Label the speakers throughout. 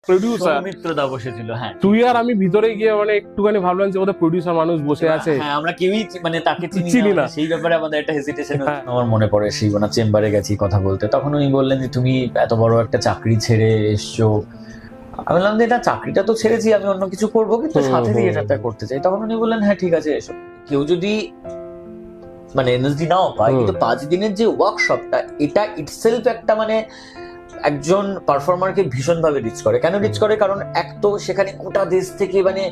Speaker 1: Producer
Speaker 2: সৌমিত্রদা বসেছিল। হ্যাঁ,
Speaker 1: তুই আর আমি ভিতরে গিয়ে মানে একটুখানি ভাবলাম যে ওদের প্রোডিউসার মানুষ বসে আছে।
Speaker 2: হ্যাঁ, আমরা কেউই মানে তাকে চিনি
Speaker 1: চিনি
Speaker 2: না,
Speaker 1: না।
Speaker 2: সেই ব্যাপারে আমাদের একটা হেজিটেশন।
Speaker 1: হ্যাঁ।
Speaker 2: আমার মনে পড়ে সেই ওনার চেম্বারে গেছি কথা বলতে, তখন উনি বললেন যে তুমি এত বড় একটা চাকরি ছেড়ে এসছো। আমি বললাম যে এটা চাকরিটা তো ছেড়েছি, আমি অন্য কিছু করবো, কিন্তু সাথে থিয়েটারটা করতে চাই। তখন উনি বললেন হ্যাঁ ঠিক আছে এসো। কেউ যদি মানে এনএসডি নাও পায়, কিন্তু 5 দিনের যে ওয়ার্কশপটা, এটা ইটসেলফ একটা মানে একজন পারফর্মারকে ভীষণ ভাবে রিচ করে। কেন রিচ করে? কারণ এক তো সেখানে গোটা দেশ থেকে মানে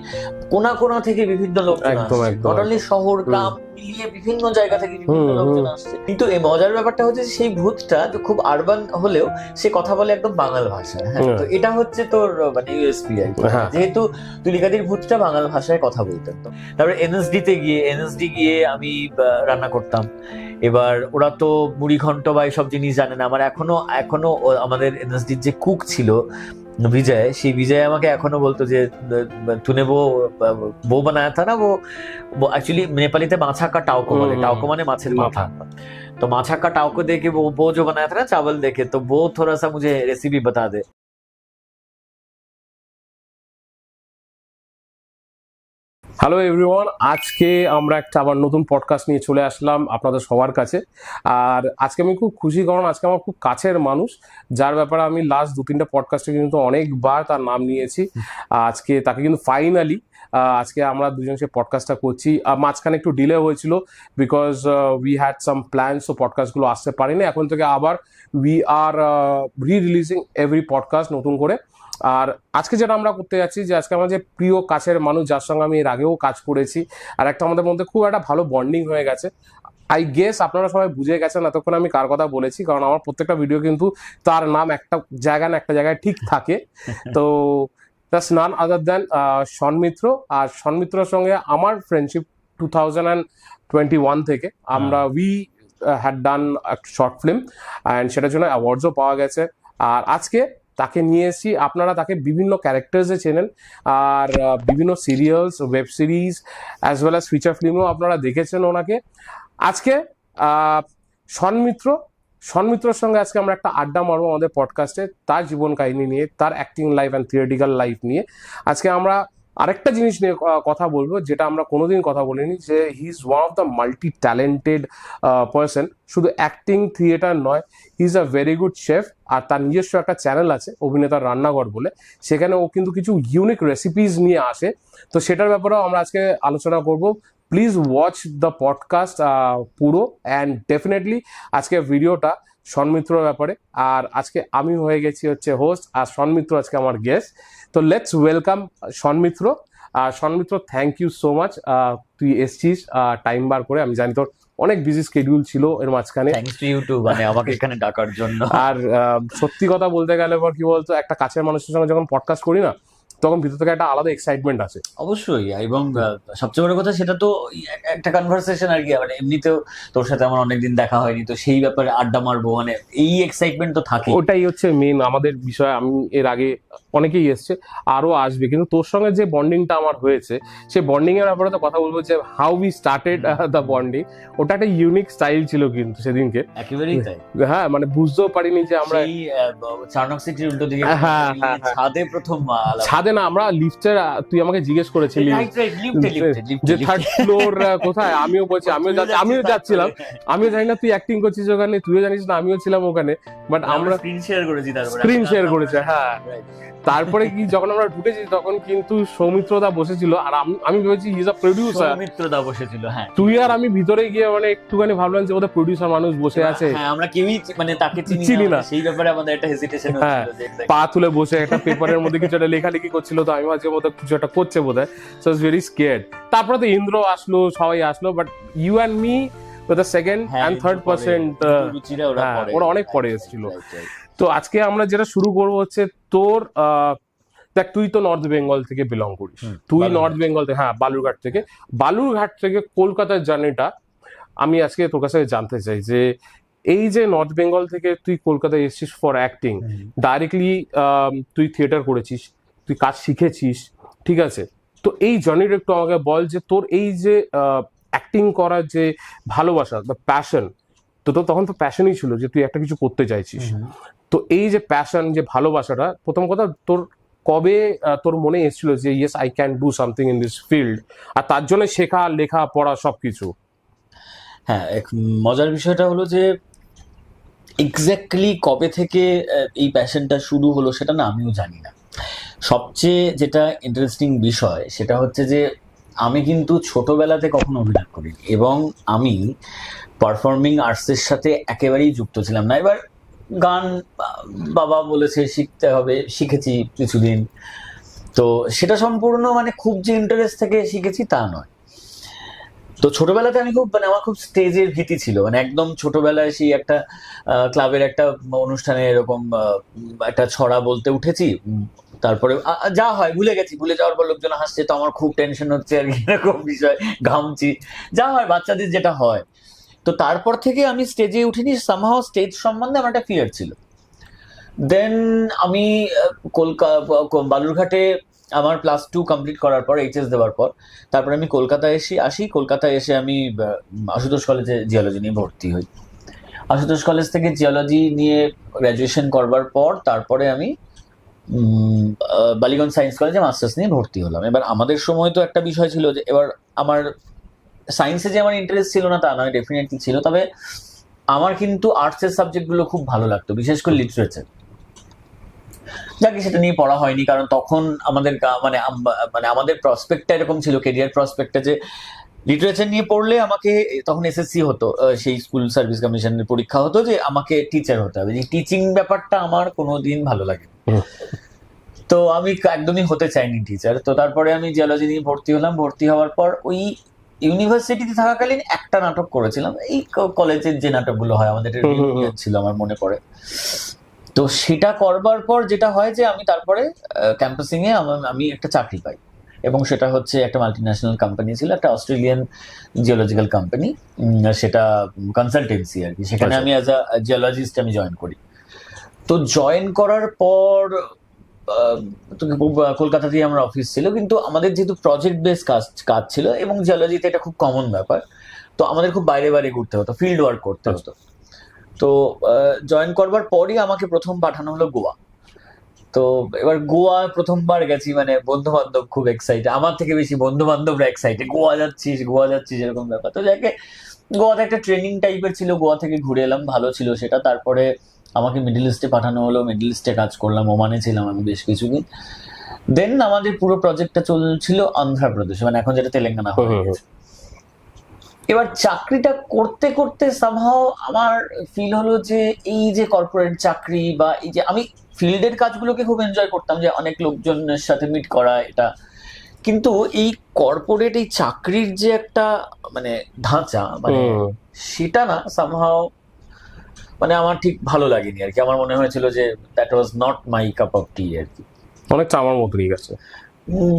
Speaker 2: কোনা কোনা থেকে বিভিন্ন লোকজন
Speaker 1: একদম,
Speaker 2: আসছে,
Speaker 1: একদম,
Speaker 2: নট অনলি শহর গ্রাম মিলিয়ে বিভিন্ন জায়গা থেকে বিভিন্ন লোকজন আসছে। কিন্তু এই মজার ব্যাপারটা হচ্ছে সেই ভূতটা তো খুব আরবান হলেও সে কথা বলে একদম বাঙাল ভাষায়। হ্যাঁ, তো এটা হচ্ছে তোর মানে ইউএসপি আর কি।
Speaker 1: হ্যাঁ।
Speaker 2: যেহেতু তুলিকাদির ভূতটা বাঙাল ভাষায় কথা বলতেন। তো তারপরে এনএসডি গিয়ে আমি রান্না করতাম। এবার ওরা তো মুড়ি ঘন্ট বা এইসব জিনিস জানে না। আমার এখনো আমাদের এনএসডির যে কুক ছিল বিজয়, সেই বিজয় আমাকে এখনো বলতো যে তুনে বো বানায়া থা না, वो एक्चुअली नेपालीতে माछा का टाउको বলে। टाउको মানে মাছের মাথা। तो माछा का टाउको देके वो जो बनाया था ना चावल देके, तो वो थोड़ा सा मुझे रेसिपी बता दे।
Speaker 1: হ্যালো এভরিওয়ান, আজকে আমরা একটা আবার নতুন পডকাস্ট নিয়ে চলে আসলাম আপনাদের সবার কাছে। আর আজকে আমি খুব খুশি, কারণ আজকে আমার খুব কাছের মানুষ, যার ব্যাপারে আমি লাস্ট 2-3টা পডকাস্টে কিন্তু অনেকবার তার নাম নিয়েছি। আজকে তাকে কিন্তু ফাইনালি আজকে আমরা দুজন সে পডকাস্টটা করছি। মাঝখানে একটু ডিলে হয়েছিল because we had some plan, so পডকাস্টগুলো আসতে পারিনি। এখন থেকে আবার we are releasing every podcast নতুন করে। আর আজকে যেটা আমরা করতে যাচ্ছি, যে আজকে আমার যে প্রিয় কাছের মানুষ, যার সঙ্গে আমি এর আগেও কাজ করেছি, আর একটা আমাদের মধ্যে খুব একটা ভালো বন্ডিং হয়ে গেছে। আই গেস আপনারা সবাই বুঝে গেছেন এতক্ষণ আমি কার কথা বলেছি, কারণ আমার প্রত্যেকটা ভিডিও কিন্তু তার নাম একটা জায়গায় না একটা জায়গায় ঠিক থাকে। তো দ্যাটস নান আদার দ্যান শন মিত্র। আর শন মিত্রর সঙ্গে আমার ফ্রেন্ডশিপ 2021 থেকে। আমরা উই হ্যাড ডান একটা শর্ট ফিল্ম, অ্যান্ড সেটার জন্য অ্যাওয়ার্ডসও পাওয়া গেছে। আর আজকে তাকে নিয়ে এসেছি। আপনারা তাকে বিভিন্ন ক্যারেক্টার্সে চেনেন, আর বিভিন্ন serials, web series as well as feature ফিল্মও আপনারা দেখেছেন ওনাকে। আজকে শন মিত্রর সঙ্গে আজকে আমরা একটা আড্ডা মারবো আমাদের পডকাস্টে, তার জীবন কাহিনী নিয়ে, তার acting life and theoretical life নিয়ে। আজকে আমরা আরেকটা জিনিস নিয়ে কথা বলবো, যেটা আমরা কোনোদিন কথা বলিনি, যে he is one of the multi talented person. শুধু অ্যাক্টিং, থিয়েটার নয়, he is a very good chef. আর তার নিজস্ব একটা চ্যানেল আছে, অভিনেতার রান্নাঘর বলে। সেখানে ও কিন্তু কিছু ইউনিক রেসিপিস নিয়ে আসে। তো সেটার ব্যাপারেও আমরা আজকে আলোচনা করব। প্লিজ ওয়াচ দ্য পডকাস্ট পুরো, অ্যান্ড ডেফিনেটলি আজকে ভিডিওটা শন মিত্রর ব্যাপারে। আর আজকে আমি হয়ে গেছি হচ্ছে হোস্ট, আর শন মিত্র আজকে আমার গেস্ট। তো let's welcome Sean Mitra. Sean Mitra, thank you so much, তুই এসছিস টাইম বার করে। আমি জানি তোর অনেক বিজি শিডিউল ছিল এর মাঝখানে।
Speaker 2: থ্যাঙ্কস টু ইউ টু মানে আমাকে এখানে ডাকার জন্য।
Speaker 1: আর সত্যি কথা বলতে গেলে এবার কি বলতো, একটা কাছের মানুষের সঙ্গে যখন পডকাস্ট করি না, তখন ভিতর থেকে একটা আলাদা এক্সাইটমেন্ট আছে।
Speaker 2: অবশ্যই, এবং সবচেয়ে বড় কথা সেটা তো একটা কনভারসেশন আর কি। মানে এমনিতেও তোর সাথে আমার অনেকদিন দেখা হয়নি, তো সেই ব্যাপারে আড্ডা মারবো, মানে এই এক্সাইটমেন্ট তো থাকে।
Speaker 1: ওটাই হচ্ছে মেন আমাদের বিষয়। আমি এর আগে অনেকেই এসছে, আরো আসবে, কিন্তু তোর সঙ্গে যে বন্ডিংটা আমার হয়েছে, সেই বন্ডিং এর ব্যাপারে তো কথা বলবো, যে how we started the bonding. ওটা একটা ইউনিক স্টাইল ছিল কিন্তু সেদিনকে।
Speaker 2: একেবারেই তাই।
Speaker 1: হ্যাঁ, মানে বুঝতেও পারিনি যে আমরা
Speaker 2: চারনক সিটির উল্টো দিকে
Speaker 1: হ্যাঁ,
Speaker 2: ছাদে প্রথম
Speaker 1: ছাদে না, আমরা লিফটের, তুই আমাকে জিজ্ঞেস করেছিলি যে থার্ড ফ্লোর কোথায়। আমিও বলছি, আমিও যাচ্ছিলাম। আমিও জানি না তুই অ্যাক্টিং করছিস ওখানে, তুইও জানিস না আমিও ছিলাম ওখানে, বাট আমরা
Speaker 2: স্ক্রিন শেয়ার করেছি।
Speaker 1: স্ক্রিন শেয়ার করেছে। হ্যাঁ, তারপরে কি যখন আমরা ঢুকেছি তখন কিন্তু সৌমিত্রদা বসেছিল, আর আমি ভেবেছি হি ইজ আ প্রোডিউসার।
Speaker 2: সৌমিত্রদা বসেছিল। হ্যাঁ,
Speaker 1: তুই আর আমি ভিতরে গিয়ে মানে একটুখানি ভাবলাম যে ওদের প্রোডিউসার মানুষ বসে আছে।
Speaker 2: হ্যাঁ, আমরা কেউই মানে তাকে চিনি না, সেই ব্যাপারে আমাদের একটা হেজিটেশন
Speaker 1: হচ্ছিল। পা তুলে বসে একটা পেপারের মধ্যে কিছু একটা লেখালেখি করছিল, তো আমি ভাবছি বোধহয় কিছু একটা করছে বোধহয়। So it's very scared. তারপরে তো ইন্দ্র আসলো, সবাই আসলো, but you and me with the second and third percent, ওরা অনেক পরে এসেছিল। তো আজকে আমরা যেটা শুরু করবো হচ্ছে তোর দেখ, তুই তো নর্থ বেঙ্গল থেকে বিলং করিস। তুই নর্থ বেঙ্গল থেকে, হ্যাঁ, বালুরঘাট থেকে কলকাতার জার্নিটা আমি আজকে তোর কাছে জানতে চাই, যে এই যে নর্থ বেঙ্গল থেকে তুই কলকাতায় এসেছিস ফর অ্যাক্টিং, ডাইরেক্টলি তুই থিয়েটার করেছিস, তুই কাজ শিখেছিস, ঠিক আছে। তো এই জার্নিটা একটু আমাকে বল, যে তোর এই যে অ্যাক্টিং করার যে ভালোবাসা বা প্যাশন, তো তখন তো প্যাশনই ছিল যে তুই একটা কিছু করতে চাইছিস। তো এই যে প্যাশন, যে ভালোবাসাটা, প্রথম কথা তোর কবে তোর মনে এসেছিল যে yes I can do something in this field, আর তার জন্য শেখা, লেখা, পড়া সবকিছু?
Speaker 3: হ্যাঁ, মজার বিষয়টা হলো যে এক্স্যাক্টলি কবে থেকে এই প্যাশনটা শুরু হলো সেটা না আমিও জানি না। সবচেয়ে যেটা ইন্টারেস্টিং বিষয় সেটা হচ্ছে যে আমি কিন্তু ছোটবেলাতে কখনো অভিনয় করিনি, এবং আমি পারফর্মিং আর্টসের সাথে একেবারেই যুক্ত ছিলাম না। এবার গান বাবা বলেছে শিখতে হবে, শিখেছি কিছুদিন। তো সেটা সম্পূর্ণ মানে খুব যে ইন্টারেস্ট থেকে শিখেছি তা নয়। তো ছোটবেলাতে আমি খুব আমার খুব স্টেজের ভীতি ছিল, মানে একদম ছোটবেলায় সেই একটা ক্লাবের একটা অনুষ্ঠানে এরকম একটা ছড়া বলতে উঠেছি, তারপরে যা হয় ভুলে গেছি, ভুলে যাওয়ার পর লোকজন হাসছে, তো আমার খুব টেনশন হচ্ছে আর কি, এরকম বিষয়, ঘামছি, যা হয় বাচ্চাদের যেটা হয়। তো তারপর থেকে আমি স্টেজে উঠিনি, সামহাও স্টেজ সম্বন্ধে আমার একটা ফিয়ার ছিল। দেন আমি বালুরঘাটে আমার +2 কমপ্লিট করার পর, এইচএস দেওয়ার পর, তারপরে আমি কলকাতায় আসি। কলকাতায় এসে আমি আশুতোষ কলেজে জিওলজি নিয়ে ভর্তি হই। আশুতোষ কলেজ থেকে জিওলজি নিয়ে গ্র্যাজুয়েশন করবার পর তারপরে আমি বালিগঞ্জ সায়েন্স কলেজে মাস্টার্স নিয়ে ভর্তি হলাম। এবার আমাদের সময় তো একটা বিষয় ছিল যে, এবার আমার সায়েন্সে যে আমার ইন্টারেস্ট ছিল না তা নয়, ডেফিনেটলি ছিল, তবে আমার কিন্তু আর্টসের সাবজেক্টগুলো খুব ভালো লাগতো, বিশেষ করে লিটারেচার। যাকে সেটা নিয়ে পড়া হয়নি, কারণ তখন আমাদের মানে আমাদের প্রসপেক্টটা এরকম ছিল, কেরিয়ার প্রসপেক্টটা, যে লিটারেচার নিয়ে পড়লে আমাকে, তখন এসএসসি হতো, সেই স্কুল সার্ভিস কমিশনের পরীক্ষা হতো, যে আমাকে টিচার হতে হবে। যে টিচিং ব্যাপারটা আমার কোনোদিন ভালো লাগে, তো আমি একদমই হতে চাইনি টিচার। তো তারপরে আমি জিওলজি নিয়ে ভর্তি হলাম। ভর্তি হওয়ার পর ওই ইউনিভার্সিটিতে থাকাকালীন একটা নাটক করেছিলাম, এই কলেজের যে নাটকগুলো হয়, আমাদের ছিল আমার মনে পড়ে। তো সেটা করবার পর যেটা হয় যে আমি তারপরে ক্যাম্পাসিং এ আমি একটা চাকরি পাই, এবং সেটা হচ্ছে একটা মাল্টিন্যাশনাল কোম্পানি ছিল, একটা অস্ট্রেলিয়ান জিওলজিক্যাল কোম্পানি, সেটা কনসালটেন্সি আর কি। সেখানে আমি অ্যাজ আ জিওলজিস্ট আমি জয়েন করি। তো জয়েন করার পর কলকাতাতেই আমার অফিস ছিল, কিন্তু আমাদের যেহেতু প্রজেক্ট বেস কাজ ছিল, এবং জিওলজিতে এটা খুব কমন ব্যাপার, তো আমাদের খুব বাইরে বাইরে ঘুরতে হতো, ফিল্ড ওয়ার্ক করতে হতো। তো জয়েন করবার পরই আমাকে প্রথম পাঠানো হলো গোয়া। তো এবার গোয়া প্রথমবার গেছি, মানে বন্ধু বান্ধব খুব এক্সাইটেড, আমার থেকে বেশি বন্ধু বান্ধবরা এক্সাইটেড, গোয়া যাচ্ছিস এরকম ব্যাপার। তো যাকে গোয়াতে একটা ট্রেনিং টাইপের ছিল, গোয়া থেকে ঘুরে এলাম, ভালো ছিল সেটা। তারপরে আমাকে মিডল ইস্টে পাঠানো হলো, মিডল ইস্টে কাজ করলাম, ওমানে ছিলাম আমি বেশ কিছুদিন। দেন আমাদের পুরো প্রজেক্টটা চলছিল অন্ধ্রপ্রদেশ, মানে এখন যেটা তেলেঙ্গানা হয়ে গেছে। এবার চাকরিটা করতে করতে সামহাও আমার ফিল হলো যে এই যে কর্পোরেট চাকরি, বা এই যে আমি ফিল্ডের কাজগুলোকে খুব এনজয় করতাম, যে অনেক লোকজনের সাথে মিট করা, এটা, কিন্তু এই কর্পোরেট এই চাকরির যে একটা মানে ধাঁচা, মানে সেটা না সামহাও মানে আমার ঠিক ভালো লাগেনি আর কি। আমার মনে হয়েছিল যে that was not my cup of tea আর কি,
Speaker 1: অনেকটা আমার মতনই গেছে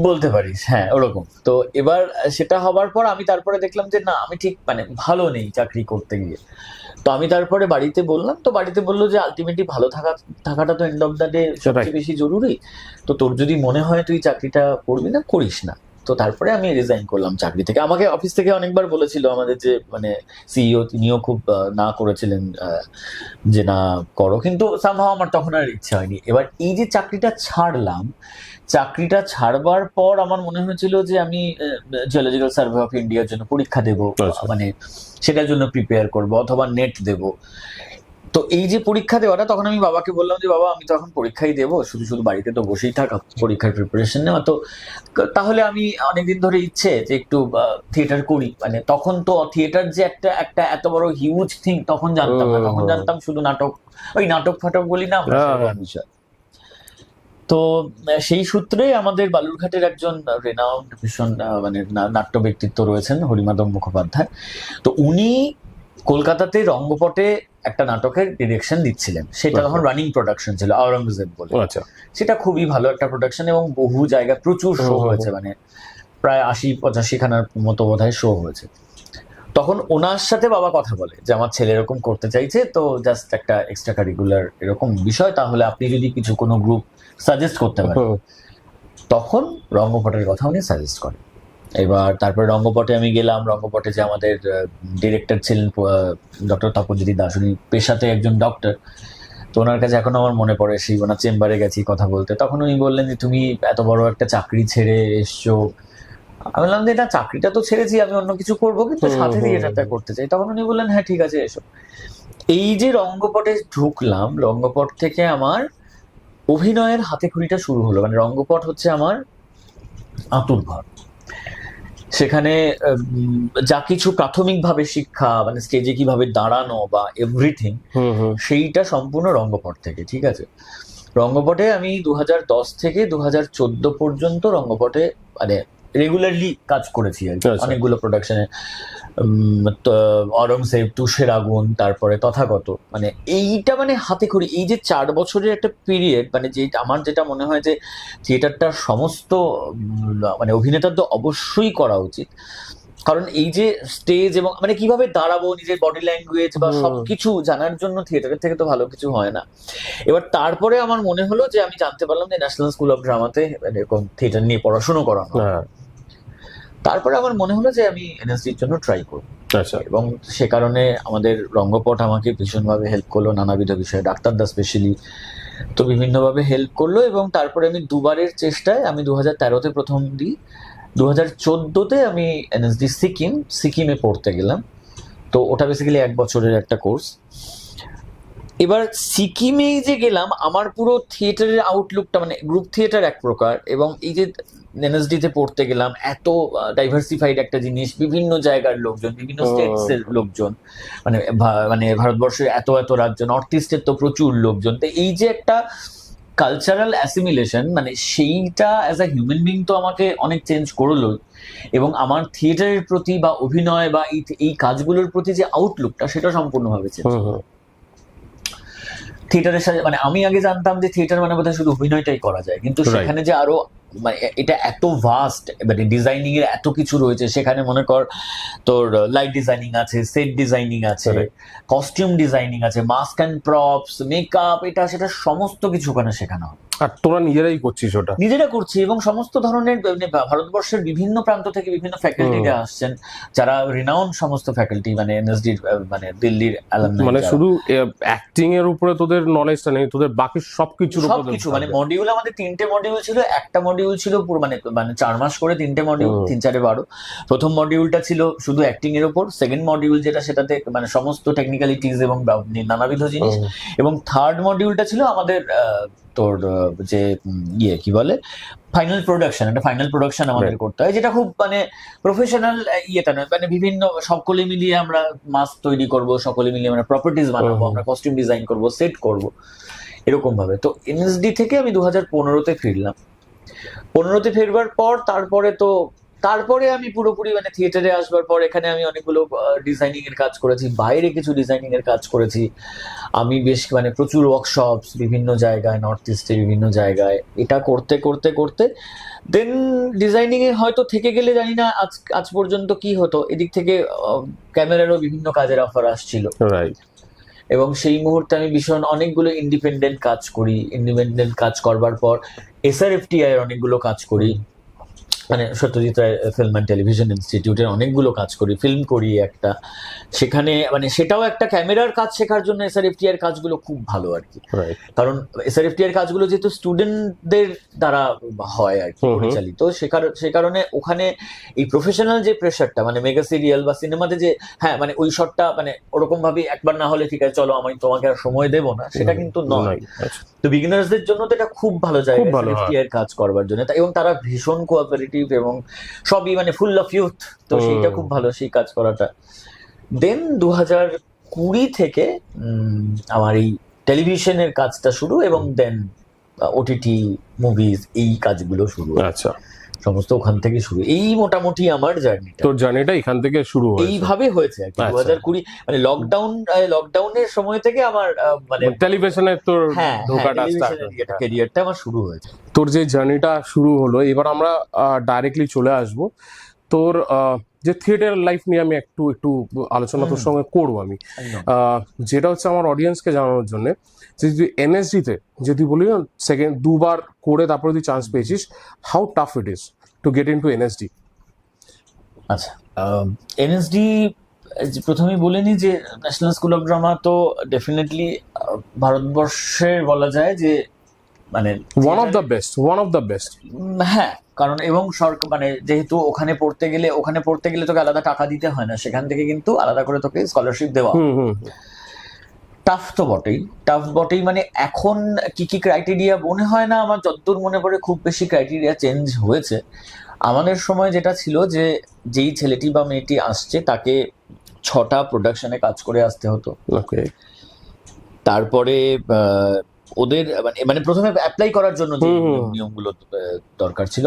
Speaker 3: বলতে পারিস, হ্যাঁ ওরকম। তো এবার সেটা হবার পর আমি তারপরে দেখলাম যে না, আমি ঠিক মানে ভালো নেই চাকরি করতে গিয়ে। তো আমি তারপরে বাড়িতে বললাম, তো বাড়িতে বললো যে আলটিমেটলি ভালো থাকাটা তো এন্ড অফ দ্য ডে সবচেয়ে বেশি জরুরি, তো তোর যদি মনে হয় তুই চাকরিটা করবি না, করিস না। তো তারপরে আমি রিজাইন করলাম চাকরি থেকে। আমাকে অফিস থেকে অনেকবার বলেছিল, আমাদের যে মানে সিইও, তিনিও খুব না করেছিলেন যে না করো, কিন্তু সামহাও আমার তখন আর ইচ্ছা হয়নি। এবার এই যে চাকরিটা ছাড়লাম, চাকরিটা ছাড়বার পর আমার মনে হয়েছিল যে আমি জিওলজিক্যাল সার্ভে অফ ইন্ডিয়ার জন্য পরীক্ষা দেব, মানে সেটার জন্য প্রিপেয়ার করব, অথবা নেট দেব। তো এই যে পরীক্ষা দেওয়াটা, তখন আমি বাবাকে বললাম যে বাবা, আমি তো এখন পরীক্ষাই দেবো, শুধু শুধু বাড়িতে তো বসেই থাকা, পরীক্ষার প্রিপারেশন নেওয়া, তো তাহলে আমি অনেকদিন ধরে ইচ্ছে যে একটু থিয়েটার করি। মানে তখন তো থিয়েটার যে একটা এত বড় হিউজ থিং তখন জানতাম না, তখন জানতাম শুধু নাটক, ওই নাটক ফাটক বলি না বিষয়। তো সেই সূত্রে আমাদের বালুরঘাটের একজন রেনাউন্ড ভীষণ মানে নাট্য ব্যক্তিত্ব রয়েছেন, হরিমাধব মুখোপাধ্যায়। তো উনি কলকাতাতে রঙ্গপটে একটা নাটকের ডিরেকশন দিচ্ছিলেন, সেটা তখন রানিং প্রোডাকশন ছিল, আওরঙ্গজেব বলে। সেটা খুবই ভালো একটা প্রোডাকশন, এবং বহু জায়গায় প্রচুর শো হয়েছে, মানে প্রায় 80-85 খানার মতো বোধহয় শো হয়েছে। তখন ওনার সাথে বাবা কথা বলে যে আমার ছেলে এরকম করতে চাইছে, তো জাস্ট একটা এক্সট্রা কারিকুলার এরকম বিষয়, তাহলে আপনি যদি কিছু কোনো গ্রুপ সাজেস্ট করতে পারেন। তখন রঙ্গপটের কথা উনি সাজেস্ট করেন। এবার তারপরে রঙ্গপটে আমি গেলাম। রঙ্গপটে যে আমাদের ডিরেক্টর ছিলেন ডক্টর তপনজ্যোতি দাস, উনি পেশাতে একজন ডক্টর, তো ওনার কাছে এখনো আমার মনে পড়ে, সেই ওনার চেম্বারে গেছি কথা বলতে, তখন উনি বললেন যে তুমি এত বড় একটা চাকরি ছেড়ে এসছো। আমি বললাম যে এটা চাকরিটা তো ছেড়েছি, আমি অন্য কিছু করবো, কিন্তু সাথে থিয়েটারটা করতে চাই। তখন উনি বললেন হ্যাঁ ঠিক আছে এসো। এই যে রঙ্গপটে ঢুকলাম, রঙ্গপট থেকে আমার অভিনয়ের হাতেখড়িটা শুরু হলো। মানে রঙ্গপট হচ্ছে আমার আঁতুড়ঘর। সেখানে যা কিছু প্রাথমিকভাবে শিক্ষা, মানে স্টেজে কিভাবে দাঁড়ানো বা এভরিথিং, সেইটা সম্পূর্ণ রঙ্গপট থেকে। ঠিক আছে, রঙ্গপটে আমি 2010 থেকে 2014 পর্যন্ত রঙ্গপটে মানে রেগুলারলি কাজ করেছি আর কি,
Speaker 1: আচ্ছা।
Speaker 3: অনেকগুলো প্রোডাকশনে। অরঙ্গজেব, তুষের আগুন, তারপরে তথাগত। মানে এইটা মানে হাতে খড়ি, এই যে 4 বছরের একটা পিরিয়ড, মানে যে আমার যেটা মনে হয় যে থিয়েটারটার সমস্ত মানে অভিনেতার তো অবশ্যই করা উচিত। কারণ এই যে স্টেজ এবং মানে কিভাবে দাঁড়াবো, নিজের বডি ল্যাঙ্গুয়েজ বা সবকিছু জানার জন্য থিয়েটারের থেকে তো ভালো কিছু হয় না। এবার তারপরে আমার মনে হলো যে আমি জানতে পারলাম যে ন্যাশনাল স্কুল অফ ড্রামাতে এরকম থিয়েটার নিয়ে পড়াশোনা করানো হয়। তারপরে আমার মনে হলো যে আমি এনএসডির জন্য ট্রাই করবো।
Speaker 1: আচ্ছা।
Speaker 3: এবং সে কারণে আমাদের রঙ্গপট আমাকে ভীষণভাবে হেল্প করলো নানাবিধ বিষয়ে, ডাক্তারদা স্পেশালি তো বিভিন্নভাবে হেল্প করলো। এবং তারপরে আমি দুবারের চেষ্টায় আমি 2013-তে প্রথম দিই, 2014-তে আমি এনএসডি সিকিমে পড়তে গেলাম। তো ওটা বেসিক্যালি 1 বছরের একটা কোর্স। এবার সিকিমেই যে গেলাম, আমার পুরো থিয়েটারের আউটলুকটা, মানে গ্রুপ থিয়েটার এক প্রকার, এবং এই যে এনএসডিতে পড়তে গেলাম, এত ডাইভার্সিফাইড একটা জিনিস, বিভিন্ন জায়গার লোকজন, বিভিন্ন স্টেটস এর লোকজন, মানে মানে ভারতবর্ষের এত এত রাজ্য, নর্থ ইস্টের তো প্রচুর লোকজন। তো এই যে একটা কালচারাল অ্যাসিমিলেশন, মানে সেইটা অ্যাজ আ হিউম্যান বিং তো আমাকে অনেক চেঞ্জ করলো। এবং আমার থিয়েটারের প্রতি বা অভিনয় বা এই কাজগুলোর প্রতি যে আউটলুকটা, সেটা সম্পূর্ণভাবে চেঞ্জ। থিয়েটারের সাথে মানে আমি আগে জানতাম যে থিয়েটার মানে বোধহয় শুধু অভিনয়টাই করা যায়, কিন্তু সেখানে যে আরো মানে এটা এত ভাস্ট, মানে ডিজাইনিং এর এত কিছু রয়েছে সেখানে। মনে কর তোর লাইট ডিজাইনিং আছে, সেট ডিজাইনিং আছে, কস্টিউম ডিজাইনিং আছে, মাস্ক অ্যান্ড প্রপস, মেকআপ, এটা সেটা সমস্ত কিছু ওখানে শেখানো হয়।
Speaker 1: আর তোরা নিজেরাই করছিস ওটা?
Speaker 3: নিজেরা করছি, এবং সমস্ত ধরনের মানে ভারতবর্ষের বিভিন্ন প্রান্ত থেকে বিভিন্ন ফ্যাকাল্টিরা আসছেন, যারা রিনাউন্ড সমস্ত ফ্যাকাল্টি, মানে এনএসডির মানে দিল্লির অ্যালামনাই।
Speaker 1: মানে শুধু অ্যাক্টিং এর উপরে তোদের নলেজটা নেই, তোদের বাকি সবকিছুর উপরে
Speaker 3: সবকিছু। মানে মডিউল আমাদের 3টে মডিউল ছিল। একটা মডিউল ছিল পুরো মানে 4 মাস করে 3টে মডিউল, 3 4 12। প্রথম মডিউলটা ছিল শুধু অ্যাক্টিং এর উপর। সেকেন্ড মডিউল যেটা, সেটাতে মানে সমস্ত টেকনিক্যালিটিজ এবং নানাবিধ জিনিস। এবং থার্ড মডিউলটা ছিল আমাদের তোর যে কি বলে ফাইনাল প্রোডাকশন, একটা ফাইনাল প্রোডাকশন আমাদের করতে হয়, যেটা খুব মানে প্রফেশনাল ইয়েটা নয়, মানে বিভিন্ন সকলে মিলিয়ে আমরা মাস্ক তৈরি করব, সকলে মিলিয়ে আমরা প্রপার্টিজ বানাবো, আমরা কস্টিউম ডিজাইন করব, সেট করব, এরকম ভাবে। তো এনএসডি থেকে আমি 2015-তে ফিরলাম। 15-তে ফিরবার পর তারপরে আমি পুরোপুরি মানে থিয়েটারে আসবার পর এখানে আমি অনেকগুলো ডিজাইনিং এর কাজ করেছি, বাইরে কিছু ডিজাইনিং এর কাজ করেছি আমি, বেশ মানে প্রচুর ওয়ার্কশপস বিভিন্ন জায়গায়, নর্থ ইস্টে বিভিন্ন জায়গায়। এটা করতে করতে করতে দেন ডিজাইনিং এ হয়তো থেকে গেলে জানি না আজ পর্যন্ত কি হতো, এদিক থেকে ক্যামেরারও বিভিন্ন কাজের অফার আসছিল। এবং সেই মুহূর্তে আমি ভীষণ অনেকগুলো ইন্ডিপেন্ডেন্ট কাজ করি। ইন্ডিপেন্ডেন্ট কাজ করবার পর এসআরএফটিআই এর অনেকগুলো কাজ করি, মানে Satyajit Ray film and television ইনস্টিটিউটের অনেকগুলো কাজ করি, ফিল্ম করি একটা। সেখানে মানে সেটাও একটা ক্যামেরার কাজ শেখার জন্য এসআরএফটি এর কাজগুলো খুব ভালো আর কি। কারণ এসআরএফটি এর কাজগুলো যেহেতু স্টুডেন্টদের দ্বারা হয় আর কি পরিচালিত, সে কারণে ওখানে এই প্রফেশনাল যে প্রেশারটা, মানে মেগা সিরিয়াল বা সিনেমাতে যে হ্যাঁ মানে ওই শটটা মানে ওরকম ভাবে একবার না হলে ঠিক আছে চলো আমি তোমাকে আর সময় দেবো না, সেটা কিন্তু নয়। তো বিগিনার্সদের জন্য তো এটা খুব ভালো জায়গা এসআরএফটি এর কাজ করবার জন্য, এবং তারা ভীষণ কোঅপারেটিভ এবং সবই মানে ফুল অফ ইউথ। তো সেইটা খুব ভালো, সেই কাজ করাটা। দেন 2020 থেকে আমার এই টেলিভিশনের কাজটা শুরু, এবং দেন ওটিটি মুভিজ এই কাজগুলো শুরু।
Speaker 1: আচ্ছা,
Speaker 3: সমস্ত ওখান থেকে শুরু। এই মোটামুটি আমার জার্নিটা,
Speaker 1: তোর জার্নিটা এখান থেকে শুরু হয়েছে,
Speaker 3: এইভাবে হয়েছে আর কি। 2020 মানে লকডাউনের সময় থেকে আমার মানে
Speaker 1: টেলিভিশনের তোর ঢোকাটা স্টার্ট,
Speaker 3: ক্যারিয়ারটা আমার শুরু হয়েছে।
Speaker 1: তোর যে জার্নিটা শুরু হলো, এবার আমরা ডাইরেক্টলি চলে আসব তোর যে থিয়েটার লাইফ নিয়ে আমি একটু আলোচনা তোর সঙ্গে করবো আমি, যেটা হচ্ছে আমার অডিয়েন্সকে জানানোর জন্য যে তুই এনএসডিতে যদি বলি সেকেন্ড 2বার করে তারপরে তুই চান্স পেয়েছিস, how tough it is to get in to NSD?
Speaker 3: আচ্ছা, এনএসডি প্রথমেই বলে নি যে ন্যাশনাল স্কুল অফ ড্রামা তো ডেফিনেটলি ভারতবর্ষের বলা যায় যে মানে
Speaker 1: ওয়ান অফ দ্য বেস্ট।
Speaker 3: হ্যাঁ, কারণ এবং সরকার মানে যেহেতু ওখানে পড়তে গেলে তোকে আলাদা টাকা দিতে হয় না, সেখান থেকে কিন্তু আলাদা করে তোকে স্কলারশিপ দেওয়া হয়। টাফ তো বটেই মানে এখন কি কি ক্রাইটেরিয়া মনে হয় না, আমার যতদূর মনে পড়ে খুব বেশি ক্রাইটেরিয়া চেঞ্জ হয়েছে। আমাদের সময় যেটা ছিল যে যেই ছেলেটি বা মেয়েটি আসছে তাকে 6টা প্রোডাকশনে কাজ করে আসতে হতো।
Speaker 1: ওকে।
Speaker 3: তারপরে ওদের মানে প্রথমে অ্যাপ্লাই করার জন্য যে নিয়মগুলো দরকার ছিল,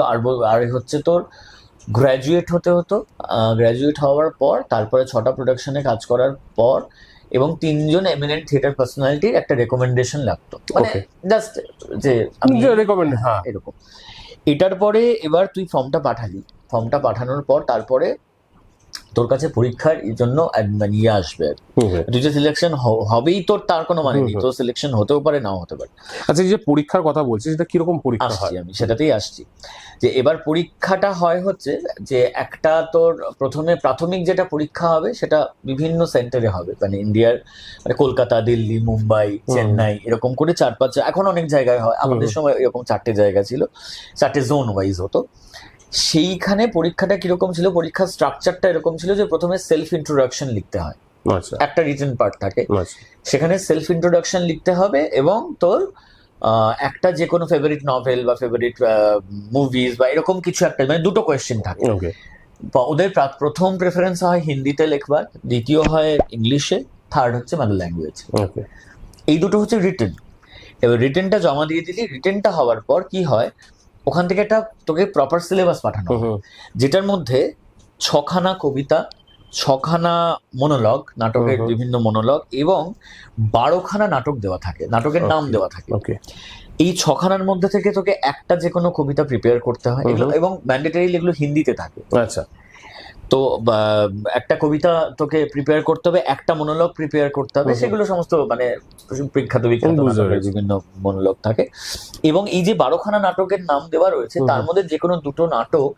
Speaker 3: আর হচ্ছে তোর গ্র্যাজুয়েট হতে হতো। গ্র্যাজুয়েট হওয়ার পর তারপরে 6টা প্রোডাকশনে কাজ করার পর এবং 3জন এমিনেন্ট থিয়েটার পার্সোনালিটির একটা রেকমেন্ডেশন লাগতো, মানে জাস্ট যে
Speaker 1: রেকমেন্ড। হ্যাঁ,
Speaker 3: এরকম। এটার পরে এবার তুই ফর্মটা পাঠানোর পর তারপরে তোর কাছে পরীক্ষার জন্য ইয়ে আসবে, তুই যে সিলেকশন হবেই তোর তার কোনো মানে নেই, তোর সিলেকশন হতেও পারে নাও হতে পারে।
Speaker 1: আচ্ছা, এই যে পরীক্ষার কথা বলছিস, সেটা কিরকম পরীক্ষা হয়?
Speaker 3: আমি সেটাতেই আসছি যে এবার পরীক্ষাটা হয় হচ্ছে যে একটা তোর প্রথমে প্রাথমিক যেটা পরীক্ষা হবে সেটা বিভিন্ন সেন্টারে হবে, মানে ইন্ডিয়ার মানে কলকাতা, দিল্লি, মুম্বাই, চেন্নাই এরকম করে 4-5, এখন অনেক জায়গায় হয়, আমাদের সময় এরকম 4টে জায়গা ছিল, 4টে জোন ওয়াইজ হতো। সেইখানে পরীক্ষাটা কিরকম ছিল, পরীক্ষার স্ট্রাকচারটা এরকম ছিল যে প্রথমে সেলফ ইন্ট্রোডাকশন লিখতে হয়, একটা রিটেন পার্ট থাকে, সেখানে সেলফ ইন্ট্রোডাকশন লিখতে হবে এবং তোর একটা যে কোনো ফেভারিট নভেল বা ফেভারিট মুভিজ বা এরকম কিছু একটা, মানে 2টো কোয়েশ্চেন থাকে। ওদের প্রথম প্রেফারেন্স হয় হিন্দিতে লিখবার, দ্বিতীয় হয় ইংলিশে, থার্ড হচ্ছে মাদার ল্যাঙ্গুয়েজ। এই 2টো হচ্ছে রিটেন। এবার রিটেনটা জমা দিয়ে দিলি, রিটেনটা হওয়ার পর কি হয়, ওখান থেকে একটা তোকে প্রপার সিলেবাস পাঠানো হয়, যেটার মধ্যে 6খানা কবিতা, 6খানা মনোলগ, নাটকের বিভিন্ন মনোলগ এবং 12খানা নাটক দেওয়া থাকে, নাটকের নাম দেওয়া থাকে। এই 6খানার মধ্যে থেকে তোকে একটা যে কোনো কবিতা প্রিপেয়ার করতে হয়, এবং ম্যান্ডেটরিলি এগুলো হিন্দিতে থাকে।
Speaker 1: আচ্ছা,
Speaker 3: তো একটা কবিতা তোকে প্রিপেয়ার করতে হবে, একটা মনোলগ প্রিপেয়ার করতে হবে, সেগুলো সমস্ত মানে বিখ্যাত বিভিন্ন মনোলগ থাকে। এবং এই যে 12খানা নাটকের নাম দেওয়া রয়েছে, তার মধ্যে যে কোনো 2টো নাটক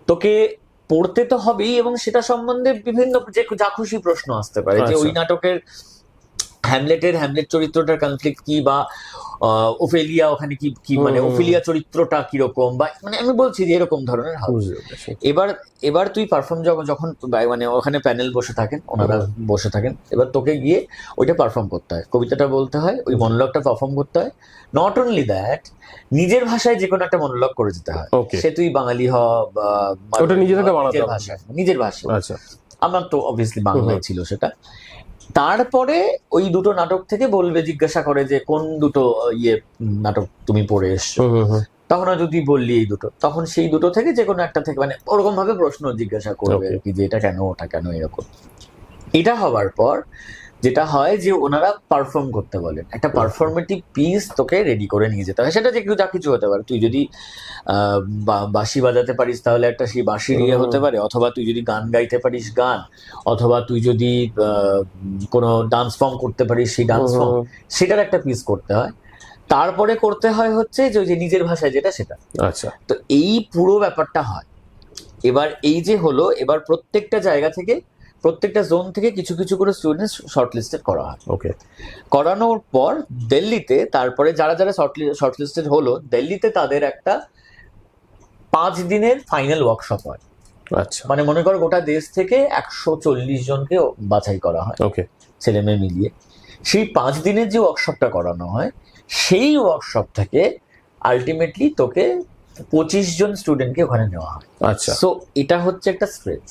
Speaker 3: তোকে পড়তে তো হবেই, এবং সেটা সম্বন্ধে বিভিন্ন যে যা খুশি প্রশ্ন আসতে পারে, যে ওই নাটকের হ্যামলেট চরিত্রটার কনফ্লিক্ট কি, বা ওফেলিয়া ওখানে কি মানে ওফেলিয়া চরিত্রটা কিরকম, বা মানে আমি বলছি যে এরকম ধরনের হবে। এবার তুই পারফর্ম যখন মানে ওখানে প্যানেল বসে থাকেন, ওনারা বসে থাকেন, এবার তোকে গিয়ে ওইটা পারফর্ম করতে হয়, কবিতাটা বলতে হয়, ওই মনোলগটা পারফর্ম করতে হয়। নট অনলি দ্যাট, নিজের ভাষায় যে কোনো একটা মনোলগ করে যেতে হয়, সে তুই বাঙালি হ বা নিজের ভাষায়। আমার তো অবভিয়াসলি বাংলায় ছিল সেটা। তারপরে ওই 2টো নাটক থেকে বলবে, জিজ্ঞাসা করে যে কোন 2টো নাটক তুমি পড়ে এসছো, তখন যদি বললি এই 2টো, তখন সেই 2টো থেকে যে কোনো একটা থেকে মানে ওরকম ভাবে প্রশ্ন জিজ্ঞাসা করবে কি, যে এটা কেন, ওটা কেন, এরকম। এটা হবার পর যেটা হয় যে ওনারা পারফর্ম করতে বলেন, একটা পারফরমেটিভ পিস তোকে রেডি করে নিয়ে যেতে হয়। সেটা যে যা কিছু হতে পারে, তুই যদি বাঁশি বাজাতে পারিস তাহলে একটা সেই বাঁশির হতে পারে, অথবা তুই যদি গান গাইতে পারিস গান, অথবা তুই যদি কোনো ডান্স ফর্ম করতে পারিস সেই ডান্স ফর্ম, সেটার একটা পিস করতে হয়। তারপরে করতে হয় হচ্ছে যে নিজের ভাষায় যেটা সেটা।
Speaker 1: আচ্ছা,
Speaker 3: তো এই পুরো ব্যাপারটা হয়। এবার এই যে হলো, এবার প্রত্যেকটা জায়গা থেকে, প্রত্যেকটা জোন থেকে কিছু কিছু করে স্টুডেন্টস শর্টলিস্টেড করা হয়। করানোর পর দিল্লিতে, তারপরে যারা যারা শর্টলিস্টেড হলো, দিল্লিতে তাদের একটা 5 দিনের ফাইনাল ওয়ার্কশপ হয়।
Speaker 1: আচ্ছা,
Speaker 3: মানে মনে করো গোটা দেশ থেকে 140 জনকে বাছাই করা হয়, ছেলে মেয়ে মিলিয়ে। সেই 5 দিনের যে ওয়ার্কশপটা করানো হয়, সেই ওয়ার্কশপ থেকে আলটিমেটলি তোকে 25 জন স্টুডেন্টকে ওখানে নেওয়া হয়।
Speaker 1: আচ্ছা,
Speaker 3: সো এটা হচ্ছে একটা স্ট্রেচ,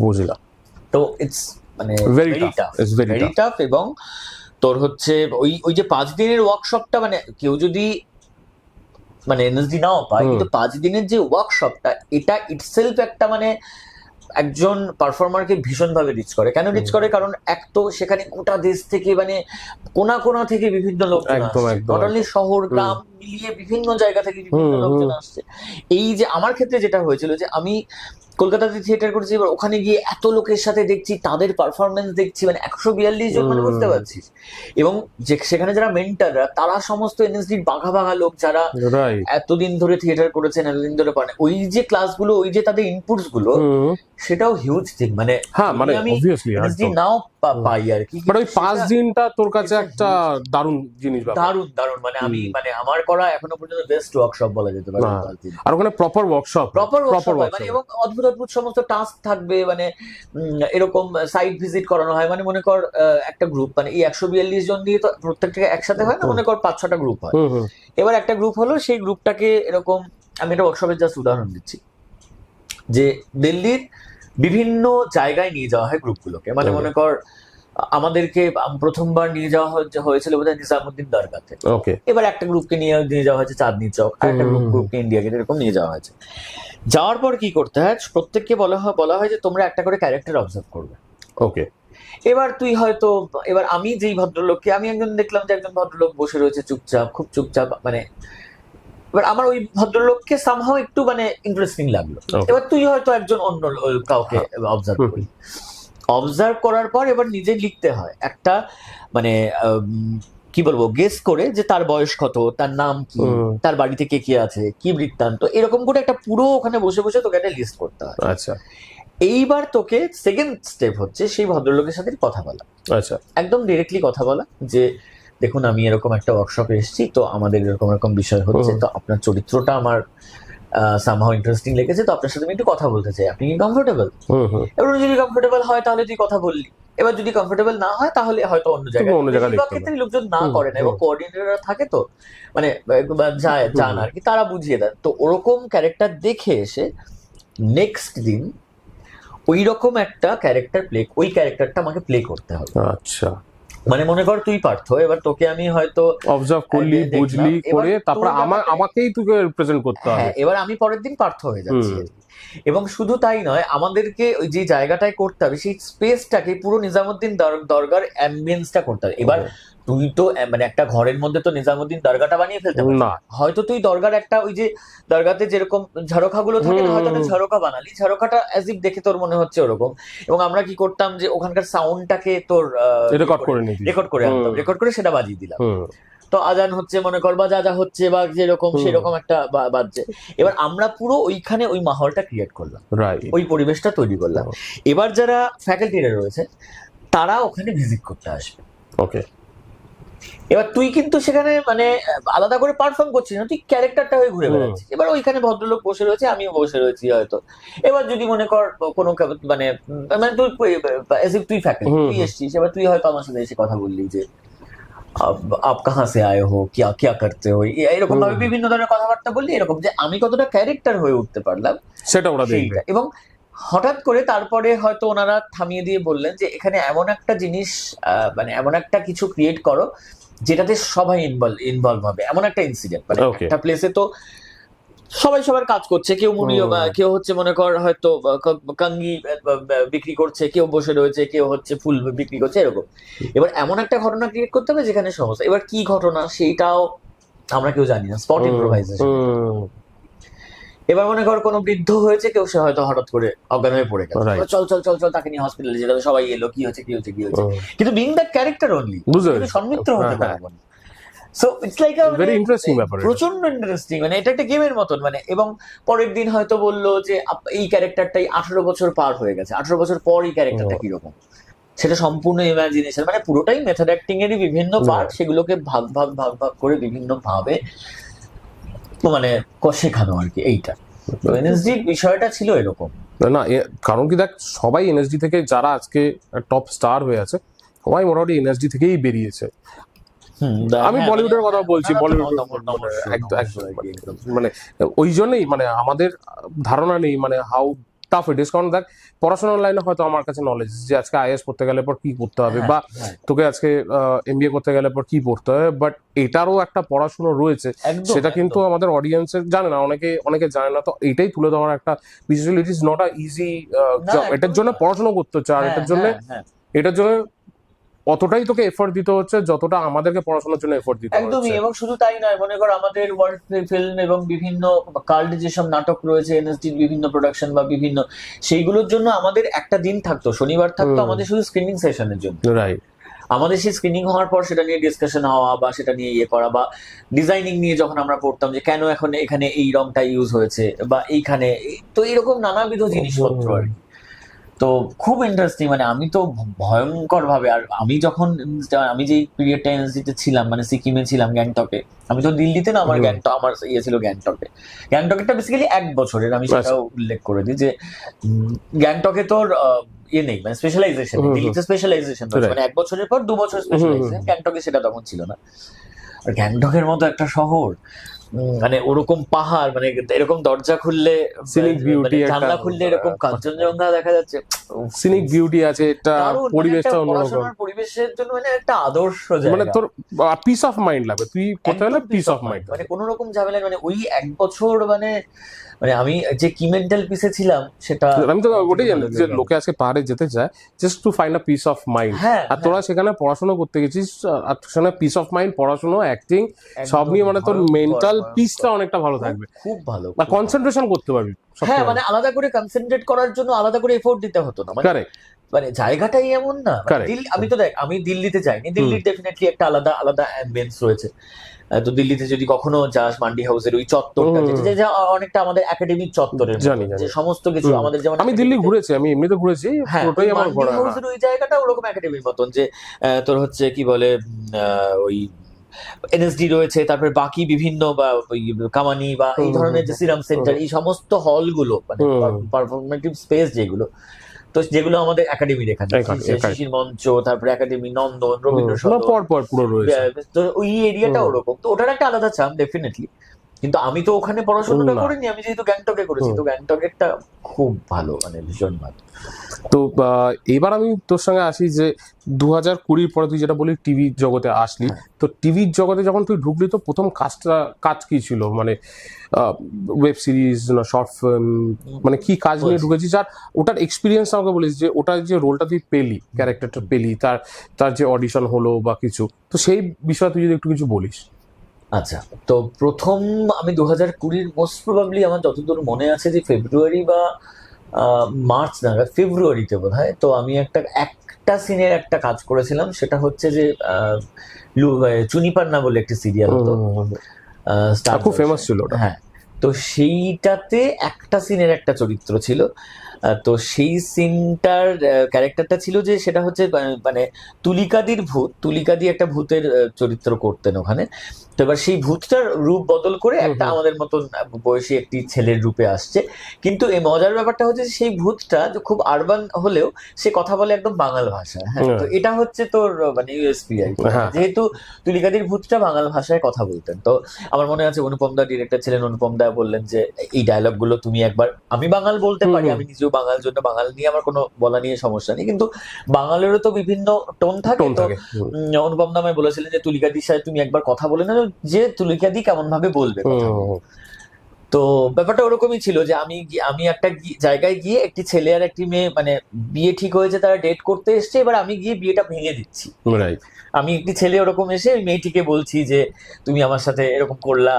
Speaker 1: বুঝলাম।
Speaker 3: তো ইটস মানে ভেরি টাফ। এবং তোর হচ্ছে ওই যে 5 দিনের ওয়ার্কশপটা, মানে কেউ যদি মানে এনএসডি নাও পায়, কিন্তু 5 দিনের যে ওয়ার্কশপটা, এটা ইটসেলফ একটা মানে একজন পারফর্মারকে ভীষণভাবে রিচ করে। কেন রিচ করে? কারণ এক তো সেখানে গোটা দেশ থেকে মানে কোনা কোনা থেকে বিভিন্ন লোকজন আসছে, নট অনলি শহর গ্রাম মিলিয়ে বিভিন্ন জায়গা থেকে বিভিন্ন লোকজন আসছে। এই যে আমার ক্ষেত্রে যেটা হয়েছিল, যে আমি কলকাতাতে থিয়েটার করেছি, এবার ওখানে গিয়ে এত লোকের সাথে দেখছি, তাদের পারফরমেন্স দেখছি, মানে 142 জন, মানে বুঝতে পারছিস। এবং সেখানে যারা মেন্টাররা তারা সমস্ত এনএসডির বাঘা বাঘা লোক, যারা
Speaker 1: রাইট।
Speaker 3: এতদিন ধরে থিয়েটার করেছেন, এতদিন ধরে পারেন। ওই যে ক্লাসগুলো, ওই যে তাদের ইনপুটস গুলো, সেটাও হিউজ থিং। মানে
Speaker 1: হ্যাঁ, মানে
Speaker 3: আমি
Speaker 1: অবভিয়াসলি
Speaker 3: এনএসডি নাও পাই আর কি,
Speaker 1: বাট ওই 5 দিনটা তোর কাছে একটা দারুণ জিনিস ব্যাপার।
Speaker 3: দারুণ দারুণ। মানে আমি মানে আমার করা এখনো পর্যন্ত বেস্ট ওয়ার্কশপ বলা যেতে পারে।
Speaker 1: আর ওখানে প্রপার ওয়ার্কশপ,
Speaker 3: প্রপার মানে, এবং অদ্ভুত অদ্ভুত সমস্ত টাস্ক থাকবে, মানে এরকম সাইট ভিজিট করানো হয়। মানে মনে কর একটা গ্রুপ, মানে এই 142 জন দিয়ে তো প্রত্যেকটা একসাথে হয় না, মনে কর 5-6টা গ্রুপ হয়। এবার একটা গ্রুপ হলো, সেই গ্রুপটাকে এরকম, আমি একটা ওয়ার্কশপের জাস্ট উদাহরণ দিচ্ছি, যে দিল্লির বিভিন্ন জায়গায় নিয়ে যাওয়া হয় গ্রুপগুলোকে। মানে মনে কর আমাদেরকে প্রথমবার নিয়ে যাওয়া হয়েছিল বোধহয় নিজামুদ্দিন দরগাতে। এবার একটা গ্রুপকে নিয়ে যাওয়া হয়েছে চাঁদনি চক, আর একটা গ্রুপকে ইন্ডিয়া গেট, এরকম নিয়ে যাওয়া হয়েছে। যাওয়ার পর কি করতে হয়, প্রত্যেককে বলা হয় যে তোমরা একটা করে ক্যারেক্টার অবজার্ভ করবে।
Speaker 1: ওকে।
Speaker 3: এবার তুই হয়তো, এবার আমি যেই ভদ্রলোককে, আমি একজন দেখলাম যে একজন ভদ্রলোক বসে রয়েছে চুপচাপ, খুব চুপচাপ, মানে এবার আমার ওই ভদ্রলোককে সামহাও একটু মানে ইন্টারেস্টিং লাগলো। এবার তুই হয়তো একজন অন্য কাউকে অবজার্ভ করবি, অবজার্ভ করার পর এবার নিজে লিখতে হয় একটা, মানে কি বলবো, গেস করে যে তার বয়স কত, তার নাম কি, তার বাড়িতে কে কে আছে, কি বৃত্তান্ত, এরকম করে একটা পুরো ওখানে বসে বসে তোকে একটা লিস্ট করতে হয়।
Speaker 1: আচ্ছা।
Speaker 3: এইবার তোকে সেকেন্ড স্টেপ হচ্ছে সেই ভদ্রলোকের সাথে কথা বলা।
Speaker 1: আচ্ছা।
Speaker 3: একদম ডিরেক্টলি কথা বলা যে দেখুন আমি এরকম একটা ওয়ার্কশপে এসেছি, তো আমাদের এরকম এরকম বিষয় হচ্ছে, তো আপনার চরিত্রটা আমার সামহাও ইন্টারেস্টিং লেগেছে, তো আপনার সাথে আমি একটু কথা বলতে চাই, আপনি কি কমফোর্টেবল? এবার যদি কমফোর্টেবল হয় তাহলে তুই কথা বললি, এবার যদি কমফোর্টেবল না হয় তাহলে হয়তো অন্য জায়গায়। ক্ষেত্রে লোকজন না করে না, এবং কোঅর্ডিনেটর থাকে, তো মানে যান আর কি, তারা বুঝিয়ে দেন। তো ওরকম ক্যারেক্টার দেখে এসে নেক্সট দিন ওই রকম একটা ক্যারেক্টার ওই ক্যারেক্টারটা আমাকে প্লে করতে হবে।
Speaker 1: আচ্ছা।
Speaker 3: মানে মনে কর তুই পার্থ, এবার তোকে আমি হয়তো
Speaker 1: অবজার্ভ করলি, বুঝলি, করে তারপর আমাকেই তোকে রিপ্রেজেন্ট করতে হবে।
Speaker 3: হ্যাঁ, এবার আমি পরের দিন পার্থ হয়ে যাচ্ছি। এবং শুধু তাই নয়, আমাদেরকে ওই যে জায়গাটায় করতে হবে সেই স্পেসটাকে পুরো নিজামুদ্দিন দরগার অ্যাম্বিয়েন্সটা করতে হবে। এবার তুই তো মানে একটা ঘরের মধ্যে তো নিজামুদ্দিন দরগাটা বানিয়ে ফেলতে পারবি না, হয়তো তুই দরগার একটা, ওই যে দরগাতে যেরকম ঝরোখাগুলো থাকে না, হয়তো একটা ঝরোকা বানালি, ঝরোকাটা অ্যাজ ইফ দেখে তোর মনে হচ্ছে ওরকম। এবং আমরা কি করতাম যে ওখানকার সাউন্ডটাকে তোর রেকর্ড করে আনতাম, রেকর্ড করে সেটা বাজিয়ে দিলাম। তো আজান হচ্ছে মনে কর, বা যা যা হচ্ছে, বা যেরকম সেরকম একটা বাজছে। এবার আমরা পুরো ওইখানে ওই মাহলটা ক্রিয়েট করলাম, ওই পরিবেশটা তৈরি করলাম। এবার যারা ফ্যাকাল্টিরা রয়েছে তারা ওখানে ভিজিট করতে আসবে।
Speaker 1: ওকে।
Speaker 3: এবার তুই কিন্তু সেখানে মানে আলাদা করে পারফর্ম করছিস না, তুই ক্যারেক্টারটা হয়ে ঘুরে বেড়াচ্ছিস। এবার ওইখানে ভদ্রলোক বসে রয়েছে, আমিও বসে রয়েছি হয়তো। এবার যদি মনে কর কোনো মানে মানে তুই ফ্যাকাল্টি, তুই এসছিস, এবার তুই হয়তো আমার সাথে এসে কথা বললি যে আপ কাহা সে আয়ে হো, কিয়া করতে হো, এরকম ভাবে বিভিন্ন ধরনের কথাবার্তা বললি, এরকম যে আমি কতটা ক্যারেক্টার হয়ে উঠতে পারলাম
Speaker 1: সেটা ওরা দেখবে।
Speaker 3: এবং হঠাৎ করে তারপরে হয়তো ওনারা থামিয়ে দিয়ে বললেন যে এখানে এমন একটা জিনিস, মানে এমন একটা কিছু ক্রিয়েট করো যেটাতে সবাই ইনভলভ হবে, এমন একটা ইনসিডেন্ট। মানে একটা প্লেসে তো সবাই সবার কাজ করছে, কেউ কেউ হচ্ছে মনে কর হয়তো কাঙ্গি বিক্রি করছে, কেউ বসে রয়েছে, কেউ হচ্ছে ফুল বিক্রি করছে, এরকম। এবার এমন একটা ঘটনা ক্রিয়েট করতে হবে যেখানে সমস্যা, এবার কি ঘটনা সেইটাও আমরা কেউ জানি না, স্পট ইম্প্রোভাইজেশন। এবার মনে কর কোনো বৃদ্ধ হয়েছে, কেউ সে হয়তো হঠাৎ করে অজ্ঞান হয়ে পড়ে গেল, চল চল চল চল তাকে নিয়ে হসপিটালে যেতে হবে, সবাই এলো, কি হচ্ছে, কিন্তু বিং দ্যাট ক্যারেক্টার অনলি, সন্মিত্র হতে পারবো না। So it's like a very interesting ব্যাপার, প্রচন্ড ইন্টারেস্টিং। মানে এটা একটা গেমের মতন। মানে এবং পরের দিন হয়তো বললো যে এই ক্যারেক্টারটাই 18 বছর পার হয়ে গেছে, 18 বছর পর এই ক্যারেক্টারটা কিরকম, সেটা সম্পূর্ণ ইমাজিনেশন, মানে পুরোটাই মেথড অ্যাক্টিং এরই বিভিন্ন পার্ট, সেগুলোকে ভাগ ভাগ ভাগ ভাগ করে বিভিন্ন ভাবে মানে শেখানো আর কি। এইটা এনএসডি বিষয়টা ছিল এরকম
Speaker 1: না, কারণ কি দেখ, সবাই এনএসডি থেকে যারা আজকে টপ স্টার হয়ে আছে সবাই মোটামুটি এনএসডি থেকেই বেরিয়েছে। আমি বলিউডের কথা বলছি, বলিউড মানে ওই জন্যই মানে আমাদের ধারণা নেই মানে হাউ টাফ ইট ইজ। কারণ দেখ, পড়াশোনার লাইনে হয়তো আমার কাছে নলেজ যে আজকে আইএস পড়তে গেলে পর কি করতে হবে, বা তোকে আজকে এমবিএ করতে গেলে পর কি পড়তে হবে, বাট এটারও একটা পড়াশোনা রয়েছে, সেটা কিন্তু আমাদের অডিয়েন্সের জানে না, অনেকে জানে না। তো এইটাই তুলে দেওয়ার একটা বিশেষ, it is not a easy job. এটার জন্য পড়াশোনা করতে হচ্ছে, আর এটার জন্য অতটাই তোকে এফোর্ট দিতে হচ্ছে যতটা আমাদেরকে পড়াশোনার জন্য এফোর্ট দিতে
Speaker 2: একদমই।
Speaker 1: হচ্ছে।
Speaker 2: এবং শুধু তাই নয়, মনে কর আমাদের ওয়ার্ল্ড ফিল্ম এবং বিভিন্ন কাল্ট যেসব নাটক রয়েছে এনএসডির বিভিন্ন প্রোডাকশন বা বিভিন্ন, সেইগুলোর জন্য আমাদের একটা দিন থাকতো, শনিবার থাকতো আমাদের শুধু স্ক্রিনিং সেশনের জন্য।
Speaker 1: রাইট।
Speaker 2: আমাদের সেই স্ক্রিনিং হওয়ার পর সেটা নিয়ে ডিসকাশন হওয়া বা সেটা নিয়ে ইয়ে করা, বা ডিজাইনিং নিয়ে যখন আমরা পড়তাম যে কেন এখন এখানে এই রংটা ইউজ হয়েছে বা এইখানে, তো এরকম নানাবিধ জিনিসপত্র আর কি। তো খুব ইন্টারেস্টিং, মানে আমি তো ভয়ঙ্কর ভাবে, আর আমি যে পিরিয়ডটা এনএসডিতে ছিলাম, মানে সিকিমে ছিলাম, গ্যাংটকে, আমি তো দিল্লিতে না, আমার গ্যাংটক, আমার ইয়ে ছিল গ্যাংটকে। গ্যাংটকেরটা বেসিক্যালি 1 বছরের, আমি সেটাও উল্লেখ করে দিই যে গ্যাংটকে তোর ইয়ে নেই, মানে স্পেশালাইজেশন। দিল্লিতে স্পেশালাইজেশন মানে 1 বছরের পর 2 বছর স্পেশালাইজেশন, গ্যাংটকে সেটা তখন ছিল না। আর গ্যাংটকের মতো একটা শহর, মানে ওরকম পাহাড়, মানে এরকম দরজা খুললে,
Speaker 1: সিনিক বিউটি,
Speaker 2: জানলা খুললে এরকম কাঞ্চনজঙ্ঘা দেখা যাচ্ছে,
Speaker 1: সিনিক বিউটি আছে, এটা পরিবেশটা অন্যরকম,
Speaker 2: পড়াশোনার পরিবেশের জন্য মানে একটা আদর্শ
Speaker 1: মানে
Speaker 2: জায়গা।
Speaker 1: তোর পিস অফ মাইন্ড লাগবে, তুই কোথায় হলে পিস অফ মাইন্ড,
Speaker 2: মানে কোনো রকম ঝামেলা, মানে ওই 1 বছর মানে আমি যে কি মেন্টাল পিসে ছিলাম সেটা
Speaker 1: আমি তো ওটাই জানি যে লোকে আজকে পাহাড়ে যেতে চায় just to find a piece of mind.
Speaker 2: হ্যাঁ,
Speaker 1: আর তোরা সেখানে পড়াশোনা করতে গেছিস, আর সেখানে পিস অফ মাইন্ড, পড়াশোনা, অ্যাক্টিং সব নিয়ে, মানে তোর মেন্টাল পিসটা অনেকটা ভালো থাকবে,
Speaker 2: খুব ভালো,
Speaker 1: আর কনসেন্ট্রেশন করতে পারবি।
Speaker 2: হ্যাঁ, মানে আলাদা করে কনসেন্ট্রেট করার জন্য আলাদা করে এফোর্ট দিতে হতো না,
Speaker 1: কারেক্ট।
Speaker 2: মানে জায়গাটাই এমন না।
Speaker 1: Correct.
Speaker 2: আমি তো দেখ, আমি দিল্লিতে যাইনি, দিল্লির ডেফিনেটলি একটা আলাদা আলাদা অ্যাম্বিয়েন্স রয়েছে। তো দিল্লিতে যদি কখনো যাস, মান্ডি হাউসের ওই চত্বরটা, যেটা অনেকটা আমাদের একাডেমিক চত্বরের মতো,
Speaker 1: জানি।
Speaker 2: যে সমস্ত কিছু আমাদের, যেমন
Speaker 1: আমি দিল্লি ঘুরেছি, আমি এমনিতে ঘুরেছি,
Speaker 2: হ্যাঁ,
Speaker 1: পুরোটাই আমার
Speaker 2: মান্ডি
Speaker 1: ঘোরা।
Speaker 2: হাউসের ওই জায়গাটা ওরকম একাডেমির মতন, যে তোর হচ্ছে কি বলে, ওই এনএসডি রয়েছে, তারপরে বাকি বিভিন্ন বা ওই কামানি বা এই ধরনের যে সিরাম সেন্টার, এই সমস্ত হলগুলো, মানে পারফরমেটিভ স্পেস যেগুলো, তো যেগুলো আমাদের একাডেমির এখানে, শিশির মঞ্চ, তারপরে একাডেমি, নন্দন, রবীন্দ্র সদন,
Speaker 1: পর পুরো রয়েছে,
Speaker 2: তো ওই এরিয়াটা ওরকম। তো ওটার একটা আলাদা চাম ডেফিনেটলি, কিন্তু আমি তো ওখানে পড়াশোনাটা করিনি, আমি যেহেতু গ্যাংটকে করেছি, তো গ্যাংটকেরটা খুব ভালো, মানে ভীষণ ভালো।
Speaker 1: তো এবার আমি তোর সঙ্গে আসি যে 2020 পরে তুই যেটা বলি টিভি জগতে আসলি, তো টিভির জগতে যখন তুই ঢুকলি তো প্রথম কাজ কি ছিল, মানে ওয়েব সিরিজ না শর্ট ফিল্ম, মানে কি কাজ নিয়ে ঢুকেছিস, আর ওটার এক্সপিরিয়েন্স আমাকে বলিস, যে ওটার যে রোলটা তুই পেলি, ক্যারেক্টারটা পেলি, তার যে অডিশন হলো বা কিছু, তো সেই বিষয়ে তুই যদি একটু কিছু বলিস।
Speaker 2: আচ্ছা, তো প্রথম আমি 2020 মোস্ট প্রবাবলি, আমার যতদূর মনে আছে, যে ফেব্রুয়ারি বা মার্চ নাগাদ, ফেব্রুয়ারিতে বোধহয়, তো আমি একটা সিনের একটা কাজ করেছিলাম, সেটা হচ্ছে যে চুনিপান্না বলে একটি সিরিয়াল হতো,
Speaker 1: খুব ফেমাস ছিল ওটা।
Speaker 2: হ্যাঁ, তো সেইটাতে একটা সিনের একটা চরিত্র ছিল। তো সেই সিনটার ক্যারেক্টারটা ছিল যে, সেটা হচ্ছে মানে তুলিকাদির ভূত, তুলিকাদি একটা ভূতের চরিত্র করতেন ওখানে। তো এবার সেই ভূতটার রূপ বদল করে একটা আমাদের মতন বয়সী একটি ছেলের রূপে আসছে, কিন্তু এই মজার ব্যাপারটা হচ্ছে সেই ভূতটা খুব আরবান হলেও সে কথা বলে একদম বাঙাল ভাষায়। হ্যাঁ, তো এটা হচ্ছে তোর মানে ইউএসপি আর কি, যেহেতু তুলিকাদির ভূতটা বাঙাল ভাষায় কথা বলতেন। তো আমার মনে আছে অনুপম দা ডিরেক্টর ছিলেন, অনুপম দা বললেন যে এই ডায়লগ গুলো তুমি একবার, আমি বাঙাল বলতে পারি, আমি নিজেও বাঙাল, জন্য বাঙাল নিয়ে আমার কোনো বলা নিয়ে সমস্যা নেই, কিন্তু বাঙালেরও তো বিভিন্ন টোন থাকে। তো অনুপম দা আমায় বলেছিলেন যে তুলিকাদির সাথে তুমি একবার কথা বলে না, যে তুলিকাদি কেমন ভাবে বলবে কথা। তো ব্যাপারটা ওরকমই ছিল যে আমি একটা জায়গায় গিয়ে একটি ছেলে আর একটি মেয়ে, মানে বিয়ে ঠিক হয়েছে, তারা ডেট করতে এসছে, এবার আমি গিয়ে বিয়েটা ভেঙে দিচ্ছি। আমি একটি ছেলে ওরকম এসে ওই মেয়েটিকে বলছি যে তুমি আমার সাথে এরকম করলা,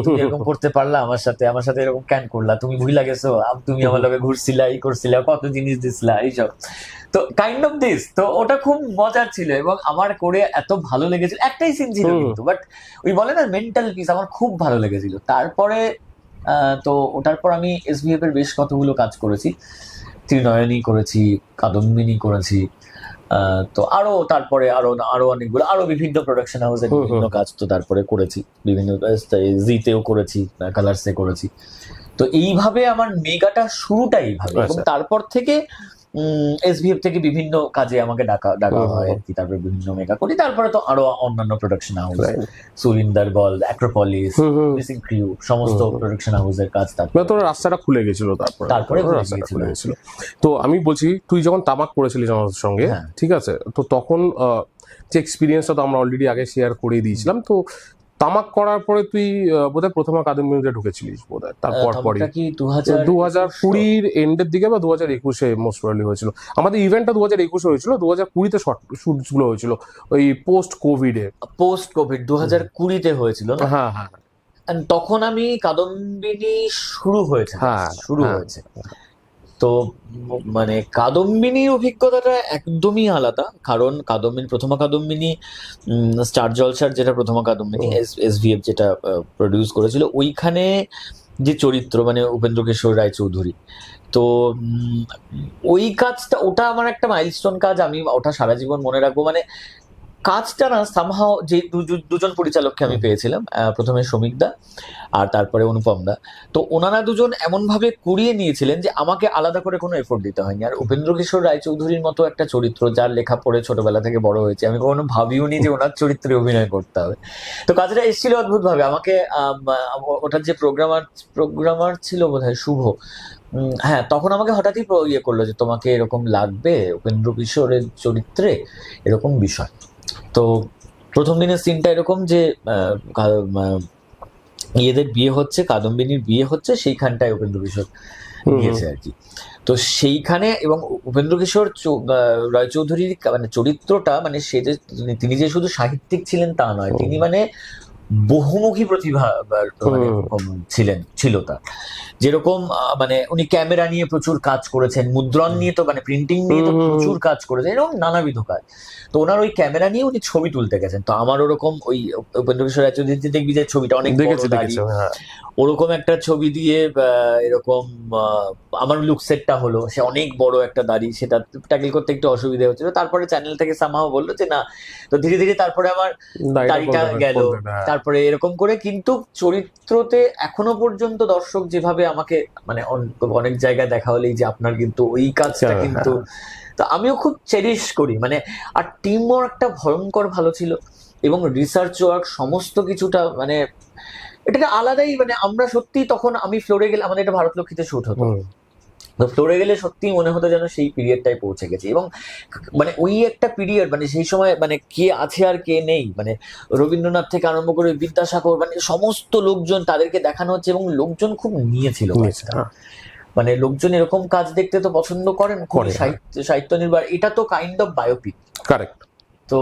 Speaker 2: তুমি এরকম করতে পারলা, আমার সাথে এরকম কেন করলা, তুমি ভুইলা গেছো, তুমি আমার লগে ঘুরছিলা, এই করছিলা, কত জিনিস দিছিলা, এইসব। তো কাইন্ড অফ দিস, তো ওটা খুব মজার ছিল এবং আমার করে এত ভালো লেগেছিল। একটাই সিন ছিল কিন্তু, বাট ওই বলে না মেন্টাল পিস, আমার খুব ভালো লেগেছিল। তারপরে তো ওটার পর আমি এসবিএফ এর বেশ কতগুলো কাজ করেছি, ত্রিনয়নী করেছি, কাদম্বিনী করেছি, তো তারপরে আরো অনেকগুলো, আরো বিভিন্ন প্রোডাকশন হাউসের বিভিন্ন কাজ তো তারপরে করেছি, বিভিন্ন জিতেও করেছি, কালার্সে করেছি। তো এইভাবে আমার মেগাটা শুরুটা এইভাবে, এবং তারপর থেকে এসবিএফ থেকে বিভিন্ন কাজে আমাকে ডাকা হয় আর কি, তারপরে বিভিন্ন মেগা করি, তারপরে তো আরো অন্যান্য প্রোডাকশন হাউস, সুরিন্দার গল, অ্যাক্রোপলিস, মিসিং ক্রিউ, সমস্ত প্রোডাকশন হাউসের কাজ, তারপরে তোর
Speaker 1: রাস্তাটা খুলে গেছিল, তারপরে রাস্তাটা খুলে গেছিল। তো আমি বলছি, তুই যখন তামাক করেছিলিস আমাদের সঙ্গে, ঠিক আছে, তো তখন যে এক্সপিরিয়েন্সটা তো আমরা অলরেডি আগে শেয়ার করে দিয়েছিলাম, তো তামাক করার পরে তুই বোধহয় প্রথমে কাদম্বিনীতে ঢুকেছিলিস বোধহয়, তারপর পরই
Speaker 3: তামাকটা কি
Speaker 1: 2020 এন্ডের দিকে বা 2021 মোস্ট প্রবাবলি হয়েছিল। আমাদের ইভেন্টটা 2021 হয়েছিল, 2020 শুট গুলো হয়েছিল ওই পোস্ট কোভিডে।
Speaker 3: পোস্ট কোভিড 2020-তে হয়েছিল না?
Speaker 1: হ্যাঁ হ্যাঁ
Speaker 3: And তখন আমি কাদম্বিনী শুরু হয়েছে,
Speaker 1: হ্যাঁ,
Speaker 3: শুরু
Speaker 1: হ্যাঁ।
Speaker 3: হয়েছে। তো মানে কাদম্বিনীর অভিজ্ঞতাটা একদমই আলাদা, কারণ প্রথমা কাদম্বিনী স্টার জলসার যেটা প্রথমা কাদম্বিনী, SVF যেটা প্রডিউস করেছিল, ওইখানে যে চরিত্র মানে উপেন্দ্র কিশোর রায়চৌধুরী, তো ওই কাজটা, ওটা আমার একটা মাইলস্টোন কাজ, আমি ওটা সারা জীবন মনে রাখবো। মানে কাজটা না সামহাও, যে দুজন পরিচালককে আমি পেয়েছিলাম, প্রথমে শ্রমিক দা আর তারপরে অনুপম দা, তো ওনারা দুজন এমন ভাবে কুড়িয়ে নিয়েছিলেন যে আমাকে আলাদা করে কোনো এফোর্ট দিতে হয়নি। আর উপেন্দ্র কিশোর রায়চৌধুরীর মতো একটা চরিত্র, যার লেখা পড়ে ছোটবেলা থেকে বড় হয়েছে, আমি কখনো ভাবিওনি যে ওনার চরিত্রে অভিনয় করতে হবে। তো কাজটা এসেছিল অদ্ভুত ভাবে আমাকে। ওটার যে প্রোগ্রামার ছিল বোধহয় শুভ, হ্যাঁ, তখন আমাকে হঠাৎই ইয়ে করলো যে তোমাকে এরকম লাগবে উপেন্দ্র কিশোরের চরিত্রে, এরকম বিষয়। তো প্রথম দিনের সিনটা এরকম যে ইয়েদের বিয়ে হচ্ছে, কাদম্বিনীর বিয়ে হচ্ছে, সেইখানটায় উপেন্দ্র কিশোর গিয়েছে আর কি। তো সেইখানে, এবং উপেন্দ্র কিশোর রায়চৌধুরীর মানে চরিত্রটা, মানে সে যে তিনি যে শুধু সাহিত্যিক ছিলেন তা নয়, তিনি মানে বহুমুখী প্রতিভা মানে ছিল তার। যেরকম মানে উনি ক্যামেরা নিয়ে প্রচুর কাজ করেছেন, মুদ্রণ নিয়ে তো মানে প্রিন্টিং নিয়ে তো প্রচুর কাজ করেছেন, এরকম নানাবিধ কাজ। তো ওনার ওই ক্যামেরা নিয়ে উনি ছবি তুলতে গেছেন। তো আমার ওরকম ওই উপেন্দ্র কিশোর রায়চৌধুরী দেখবি যে ছবিটা অনেক বড় দাড়ি, ওরকম একটা ছবি দিয়ে এরকম আমার লুক সেটটা হলো, সে অনেক বড় একটা দাড়ি, সেটা ট্যাকেল করতে একটু অসুবিধা হচ্ছিল। তারপরে চ্যানেল থেকে সামহাও বললো যে না, তো ধীরে ধীরে তারপরে আমার দাড়িটা গেল, তারপরে এরকম করে। কিন্তু চরিত্রতে এখনো পর্যন্ত দর্শক যেভাবে আমাকে মানে অনেক জায়গায় দেখা হলেই যে আপনার কিন্তু ওই কাজটা কিন্তু, তো আমিও খুব চেরিশ করি মানে। আর টিম ওয়ার্কটা ভয়ঙ্কর ভালো ছিল, এবং রিসার্চ ওয়ার্ক সমস্ত কিছুটা মানে এটা আলাদাই। মানে আমরা সত্যি তখন, আমি ফ্লোরে গেলে, আমাদের এটা ভারতলক্ষ্মীতে শুট হতো, তো ফ্লোরে গেলে সত্যি মনে হতো যেন সেই পিরিয়ডটাই পৌঁছে গেছে। এবং মানে ওই একটা পিরিয়ড, মানে সেই সময় মানে কে আছে আর কে নেই, মানে রবীন্দ্রনাথ থেকে আরম্ভ করে বিদ্যাসাগর, মানে সমস্ত লোকজন, তাদেরকে দেখানো হচ্ছে, এবং লোকজন খুব নিয়েছিল কাজটা। মানে লোকজন এরকম কাজ দেখতে তো পছন্দ করেন, সাহিত্য নির্ভর, এটা তো কাইন্ড অফ বায়োপিক।
Speaker 1: কারেক্ট।
Speaker 2: তো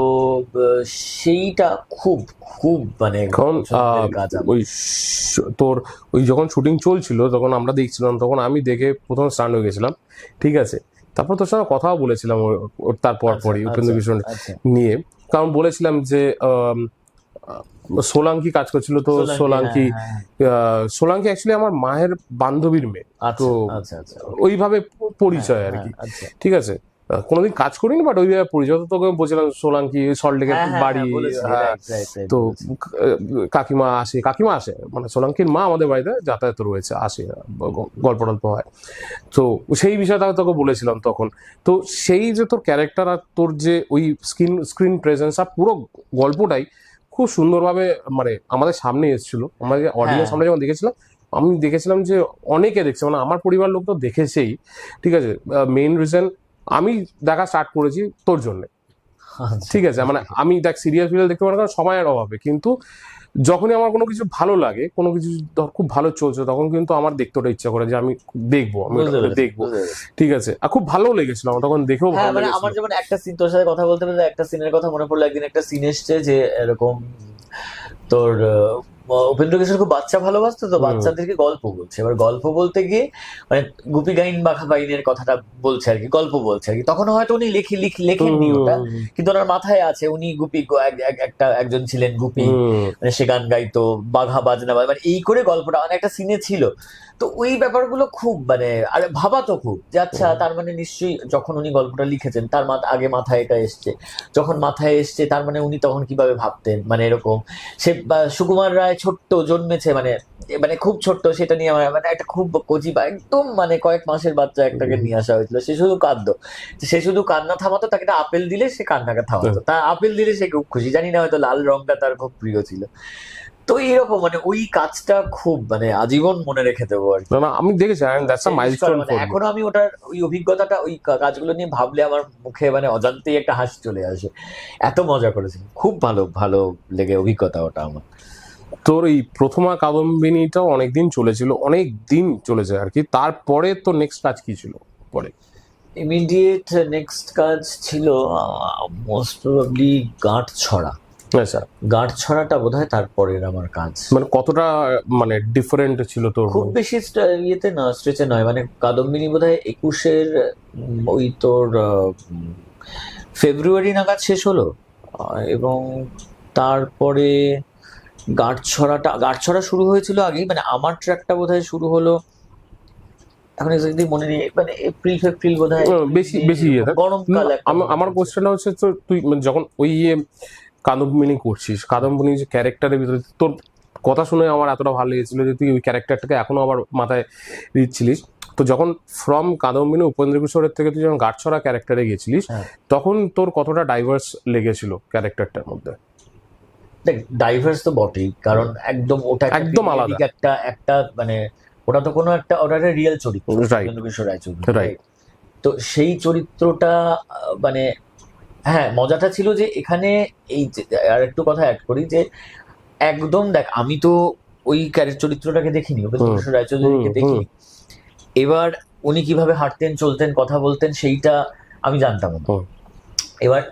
Speaker 2: সেইটা খুব খুব মানে
Speaker 1: ওই তোর ওই যখন শুটিং চলছিল তখন আমরা দেখছিলাম, তখন আমি দেখে প্রথম স্টান হয়ে গেছিলাম, ঠিক আছে। তারপর তোর সঙ্গে কথাও বলেছিলাম তারপর পরই উপেন্দ্র কিশোর নিয়ে, কারণ বলেছিলাম যে সোলাঙ্কি কাজ করছিল, তো সোলাঙ্কি অ্যাকচুয়ালি আমার মায়ের বান্ধবীর মেয়ে, তো ওইভাবে পরিচয় আর কি, ঠিক আছে। কোনোদিন কাজ করিনি, বাট ওইভাবে পরিচয়। তোকে বলছিলাম সোলাঙ্কি সল্টলেকের বাড়ি, তো কাকিমা আসে মানে সোলাঙ্কির মা আমাদের বাড়িতে যাতায়াত রয়েছে, আসে, গল্প টল্প হয়। তো সেই বিষয়টা তোকে বলেছিলাম তখন। তো সেই যে তোর ক্যারেক্টার আর তোর যে ওই স্ক্রিন প্রেজেন্স আর পুরো গল্পটাই খুব সুন্দরভাবে মানে আমাদের সামনে এসেছিল, আমাদের অডিয়েন্স সামনে যখন দেখেছিলাম, আমি দেখেছিলাম যে অনেকে দেখছে, মানে আমার পরিবার লোক তো দেখেছেই, ঠিক আছে। মেইন রিজন আমি দেখা স্টার্ট করেছি তোর জন্য, ঠিক আছে। মানে আমি দেখ সিরিয়াল দেখতে পারি কারণ সময়ের অভাবে, কিন্তু যখনই আমার কোনো কিছু ভালো লাগে, কোনো কিছু খুব ভালো চলছে, তখন কিন্তু আমার দেখতে ওটা ইচ্ছা করে যে আমি দেখবো, ঠিক আছে। আর খুব ভালো লেগেছিল আমার তখন, দেখেও ভালো
Speaker 2: মানে আমার যেমন একটা সিন, তোর সাথে কথা বলতে বলতে একটা সিনের কথা মনে পড়লো। একদিন একটা সিন এসছে যে এরকম তোর উপেন্দ্র কিশোর খুব বাচ্চা ভালোবাসতো, তো বাচ্চাদেরকে গল্প বলছে। এবার গল্প বলতে গিয়ে মানে গুপি গাইন বাঘা বাইনের কথাটা বলছে আর কি, গল্প বলছে আর কি। তখন হয়তো উনি লেখেননি ওটা, কিন্তু ওনার মাথায় আছে উনি গুপি, একজন ছিলেন গুপি, মানে সে গান গাইতো, বাঘা বাজনা, মানে এই করে গল্পটা মানে একটা সিনে ছিল। তো ওই ব্যাপারগুলো খুব মানে আরে ভাবাতো খুব, যে আচ্ছা তার মানে নিশ্চয়ই যখন উনি গল্পটা লিখেছেন তার আগে মাথায় এটা এসছে, যখন মাথায় এসছে তার মানে উনি তখন কিভাবে ভাবতেন, মানে এরকম। সে সুকুমার রায় ছোট্ট জন্মেছে, মানে মানে খুব ছোট্ট, সেটা নিয়ে আমার মানে একটা খুব কচি বা একদম মানে কয়েক মাসের বাচ্চা একটাকে নিয়ে আসা হয়েছিল, সে শুধু কাঁদতো, সে শুধু কান্না থামাতো, তাকে একটা আপেল দিলে সে কান্নাকে থামাতো, তা আপেল দিলে সে খুব খুশি, জানি না হয়তো লাল রংটা তার খুব প্রিয় ছিল। তো এইরকম মানে ওই কাজটা খুব মানে আজীবন মনে রেখে দেবো আর কি।
Speaker 1: আমি দেখেছি,
Speaker 2: এখনো আমি ওটার ওই অভিজ্ঞতাটা, ওই কাজগুলো নিয়ে ভাবলে আমার মুখে মানে অজান্তেই একটা হাসি চলে আসে, এত মজা করেছি, খুব ভালো লেগে অভিজ্ঞতা ওটা আমার।
Speaker 1: তোর এই প্রথমা কাদম্বিনীটাও অনেকদিন চলেছিল, অনেক দিন চলেছে আর কি। তারপরে তো নেক্সট কাজ কি ছিল পরে?
Speaker 2: ইমিডিয়েট নেক্সট কাজ ছিল মোস্ট প্রবাবলি গাঁট ছড়া।
Speaker 1: আচ্ছা,
Speaker 2: গাঁট ছড়াটা বোধহয় তারপরের আমার কাজ।
Speaker 1: মানে কতটা মানে ডিফারেন্ট ছিল তোর?
Speaker 2: খুব বেশি ইয়েতে না, স্ট্রেচে নয়, মানে কাদম্বিনী বোধহয় 21-এর ওই তোর ফেব্রুয়ারি নাগাদ শেষ হলো, এবং তারপরে গাঁটছড়া শুরু হয়েছিল আগেই, মানে আমার ট্র্যাকটা বোধহয় শুরু হলো, এখন এক্স্যাক্টলি মনে নেই, মানে এপ্রিল বোধহয়,
Speaker 1: বেশি ইয়ে থাকে।
Speaker 2: গরমকাল একটা
Speaker 1: আমার কোশ্চেনটা হচ্ছে, তো তুই মানে যখন ওই কাদম্বিনী করছিস, কাদম্বিনী যে ক্যারেক্টারের ভিতরে তোর কথা শুনে আমার এতটা ভালো লেগেছিল যে তুই ওই ক্যারেক্টারটাকে এখনো আবার মাথায় দিচ্ছিলিস। তো যখন ফ্রম কাদম্বিনী উপেন্দ্র কিশোরের থেকে তুই যখন গাঁটছড়া ক্যারেক্টারে গেছিলিস,
Speaker 2: হ্যাঁ।
Speaker 1: তখন তোর কতটা ডাইভার্স লেগেছিল ক্যারেক্টারটার মধ্যে?
Speaker 2: দেখ, ডাইভার্স তো বটেই, কারণ একদম ওটা
Speaker 1: একদম আলাদা।
Speaker 2: একটা মানে ওটা তো কোনো একটা, ওটা একটা রিয়েল চরিত্র,
Speaker 1: Right.
Speaker 2: উপেন্দ্র কিশোর রায়চৌধুরী,
Speaker 1: Right.
Speaker 2: তো সেই চরিত্রটা মানে হ্যাঁ, মজাটা ছিল যে এখানে এই আর একটু কথা অ্যাড করি যে একদম দেখ, আমি তো ওই চরিত্রটাকে দেখিনি, উপেন্দ্র কিশোর রায়চৌধুরীকে দেখিনি। এবার উনি কিভাবে হাঁটতেন, চলতেন, কথা বলতেন সেইটা আমি জানতাম না। এবার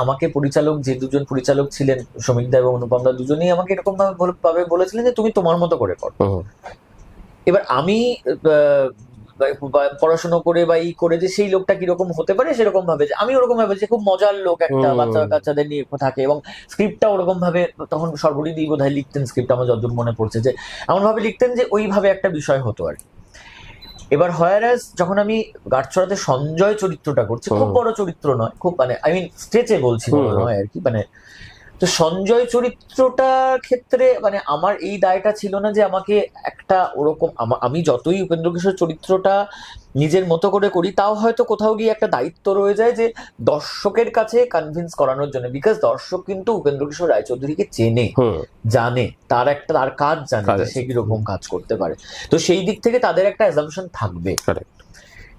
Speaker 2: আমাকে পরিচালক, যে দুজন পরিচালক ছিলেন, সমীক দা এবং অনুপম দা, দুজনেই আমাকে এরকম ভাবে বলেছিলেন যে তুমি তোমার মতো করে করো। এবার আমি পড়াশোনা করে বা ই করে যে সেই লোকটা কিরকম হতে পারে সেরকম ভাবে, যে আমি ওরকম ভাবে যে খুব মজার লোক একটা, বাচ্চাদের নিয়ে থাকে, এবং স্ক্রিপ্টটা ওরকম ভাবে, তখন সর্বরিদি বোধহয় লিখতেন স্ক্রিপ্ট, আমার যতদূর মনে পড়ছে, যে এমন ভাবে লিখতেন যে ওইভাবে একটা বিষয় হতো আর কি। এবার হয়ারাস যখন আমি গাঁটছড়াতে সঞ্জয় চরিত্রটা করছি, খুব বড় চরিত্র নয়, খুব মানে আই মিন স্ট্রেচে বলছি মনে হয় আর কি, মানে তো সঞ্জয় চরিত্রটার ক্ষেত্রে মানে আমার এই দায়টা ছিল না যে আমাকে একটা ওরকম, আমি যতই উপেন্দ্র কিশোর চরিত্রটা নিজের মতো করে করি, তাও হয়তো কোথাও গিয়ে একটা দায়িত্ব রয়ে যায় যে দর্শকের কাছে কনভিন্স করানোর জন্য, বিকজ দর্শক কিন্তু উপেন্দ্র কিশোর রায়চৌধুরীকে চেনে, জানে, তার কাজ জানে, সে কিরকম কাজ করতে পারে, তো সেই দিক থেকে তাদের একটা অ্যাজাম্পশন থাকবে।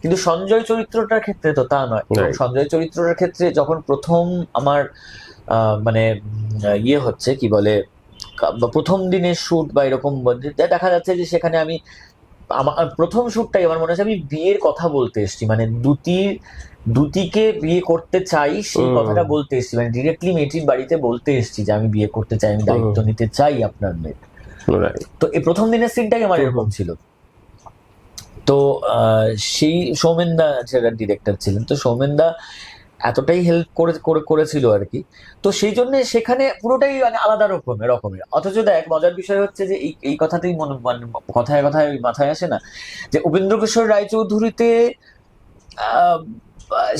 Speaker 2: কিন্তু সঞ্জয় চরিত্রটার ক্ষেত্রে তো তা নয়। সঞ্জয় চরিত্রটার ক্ষেত্রে যখন প্রথম আমার মানে ইয়ে হচ্ছে, কি বলে, প্রথম দিনের শুট বা এরকম, দেখা যাচ্ছে যে সেখানে আমি আমার প্রথম শুটটাই আমার মনে হচ্ছে আমি বিয়ের কথা বলতে এসেছি, মানে দুতিকে বিয়ে করতে চাই সেই কথাটা বলতে এসেছি, মানে ডিরেক্টলি মেয়েটির বাড়িতে বলতে এসেছি যে আমি বিয়ে করতে চাই, আমি দায়িত্ব নিতে চাই আপনার মেয়ে। তো এই প্রথম দিনের সিনটাই আমার এরকম ছিল। তো সেই সৌমেন দা যারা ডিরেক্টর ছিলেন, তো সৌমেন দা এতটাই হেল্প করেছিল আর কি, তো সেই জন্য সেখানে পুরোটাই মানে আলাদা রকমের। অথচ দেখ, মজার বিষয় হচ্ছে যে এই কথাতেই কথায় কথায় মাথায় আসে না যে উপেন্দ্র কিশোর রায়চৌধুরীতে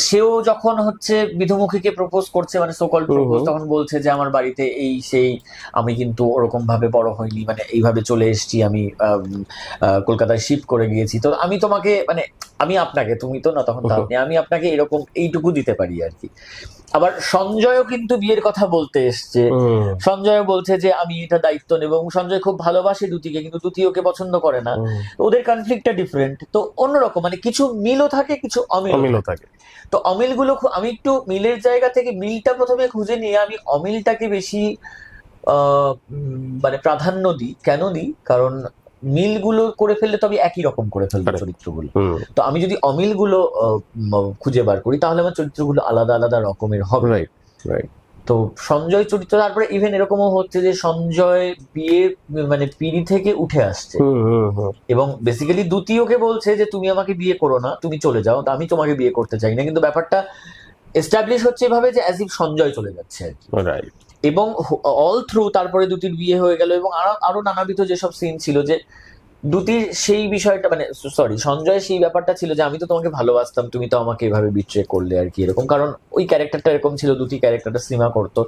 Speaker 2: সেও যখন হচ্ছে বিধুমুখীকে প্রপোজ করছে, মানে সোকল প্রপোজ, তখন বলছে যে আমার বাড়িতে এই সেই, আমি কিন্তু ওরকম ভাবে বড় হইনি, মানে এইভাবে চলে এসেছি, আমি কলকাতায় শিফট করে গিয়েছি, তো আমি তোমাকে মানে আমি আপনাকে, তুমি তো না তখন, আমি আপনাকে এরকম এইটুকু দিতে পারি আর কি। আবার সঞ্জয়ও কিন্তু বিয়ের কথা বলতে এসছে, সঞ্জয় বলছে যে আমি এটা দায়িত্ব নেব, এবং সঞ্জয় খুব ভালোবাসে দুতিকে, কিন্তু দুতি ওকে পছন্দ করে না, ওদের কনফ্লিক্টটা ডিফারেন্ট, তো অন্যরকম, মানে কিছু মিলও থাকে, কিছু অমিলও থাকে। তো অমিলগুলো আমি একটু মিলের জায়গা থেকে মিলটা প্রথমে খুঁজে নিয়ে আমি অমিলটাকে বেশি মানে প্রাধান্য দিই। কেন দিই? কারণ মিলগুলো করে ফেললে তো আমি একই রকম করে ফেলবো চরিত্রগুলো, তো আমি যদি অমিলগুলো খুঁজে বার করি তাহলে আমার চরিত্রগুলো আলাদা আলাদা রকমের হবে। তো সঞ্জয় চরিত্র, তারপরে ইভেন এরকমও হচ্ছে যে সঞ্জয় বিয়ে মানে পিড়ি থেকে উঠে আসছে, এবং বেসিক্যালি দুতিওকে বলছে যে তুমি আমাকে বিয়ে করো না, তুমি চলে যাও, আমি তোমাকে বিয়ে করতে চাই না, কিন্তু ব্যাপারটা এস্টাবলিশ হচ্ছে এভাবে যে অ্যাজ ইফ সঞ্জয় চলে যাচ্ছে আর কি। এবং অল থ্রু তারপরে দুতির বিয়ে হয়ে গেল, এবং আরো নানাবিধ যেসব সিন ছিল, যে দুতির সেই বিষয়টা মানে সঞ্জয় সেই ব্যাপারটা ছিল যে আমি তো তোমাকে ভালোবাসতাম, তুমি তো আমাকে এভাবে বিট্রে করলে আর কি, এরকম। কারণ ওই ক্যারেক্টারটা এরকম ছিল, দুতি ক্যারেক্টারটা সিনেমা করতো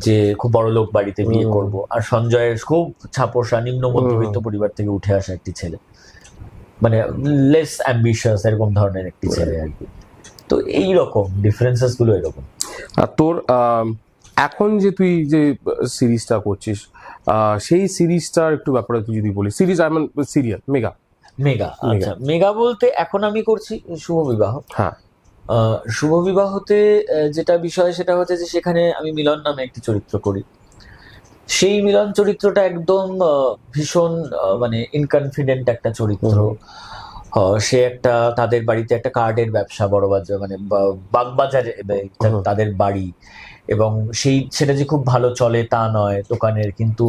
Speaker 2: যে খুব বড় লোক বাড়িতে বিয়ে করব, আর সঞ্জয়ের খুব ছাপোষা নিম্ন মধ্যবিত্ত পরিবার থেকে উঠে আসা একটি ছেলে, মানে লেস অ্যাম্বিশিয়াস এরকম ধরনের একটি ছেলে আর কি। তো এইরকম ডিফারেন্সেস গুলো এরকম।
Speaker 1: আর তোর এখন যে তুই যে সিরিজটা করছিস, সেই সিরিজটার একটু ব্যাপারে তুই যদি বলিস। Series I mean serial
Speaker 2: mega. আচ্ছা, মেগা বলতে এখন আমি করছি শুভ বিবাহ।
Speaker 1: হ্যাঁ,
Speaker 2: শুভ বিবাহতে যেটা বিষয় সেটা হচ্ছে যে সেখানে আমি মিলন নামে একটি চরিত্র করি,
Speaker 3: সেই মিলন চরিত্রটা একদম ভীষণ মানে ইনকনফিডেন্ট একটা চরিত্র। সে একটা তাদের বাড়িতে একটা কার্ডের ব্যবসা, বড় বাজার মানে বাগবাজারে তাদের বাড়ি, এবং সেটা যে খুব ভালো চলে তা নয় দোকানের, কিন্তু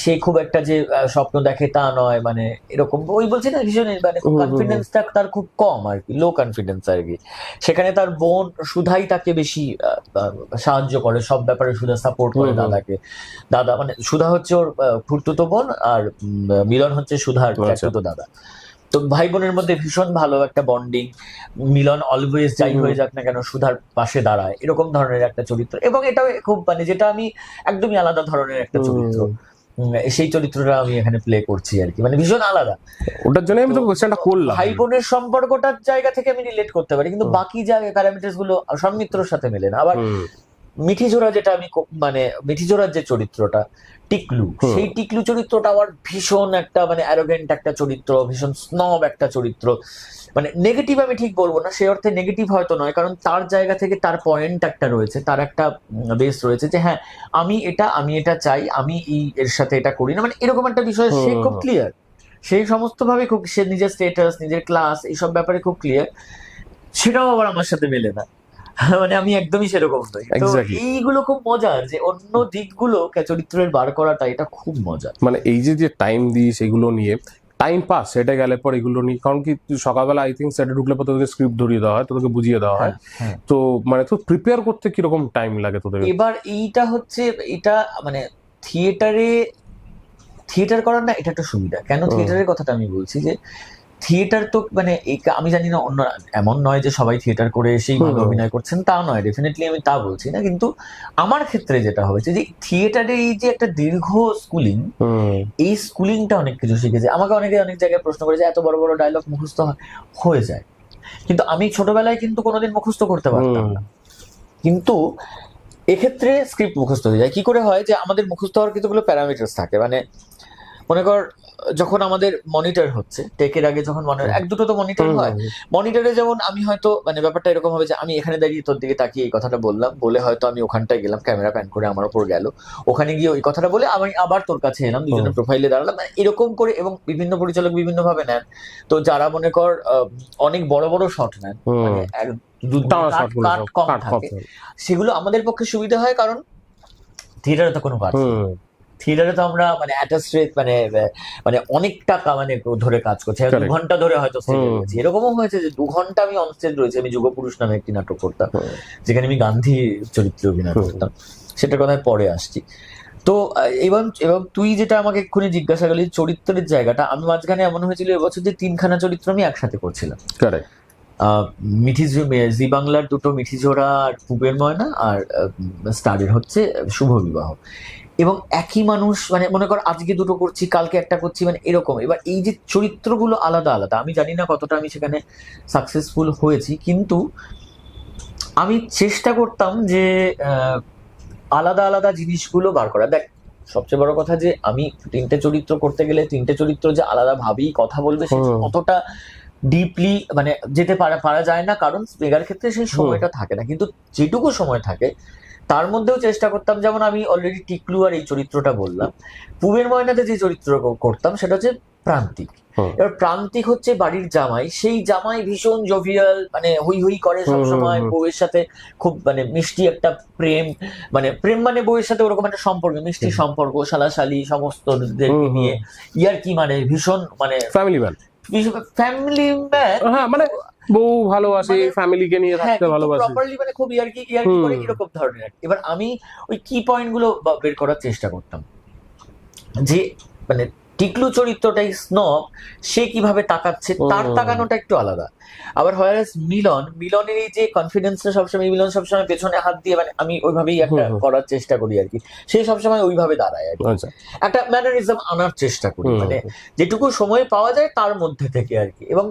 Speaker 3: সে খুব একটা যে স্বপ্ন দেখে তা নয়, মানে এরকম ওই বলছে না ভীষণ মানে কনফিডেন্সটা তার খুব কম আর কি, লো কনফিডেন্স আর কি। সেখানে তার বোন সুধাই তাকে বেশি সাহায্য করে সব ব্যাপারে, সুধা সাপোর্ট করে দাদাকে। দাদা মানে সুধা হচ্ছে ওর খুড়তুতো বোন, আর মিলন হচ্ছে সুধার চাচাতো দাদা। তো ভাই বোনের মধ্যে ভীষণ ভালো একটা বন্ডিং। মিলন অলওয়েজ যাই হয়ে যাক না কেন সুধার পাশে দাঁড়ায়, এরকম ধরনের একটা চরিত্র। এবং এটাও খুব মানে যেটা আমি একদমই আলাদা ধরনের একটা চরিত্র, সেই চরিত্রটা আমি এখানে প্লে করছি আর কি, মানে ভীষণ আলাদা।
Speaker 1: ওটার জন্য আমি তো কোশ্চেনটা করলাম।
Speaker 3: ভাই বোনের সম্পর্কটার জায়গা থেকে আমি রিলেট করতে পারি, কিন্তু বাকি জায়গায় প্যারামিটার্স গুলো সৌমিত্রর সাথে মেলে না। আবার মিঠিজোড়া যেটা আমি মানে মিঠিজোড়ার যে চরিত্রটা টিকলু, সেই টিকলু চরিত্রটা আবার ভীষণ একটা মানে অ্যারোগেন্ট একটা চরিত্র, ভীষণ স্নব একটা চরিত্র। মানে নেগেটিভ আমি ঠিক বলবো না, সেই অর্থে নেগেটিভ হয়তো নয়, কারণ তার জায়গা থেকে তার পয়েন্ট একটা রয়েছে, তার একটা বেস রয়েছে যে হ্যাঁ আমি এটা চাই, আমি এর সাথে এটা করি না, মানে এরকম একটা বিষয় সে খুব ক্লিয়ার। সেই সমস্ত ভাবে খুব সে নিজের স্টেটাস, নিজের ক্লাস, এইসব ব্যাপারে খুব ক্লিয়ার। সেটাও আবার আমার সাথে মেলে না, মানে আমি একদমই সেরকম নই। তো এইগুলো খুব মজার, যে অন্য দিকগুলো চরিত্রের বার করাটা, এটা খুব মজার।
Speaker 1: মানে এই যে টাইম দিস এগুলো নিয়ে টাইম পাস, সেটা গেলে পর এগুলো নিয়ে, কারণ কি তুই সকালবেলা আই থিঙ্ক সেটে ঢুকলে পর তোদেরকে স্ক্রিপ্ট ধরিয়ে দেওয়া হয়, তোদেরকে বুঝিয়ে দেওয়া হয়, তো মানে তো প্রিপেয়ার করতে কিরকম টাইম লাগে তোদের?
Speaker 3: এবার এইটা হচ্ছে এটা মানে থিয়েটার করার না এটা একটা সুবিধা। কেন থিয়েটারের কথাটা আমি বলছি, যে থিয়েটার তো মানে আমি জানি না অন্য, এমন নয় যে সবাই থিয়েটার করে এসেই ভালো অভিনয় করছেন, তা নয়, ডেফিনেটলি আমি তা বলছি না, কিন্তু আমার ক্ষেত্রে যেটা হয়েছে যে থিয়েটারে এই যে একটা দীর্ঘ স্কুলিং, এই স্কুলিংটা অনেক কিছু শিখেছে। আমাকে অনেকে অনেক জায়গায় প্রশ্ন করেছে এত বড় বড় ডায়লগ মুখস্থ হয়ে যায়, কিন্তু আমি ছোটবেলায় কিন্তু কোনোদিন মুখস্থ করতে পারতাম না। কিন্তু এক্ষেত্রে স্ক্রিপ্ট মুখস্থ হয়ে যায়। কি করে হয়, যে আমাদের মুখস্থ হওয়ার কিছুগুলো প্যারামিটার্স থাকে, মানে মনে কর যখন আমাদের মনিটর হচ্ছে, টেকের আগে যখন এক দুটো তো মনিটর হয়, মনিটরে যেমন আমি হয়তো মানে ব্যাপারটা এরকম হবে যে আমি এখানে দাঁড়িয়ে তোর দিকে তাকিয়ে এই কথাটা বললাম, বলে হয়তো আমি ওখানটায় গেলাম, ক্যামেরা প্যান করে আমার উপর গেল, ওখানে গিয়ে ওই কথাটা বলে আমি আবার তোর কাছে এলাম, দুজনের প্রোফাইলে দাঁড়ালাম, মানে এরকম করে। এবং বিভিন্ন পরিচালক বিভিন্ন ভাবে নেন, তো যারা মনে কর অনেক বড় বড় শট নেন, মানে কম থাকে, সেগুলো আমাদের পক্ষে সুবিধা হয়, কারণ থিয়েটারে তো কোনো কাজ, থিয়েটারে তো আমরা মানে মানে অনেক টাকা মানে ধরে কাজ করছি, 2 ঘন্টা ধরে হয়তো এরকমও হয়েছে যে 2 ঘন্টা আমি অনস্টেজ রয়েছে। আমি যুগপুরুষ নামে একটি নাটক করতাম, যেখানে আমি গান্ধী চরিত্রে অভিনয় করতাম, সেটার কথায় পরে আসছি। তো এবং তুই যেটা আমাকে এক্ষুনি জিজ্ঞাসা করলি চরিত্রের জায়গাটা, আমি মাঝখানে এমন হয়েছিল এবছর যে 3খানা চরিত্র আমি একসাথে করছিলাম। জি বাংলার 2টো মিঠিজোড়া আর পুবের ময়না, আর স্টারের হচ্ছে শুভ বিবাহ, এবং একই মানুষ, মানে মনে কর আজকে 2টো করছি, কালকে একটা করছি, মানে এরকম। এবার এই যে চরিত্রগুলো আলাদা আলাদা, আমি জানি না কতটা আমি সেখানে সাকসেসফুল হয়েছি, কিন্তু আমি চেষ্টা করতাম যে আলাদা আলাদা জিনিসগুলো বার করা। দেখ সবচেয়ে বড় কথা যে আমি 3টে চরিত্র করতে গেলে 3টে চরিত্র যে আলাদা ভাবেই কথা বলবে, অতটা ডিপলি মানে যেতে পারা যায় না, কারণ মেগার ক্ষেত্রে সেই সময়টা থাকে না। কিন্তু যেটুকু সময় থাকে তার মধ্যেও চেষ্টা করতাম, যেমন আমি অলরেডি টিকলু আর এই চরিত্রটা বললাম, পুবের ময়নাতে যে চরিত্র করতাম সেটা হচ্ছে প্রান্তিক। এবার প্রান্তিক হচ্ছে বাড়ির জামাই, সেই জামাই ভীষণ জোভিয়াল, মানে হই হই করে সবসময়, বউয়ের সাথে খুব মানে মিষ্টি একটা প্রেম মানে বউয়ের সাথে ওরকম একটা সম্পর্ক, মিষ্টি সম্পর্ক, শালাশালি সমস্ত নিয়ে ইয়ার্কি, মানে ভীষণ মানে ফ্যামিলি ম্যান,
Speaker 1: হ্যাঁ, মানে বউ ভালোবাসে, ফ্যামিলিকে নিয়ে থাকতে ভালোবাসে,
Speaker 3: প্রপারলি মানে খুব ইয়ার্কি করে এরকম ধরনের। এবার আমি ওই কি পয়েন্ট গুলো বের করার চেষ্টা করতাম, যে মানে টিকলু চরিত্রটাই স্নব, সে কিভাবে তাকাচ্ছে, তার তাকানোটা একটু আলাদা। আবার মিলনের এই যে কনফিডেন্সটা সবসময়, মিলন সবসময় পেছনে হাত দিয়ে, মানে আমি ওইভাবেই একটা করার চেষ্টা করি আর কি, সে সবসময় ওইভাবে দাঁড়ায় আর কি, একটা ম্যানারিজম আনার চেষ্টা করি, মানে যেটুকু সময় পাওয়া যায় তার মধ্যে থেকে আর কি। এবং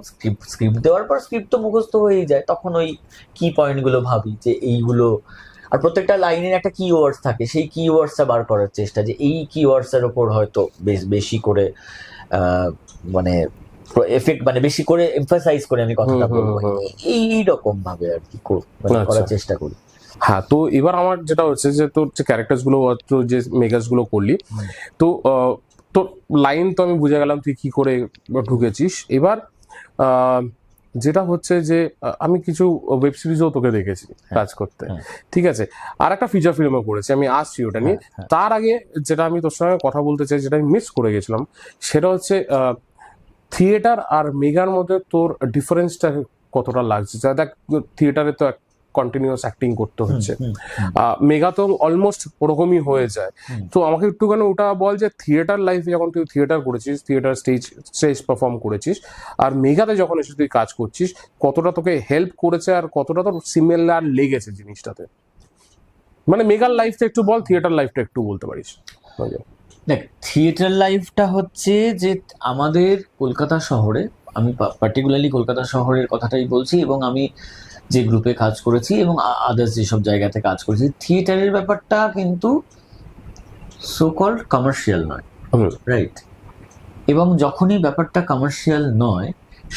Speaker 3: স্ক্রিপ্ট দেওয়ার পর স্ক্রিপ্ট তো মুখস্থ হয়েই যায়, তখন ওই কি পয়েন্ট গুলো ভাবি যে এইগুলো, আর প্রত্যেকটা লাইনের একটা কিওয়ার্ডস থাকে, সেই কিওয়ার্ডসটা বার করার চেষ্টা, যে এই কিওয়ার্ডস এর উপর হয়তো বেশি করে মানে এফেক্ট, মানে বেশি করে এমফাসাইজ করে আমি কথাটা বলবো, এইরকম ভাবে আর কি করার চেষ্টা করি।
Speaker 1: হ্যাঁ, তো এবার আমার যেটা হচ্ছে যে তোর যে ক্যারেক্টার্স গুলো তোর যে মেগাস গুলো করলি, তো তোর লাইন তো আমি বুঝে গেলাম তুই কি করে ঢুকেছিস। এবার যেটা হচ্ছে যে আমি কিছু ওয়েব সিরিজও তোকে দেখেছি কাজ করতে, ঠিক আছে, আর একটা ফিচার ফিল্মও করেছি, আমি আসছি ওটা নিয়ে। তার আগে যেটা আমি তোর সঙ্গে কথা বলতে চাই, যেটা আমি মিস করে গেছিলাম, সেটা হচ্ছে থিয়েটার আর মেগার মধ্যে তোর ডিফারেন্সটা কতটা লাগছে। দেখ, থিয়েটারে তো কন্টিনিউয়াস অ্যাক্টিং করতে হচ্ছে, মেগা তো অলমোস্ট ওরকমই হয়ে যায়। তো আমাকে একটুখানি ওটা বল যে থিয়েটার লাইফে যখন তুই থিয়েটার করেছিস, থিয়েটার স্টেজ পারফর্ম করেছিস, আর মেগাতে যখন এসে তুই কাজ করছিস, কতটা তোকে হেল্প করেছে আর কতটা তোর সিমিলার লেগেছে জিনিসটাতে? মানে মেগার লাইফটা একটু বল, থিয়েটার লাইফটা একটু বলতে পারিস।
Speaker 3: দেখ, থিয়েটার লাইফটা হচ্ছে যে আমাদের কলকাতা শহরে, আমি পার্টিকুলারলি কলকাতা শহরের কথাটাই বলছি, এবং আমি যে গ্রুপে কাজ করেছি এবং আদার্স যেসব জায়গাতে কাজ করেছি, থিয়েটারের ব্যাপারটা কিন্তু সো কল্ড কমার্শিয়াল নয়, রাইট? এবং যখনই ব্যাপারটা কমার্শিয়াল নয়,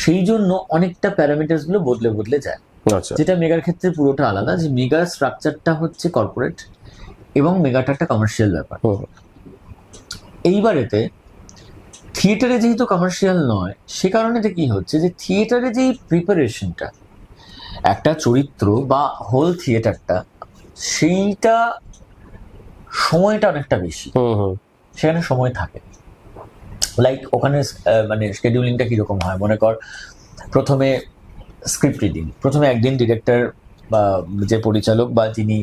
Speaker 3: সেই জন্য অনেকটা প্যারামিটার্স গুলো বদলে বদলে যায়।
Speaker 1: আচ্ছা,
Speaker 3: যেটা মেগার ক্ষেত্রে পুরোটা আলাদা, যে মেগার স্ট্রাকচারটা হচ্ছে কর্পোরেট এবং মেগাটা একটা কমার্শিয়াল ব্যাপার। এইবারেতে থিয়েটারে যেহেতু কমার্শিয়াল নয়, সে কারণে কি হচ্ছে যে থিয়েটারে যেই প্রিপারেশনটা, একটা চরিত্র বা হোল থিয়েটারটা, সেইটা সময়টা অনেকটা বেশি, সেখানে সময় থাকে। লাইক ওখানে মানে শিডিউলিংটা কিরকম হয়, মনে কর প্রথমে স্ক্রিপ্ট রিডিং, প্রথমে একদিন ডিরেক্টর বা যে পরিচালক বা যিনি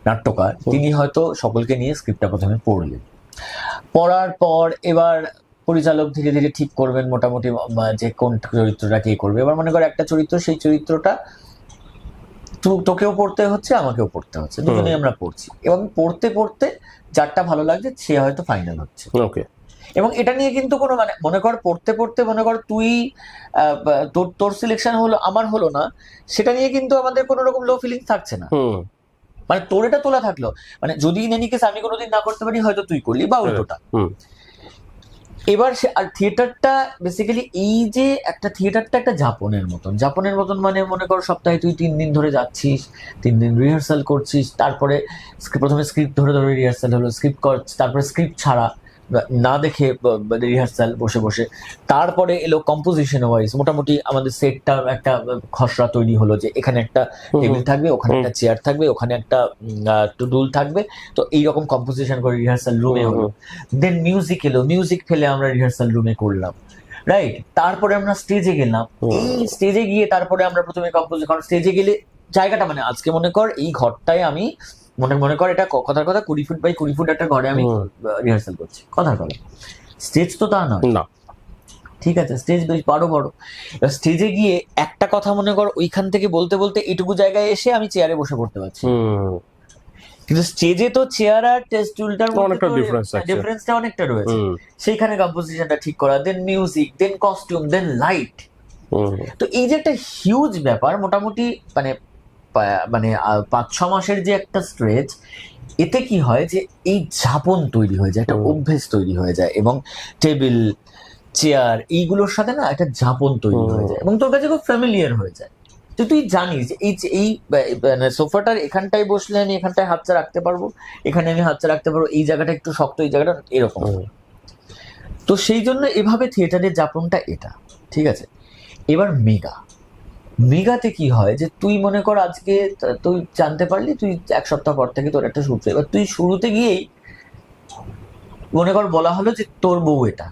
Speaker 3: নাট্যকার, তিনি হয়তো সকলকে নিয়ে স্ক্রিপ্টটা প্রথমে পড়লেন। পড়ার পর এবার পরিচালক ধীরে ধীরে ঠিক করবেন মোটামুটি যে কোন চরিত্রটা কে করবে। এবার মনে কর একটা চরিত্র, সেই চরিত্রটা তোকেও পড়তে হচ্ছে, আমাকেও পড়তে হচ্ছে, দুজনেই আমরা পড়ছি, এবং পড়তে পড়তে যারটা ভালো লাগছে সে হয়তো ফাইনাল হচ্ছে।
Speaker 1: ওকে।
Speaker 3: এবং এটা নিয়ে কিন্তু কোনো মানে মনে কর পড়তে পড়তে মনে কর তুই তোর সিলেকশন হলো, আমার হলো না, সেটা নিয়ে কিন্তু আমাদের কোনো রকম লো ফিলিং থাকছে না। মানে তোর এটা তোলা থাকলো, মানে যদি ইন এনি কেস আমি কোনোদিন না করতে পারি, হয়তো তুই করলি বা উল্টোটা। এবার আর থিয়েটারটা বেসিক্যালি এই যে একটা থিয়েটারটা একটা যাপনের মতন মানে মনে কর সপ্তাহে তুই 3 দিন ধরে যাচ্ছিস, 3 দিন রিহার্সাল করছিস, তারপরে প্রথমে স্ক্রিপ্ট ধরে ধরে রিহার্সাল হলো, স্ক্রিপ্ট কর, তারপরে স্ক্রিপ্ট ছাড়া না দেখে রিহার্সাল বসে বসে, তারপরে এলো কম্পোজিশন ওয়াইজ মোটামুটি আমাদের সেটটা একটা খসড়া তৈরি হলো, যে এখানে একটা টেবিল থাকবে, ওখানে একটা চেয়ার থাকবে, ওখানে একটা টুডুল থাকবে, তো এইরকম কম্পোজিশন করে রিহার্সাল রুমে হলো। দেন মিউজিক এলো, মিউজিক ফেলে আমরা রিহার্সাল রুমে করলাম, রাইট? তারপরে আমরা স্টেজে গেলাম, এই স্টেজে গিয়ে তারপরে আমরা প্রথমে কম্পোজ, কারণ স্টেজে গেলে জায়গাটা মানে আজকে মনে কর এই ঘরটায় আমি মনে কর এটা কথার কথা 20 ফুট বাই 20 ফুট একটা ঘরে আমি রিহার্সাল করছি, কথার কথা। স্টেজ তো তা নয়, ঠিক আছে? স্টেজ বেশ বড়। এবার স্টেজে গিয়ে একটা কথা মনে কর ওইখান থেকে বলতে বলতে এইটুকু জায়গায় এসে আমি চেয়ারে বসে পড়তে পারছি, কিন্তু স্টেজে তো চেয়ার আর টেস্টুলটার মধ্যে ডিফারেন্সটা অনেকটা রয়েছে। সেইখানে কম্পোজিশনটা ঠিক করা, দেন মিউজিক, দেন কস্টিউম, দেন লাইট। তো এই যে একটা হিউজ ব্যাপার, মোটামুটি মানে 5-6 মাসের যে একটা স্ট্রেচ, এতে কি হয় যে এই যাপন তৈরি হয়ে যায়, একটা অভ্যেস তৈরি হয়ে যায়, এবং টেবিল চেয়ার এইগুলোর সাথে না একটা যাপন তৈরি হয়ে যায়, এবং তোর কাছে খুব ফ্যামিলিয়ার হয়ে যায়। তো তুই জানিস যে এই সোফাটার এখানটায় বসলে আমি এখানটায় হাতটা রাখতে পারবো, এখানে আমি হাতটা রাখতে পারবো, এই জায়গাটা একটু শক্ত, এই জায়গাটা এরকম। তো সেই জন্য এভাবে থিয়েটারের যাপনটা এটা, ঠিক আছে? এবার মেগাতে কি হয় যে তুই মনে কর আজকে তুই জানতে পারলি, তুই 1 সপ্তাহ পর থেকে তোর একটা শুট, এবার তুই শুরুতে গিয়েই মনে কর বলা হলো যে তোর বউ এটা,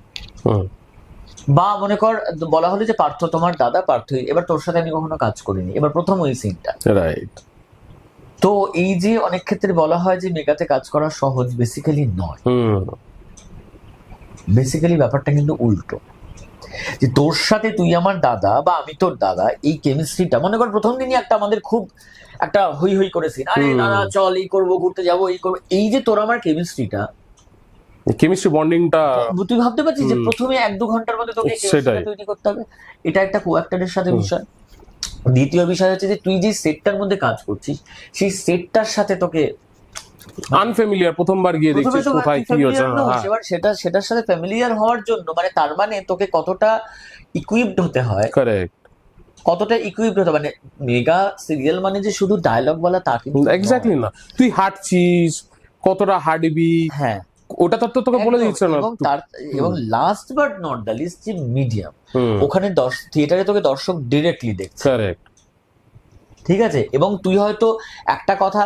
Speaker 3: বা মনে কর বলা হলো যে পার্থ তোমার দাদা পার্থ, এবার তোর সাথে আমি কখনো কাজ করিনি, এবার প্রথম ওই সিনটা,
Speaker 1: রাইট?
Speaker 3: তো এই যে অনেক ক্ষেত্রে বলা হয় যে মেগাতে কাজ করা সহজ, বেসিক্যালি নয়। বেসিক্যালি ব্যাপারটা কিন্তু উল্টো, যে তোর সাথে তুই আমার দাদা বা আমি তোর দাদা, এই কেমিস্ট্রিটা মনে কর প্রথম দিনই একটা আমাদের খুব একটা হই হই করেছি, আরে দাদা চল এই করবো, ঘুরতে যাবো, এই করবো, এই যে তোর আমার কেমিস্ট্রিটা,
Speaker 1: কেমিস্ট্রি বন্ডিংটা
Speaker 3: তুই ভাবতে পারছিস যে প্রথমে 1-2 ঘন্টার মধ্যে তোকে তৈরি করতে হবে, এটা একটা কো-অ্যাক্টরের সাথে বিষয়। দ্বিতীয় বিষয় হচ্ছে যে তুই যে সেটটার মধ্যে কাজ করছিস, সেই সেটটার সাথে তোকে
Speaker 1: আনফ্যামিলিয়ার, প্রথমবার গিয়ে দেখছিস কোথায় কি হচ্ছে,
Speaker 3: এবার সেটার সাথে ফ্যামিলিয়ার হওয়ার জন্য মানে তার মানে তোকে কতটা ইকুইপড হতে হয়,
Speaker 1: কারেক্ট,
Speaker 2: কতটা ইকুইপ মানে মেগা সিরিয়াল মানে যে শুধু ডায়লগ বলা তা কিন্তু
Speaker 1: এক্স্যাক্টলি না, তুই হাঁটছিস, কতটা হাঁটবি,
Speaker 2: হ্যাঁ
Speaker 1: ওটা তো তোকে বলে
Speaker 2: একদম।
Speaker 1: দিচ্ছে না।
Speaker 2: এবং last but not the least যে মিডিয়াম,
Speaker 1: হুম,
Speaker 2: ওখানে থিয়েটারে তোকে দর্শক ডিরেক্টলি দেখছে,
Speaker 1: কারেক্ট।
Speaker 2: ঠিক আছে, এবং তুই হয়তো একটা কথা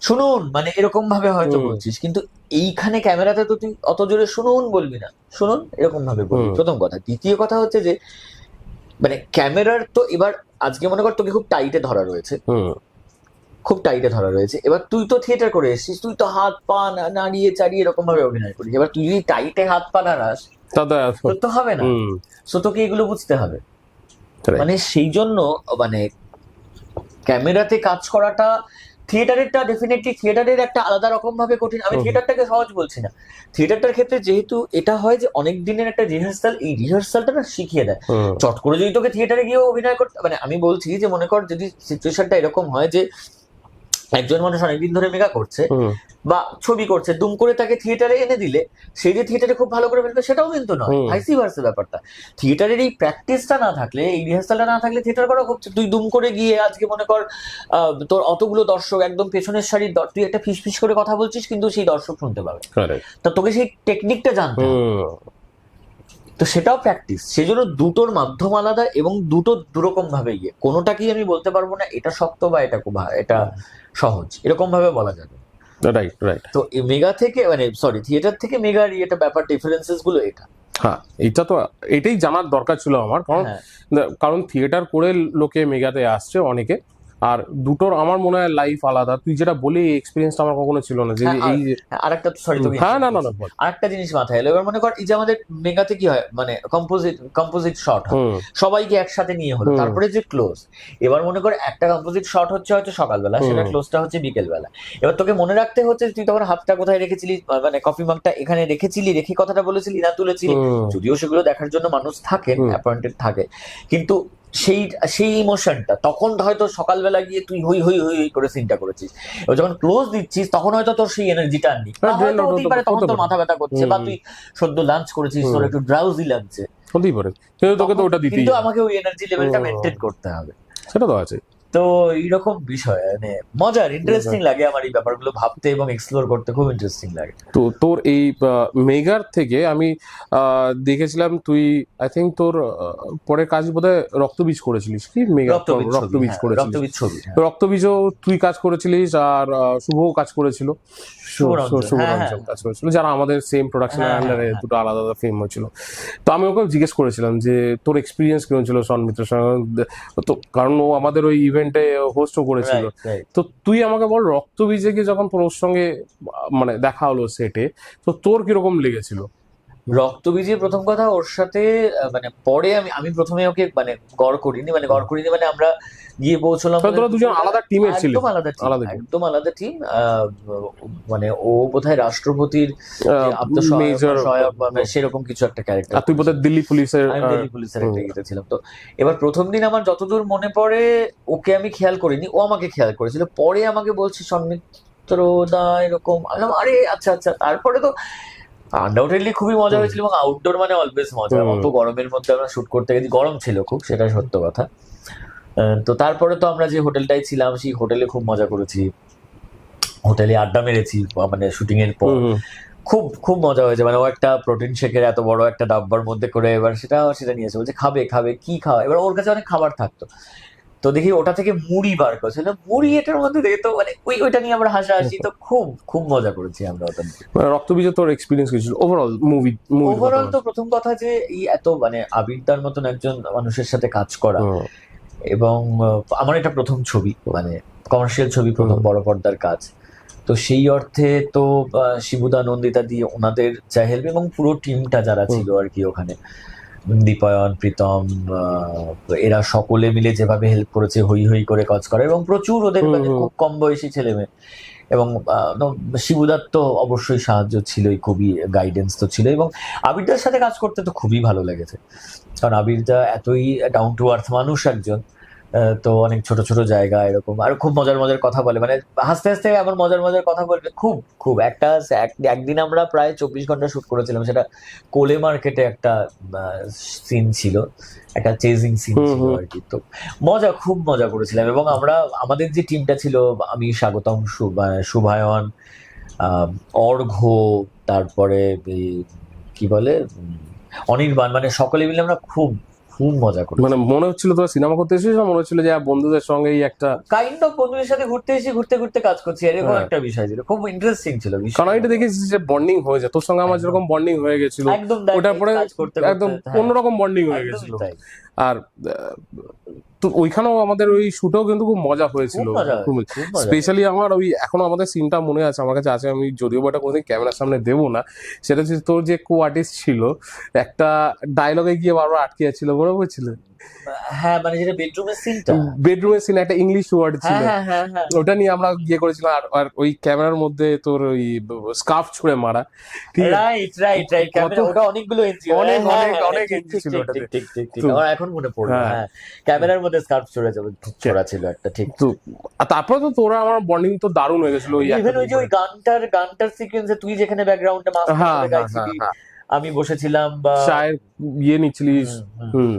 Speaker 2: শুনুন মানে এরকম ভাবে হয়তো
Speaker 1: হুম।
Speaker 2: বলছিস, কিন্তু এইখানে ক্যামেরাতে তো তুই অত জোরে শুনুন বলবি না, শুনুন এরকম ভাবে বলবি,
Speaker 1: হুম।
Speaker 2: প্রথম কথা। দ্বিতীয় কথা হচ্ছে যে মানে ক্যামেরার তো এবার আজকে মনে কর তোকে খুব টাইটে ধরা রয়েছে,
Speaker 1: হুম,
Speaker 2: খুব টাইটে ধরা রয়েছে, এবার তুই তো থিয়েটার করে এসেছিস, তুই তো হাত পা নাড়িয়ে চাড়িয়ে এরকম ভাবে অভিনয় করিস, এবার তুই যদি টাইটে হাত পা নাড়াস
Speaker 1: দাদা।
Speaker 2: তোর তো হবে না।
Speaker 1: হুম,
Speaker 2: সো তোকে এগুলো বুঝতে হবে।
Speaker 1: correct.
Speaker 2: মানে সেই জন্য মানে ক্যামেরাতে কাজ করাটা থিয়েটারেরটা ডেফিনেটলি থিয়েটারের একটা আলাদা রকম ভাবে কঠিন। আমি
Speaker 1: হুম।
Speaker 2: থিয়েটারটাকে সহজ বলছি না, থিয়েটারটার ক্ষেত্রে যেহেতু এটা হয় যে অনেক দিনের একটা রিহার্সাল, এই রিহার্সালটা না শিখিয়ে দেয়।
Speaker 1: হুম,
Speaker 2: চট করে যদি তোকে থিয়েটারে গিয়েও অভিনয় করতে, মানে আমি বলছি যে মনে কর যদি সিচুয়েশনটা এরকম হয় যে একজন মানুষ অনেকদিন ধরে মেগা করছে
Speaker 1: হুম,
Speaker 2: বা ছবি করছে, দুম করে তাকে থিয়েটারে এনে দিলে সেই যে থিয়েটারে খুব ভালো করে ফেলবে সেটাও কিন্তু নয়,
Speaker 1: হুম।
Speaker 2: ভাইসি ভার্সা ব্যাপারটা। থিয়েটারের এই প্র্যাকটিসটা না থাকলে, এই রিহার্সালটা না থাকলে থিয়েটার করা খুব, তুই দুম করে গিয়ে আজকে মনে কর তোর অতগুলো দর্শক একদম পেছনের সারির তুই একটা ফিস ফিস করে কথা বলছিস কিন্তু সেই দর্শক শুনতে পাবে,
Speaker 1: correct.
Speaker 2: তা তোকে সেই টেকনিকটা জানতে হবে।
Speaker 1: হুম,
Speaker 2: তো সেটাও প্র্যাকটিস, সেই জন্য দুটোর মাধ্যম আলাদা এবং দুটো দুরকম ভাবে ইয়ে, কোনোটাকেই আমি বলতে পারবো না এটা শক্ত বা এটা সহজ, এরকম ভাবে বলা যাবে।
Speaker 1: Right, right.
Speaker 2: তো এই মেগা থেকে মানে সরি থিয়েটার থেকে মেগার এটা ব্যাপার ডিফারেন্সেস গুলো এটা।
Speaker 1: হ্যাঁ, এইটা তো, এটাই জানার দরকার ছিল আমার, কারণ
Speaker 2: হ্যাঁ
Speaker 1: কারণ থিয়েটার করে লোকে মেগাতে আসছে অনেকে, আর দুটোর আমার মনে হয় লাইফ আলাদা। তুই যেটা বলি এক্সপিরিয়েন্সটা আমার কখনো ছিল না যে
Speaker 2: হ্যাঁ,
Speaker 1: এই
Speaker 2: আরেকটা সরি তোকে
Speaker 1: হ্যাঁ, না না না, বল।
Speaker 2: আরেকটা জিনিস মাথায় এলো, এবার মনে কর এই যে আমাদের মেগাতে কি হয় মানে কম্পোজিট শট হয়,
Speaker 1: হুম,
Speaker 2: সবাইকে একসাথে নিয়ে হলো,
Speaker 1: হুম।
Speaker 2: তারপরে যে ক্লোজ, এবার মনে কর একটা কম্পোজিট শট হচ্ছে হয়তো সকালবেলা, সেটা
Speaker 1: হুম।
Speaker 2: ক্লোজটা হচ্ছে বিকেল বেলা। এবার তোকে মনে রাখতে হচ্ছে তুই তখন হাতটা কোথায় রেখেছিলি, মানে কফি মাগটা এখানে রেখেছিলি, রেখে কথাটা বলেছিলি না তুলেছিলি,
Speaker 1: হুম,
Speaker 2: যদিও সেগুলো দেখার জন্য মানুষ থাকেন,
Speaker 1: হুম।
Speaker 2: অ্যাপয়েন্টেড থাকে, কিন্তু সেই সেই ইমোশনটা তখন হয়তো সকালবেলা গিয়ে তুই হই হই হই হই করে সিনটা করেছিস, এবার যখন ক্লোজ দিচ্ছিস তখন হয়তো তোর সেই এনার্জিটা আর নেই,
Speaker 1: হ্যাঁ,
Speaker 2: বা হয়তো হতেই পারে তখন
Speaker 1: হতে
Speaker 2: তোর
Speaker 1: পারে।
Speaker 2: মাথা ব্যথা করছে, বা
Speaker 1: হুম।
Speaker 2: তুই সদ্য লাঞ্চ করেছিস, তোর
Speaker 1: হুম।
Speaker 2: একটু ড্রাউজি লাগছে,
Speaker 1: হতেই পারে, কিন্তু তোকে তো
Speaker 2: তখন
Speaker 1: ওটা দিতেই
Speaker 2: কিন্তু
Speaker 1: হবে।
Speaker 2: আমাকে ওই এনার্জি লেভেলটা
Speaker 1: হুম।
Speaker 2: মেনটেন করতে হবে।
Speaker 1: সেটা তো আছে।
Speaker 2: তো এইরকম বিষয় মানে মজার ইন্টারেস্টিং লাগে আমার এই ব্যাপারগুলো ভাবতে এবং এক্সপ্লোর করতে, খুব ইন্টারেস্টিং লাগে।
Speaker 1: তো তোর এই মেগার থেকে আমি দেখেছিলাম তুই, আই থিঙ্ক তোর পরের কাজ বোধহয় রক্তবীজ করেছিলিস কি? মেগা রক্তবীজ করেছিলিস।
Speaker 2: রক্তবীজ ছবি, হ্যাঁ।
Speaker 1: রক্তবীজও তুই কাজ করেছিলিস, আর শুভও কাজ করেছিল,
Speaker 2: শুভরঞ্জন, হ্যাঁ,
Speaker 1: শুভরঞ্জন কাজ করেছিল, যারা আমাদের সেম প্রোডাকশনের
Speaker 2: হ্যাঁ,
Speaker 1: আন্ডারে
Speaker 2: হ্যাঁ,
Speaker 1: দুটো আলাদা আলাদা ফিল্ম হয়েছিল। তো আমি ওকে জিজ্ঞেস করেছিলাম যে তোর এক্সপিরিয়েন্স কেমন ছিল সন্মিত্রের সঙ্গে, তো কারণ ও আমাদের ওই ইভেন্টে হোস্টও করেছিল।
Speaker 2: Right right.
Speaker 1: তো তুই আমাকে বল, রক্তবীজে গিয়ে যখন তোর ওর সঙ্গে মানে দেখা হলো সেটে, তো তোর কিরকম লেগেছিল?
Speaker 2: রক্তবীজে প্রথম কথা ওর সাথে মানে পরে আমি প্রথমে ওকে মানে গড় করিনি, মানে আমরা গিয়ে পৌঁছলাম,
Speaker 1: তাহলে তোরা দুজন আলাদা টিমের ছিলি?
Speaker 2: একদম আলাদা টিম,
Speaker 1: আলাদা team।
Speaker 2: একদম আলাদা টিম। মানে ও বোধহয় রাষ্ট্রপতির যে
Speaker 1: মেজর,
Speaker 2: সহায়ক বা সেরকম কিছু একটা ক্যারেক্টার,
Speaker 1: আর তুই বোধহয় দিল্লি পুলিশের।
Speaker 2: আমি দিল্লি পুলিশের একটা ইয়েতে ছিলাম। তো এবার প্রথম দিন আমার যতদূর মনে পড়ে ওকে আমি খেয়াল করিনি, ও আমাকে খেয়াল করেছিল, পরে আমাকে বলছে সন্মিত্র দা এরকম, আমি বললাম, আরে আচ্ছা আচ্ছা। তারপরে তো আনডাউটেডলি খুবই মজা হয়েছিল, এবং আউটডোর মানে অলওয়েজ মজা।
Speaker 1: হুম।
Speaker 2: অত গরমের মধ্যে আমরা শুট করতে গেছি, গরম ছিল খুব, সেটা সত্য কথা। তো তারপরে তো আমরা যে হোটেলটাই ছিলাম সেই হোটেলে খুব মজা করেছি, হোটেলে আড্ডা মেরেছি মানে শুটিং এর পর, খুব খুব মজা হয়েছে। মানে ও একটা প্রোটিন শেকের এত বড় একটা ডাব্বার মধ্যে করে এবার সেটা নিয়েছে, বলছে খাবে খাবে কি খাওয়া, এবার ওর কাছে অনেক খাবার থাকতো, তো দেখি ওটা থেকে মুড়ি বার করছে, মুড়ি এটার মধ্যে দেখে তো মানে ওইটা নিয়ে আমরা হাসাহাসি, তো খুব খুব মজা করেছি আমরা ওটা নিয়ে।
Speaker 1: রক্তবীজে তোর এক্সপিরিয়েন্স কি ছিল ওভারঅল মুভি?
Speaker 2: ওভারঅল তো প্রথম কথা যে এই এত মানে আবিরদার মতন একজন মানুষের সাথে কাজ করা, এবং আমার এটা প্রথম ছবি, মানে কমার্শিয়াল ছবি, প্রথম বড় পর্দার কাজ, তো সেই অর্থে তো শিবুদা নন্দিতা দিয়ে ওনাদের যা হেল্প, এবং পুরো টিমটা যারা ছিল আর কি ওখানে, দীপায়ন, প্রীতম, এরা সকলে মিলে যেভাবে হেল্প করেছে, হই হই করে কাজ করে, এবং প্রচুর ওদের মানে খুব কম বয়সী ছেলে মেয়ে, এবং শিবুদার তো অবশ্যই সাহায্য ছিলই, খুবই গাইডেন্স তো ছিল, এবং আবিরদার সাথে কাজ করতে তো খুবই ভালো লেগেছে, কারণ আবিরদা এতই ডাউন টু আর্থ মানুষ একজন,
Speaker 3: তো অনেক ছোট ছোট জায়গা এরকম, আর খুব মজার মজার কথা বলে, মানে হাসতে হাসতে এমন মজার মজার কথা বলবে, খুব খুব একদিন আমরা প্রায় 24 ঘন্টা শুট করেছিলাম, সেটা কোলে মার্কেটে একটা সিন ছিল, একটা চেজিং সিন ছিল আর কি। তো খুব মজা করেছিলাম, এবং আমরা আমাদের যে টিমটা ছিল, আমি, স্বাগতম, শুভায়ন, অর্ঘ্য, তারপরে এই কি বলে অনির্বাণ, মানে সকলে মিলে আমরা খুব খুব মজা করি।
Speaker 1: মানে মনে হচ্ছিল তোরা সিনেমা করতে এসেছিস, না মনে হচ্ছিল যে বন্ধুদের সঙ্গেই একটা,
Speaker 3: কাইন্ড অফ বন্ধুদের সাথে ঘুরতে এসে ঘুরতে ঘুরতে কাজ করছি, এরকম
Speaker 1: হ্যাঁ।
Speaker 3: একটা বিষয় ছিল, খুব ইন্টারেস্টিং ছিল বিষয়।
Speaker 1: কারণ এটা দেখেছিস যে বন্ডিং হয়ে যায়, তোর সঙ্গে আমার যেরকম বন্ডিং হয়ে গেছিল,
Speaker 3: একদম দেখ,
Speaker 1: ওটার পরে
Speaker 3: কাজ করতে
Speaker 1: একদম
Speaker 3: করতে, হ্যাঁ,
Speaker 1: অন্যরকম বন্ডিং হয়ে
Speaker 3: একদমই
Speaker 1: গেছিল।
Speaker 3: তাই।
Speaker 1: আর তো ওইখানেও আমাদের ওই শুটেও কিন্তু খুব মজা হয়েছিল,
Speaker 3: খুব মজা
Speaker 1: খুব
Speaker 3: হয়েছে, খুব মজা
Speaker 1: স্পেশালি আমার ওই এখনো আমাদের সিনটা মনে আছে, আমার কাছে আছে, আমি যদিও বা এটা কোনোদিন ক্যামেরার সামনে দেবো না, সেটা হচ্ছে তোর যে কো আর্টিস্ট ছিল, একটা ডায়লগে গিয়ে বারবার আটকে যাচ্ছিল, মনে পড়ছিল?
Speaker 3: হ্যাঁ, মানে যেটা বেডরুমের সিনটা,
Speaker 1: বেডরুমের সিনে একটা ইংলিশ ওয়ার্ড ছিল,
Speaker 3: হ্যাঁ হ্যাঁ হ্যাঁ হ্যাঁ,
Speaker 1: ওটা নিয়ে আমরা গিয়ে করেছিলাম, আর ওই ক্যামেরার মধ্যে তোর ওই স্কার্ফ ছুঁড়ে মারা, ঠিক আছে?
Speaker 3: রাইট রাইট রাইট, ক্যামেরা ওটা অনেকগুলো এনজি,
Speaker 1: অনেক,
Speaker 3: হ্যাঁ,
Speaker 1: অনেক,
Speaker 3: হ্যাঁ,
Speaker 1: অনেক
Speaker 3: ঠিক,
Speaker 1: NG
Speaker 3: ঠিক,
Speaker 1: ছিল
Speaker 3: ঠিক,
Speaker 1: ওটাতে।
Speaker 3: ঠিক, ঠিক, ঠিক,
Speaker 1: তো-
Speaker 3: আমার এখন মনে পড়লো,
Speaker 1: হ্যাঁ।
Speaker 3: হ্যাঁ, ক্যামেরার মধ্যে স্কার্ফ ছোড়া ছিল একটা, ঠিক।
Speaker 1: তো আর তারপরে তো তোরা আমার বন্ডিং তো দারুণ হয়ে গেছিল ওই
Speaker 3: ইভেন
Speaker 1: একটা
Speaker 3: ওই যে ওই গানটার সিকোয়েন্সে তুই যেখানে ব্যাকগ্রাউন্ডে মাস্ক
Speaker 1: হ্যাঁ,
Speaker 3: করে
Speaker 1: হ্যাঁ,
Speaker 3: গাইছিলি,
Speaker 1: হ্যাঁ,
Speaker 3: আমি বসেছিলাম, বা
Speaker 1: চায়ের ইয়ে নিচ্ছিলিস। হুম।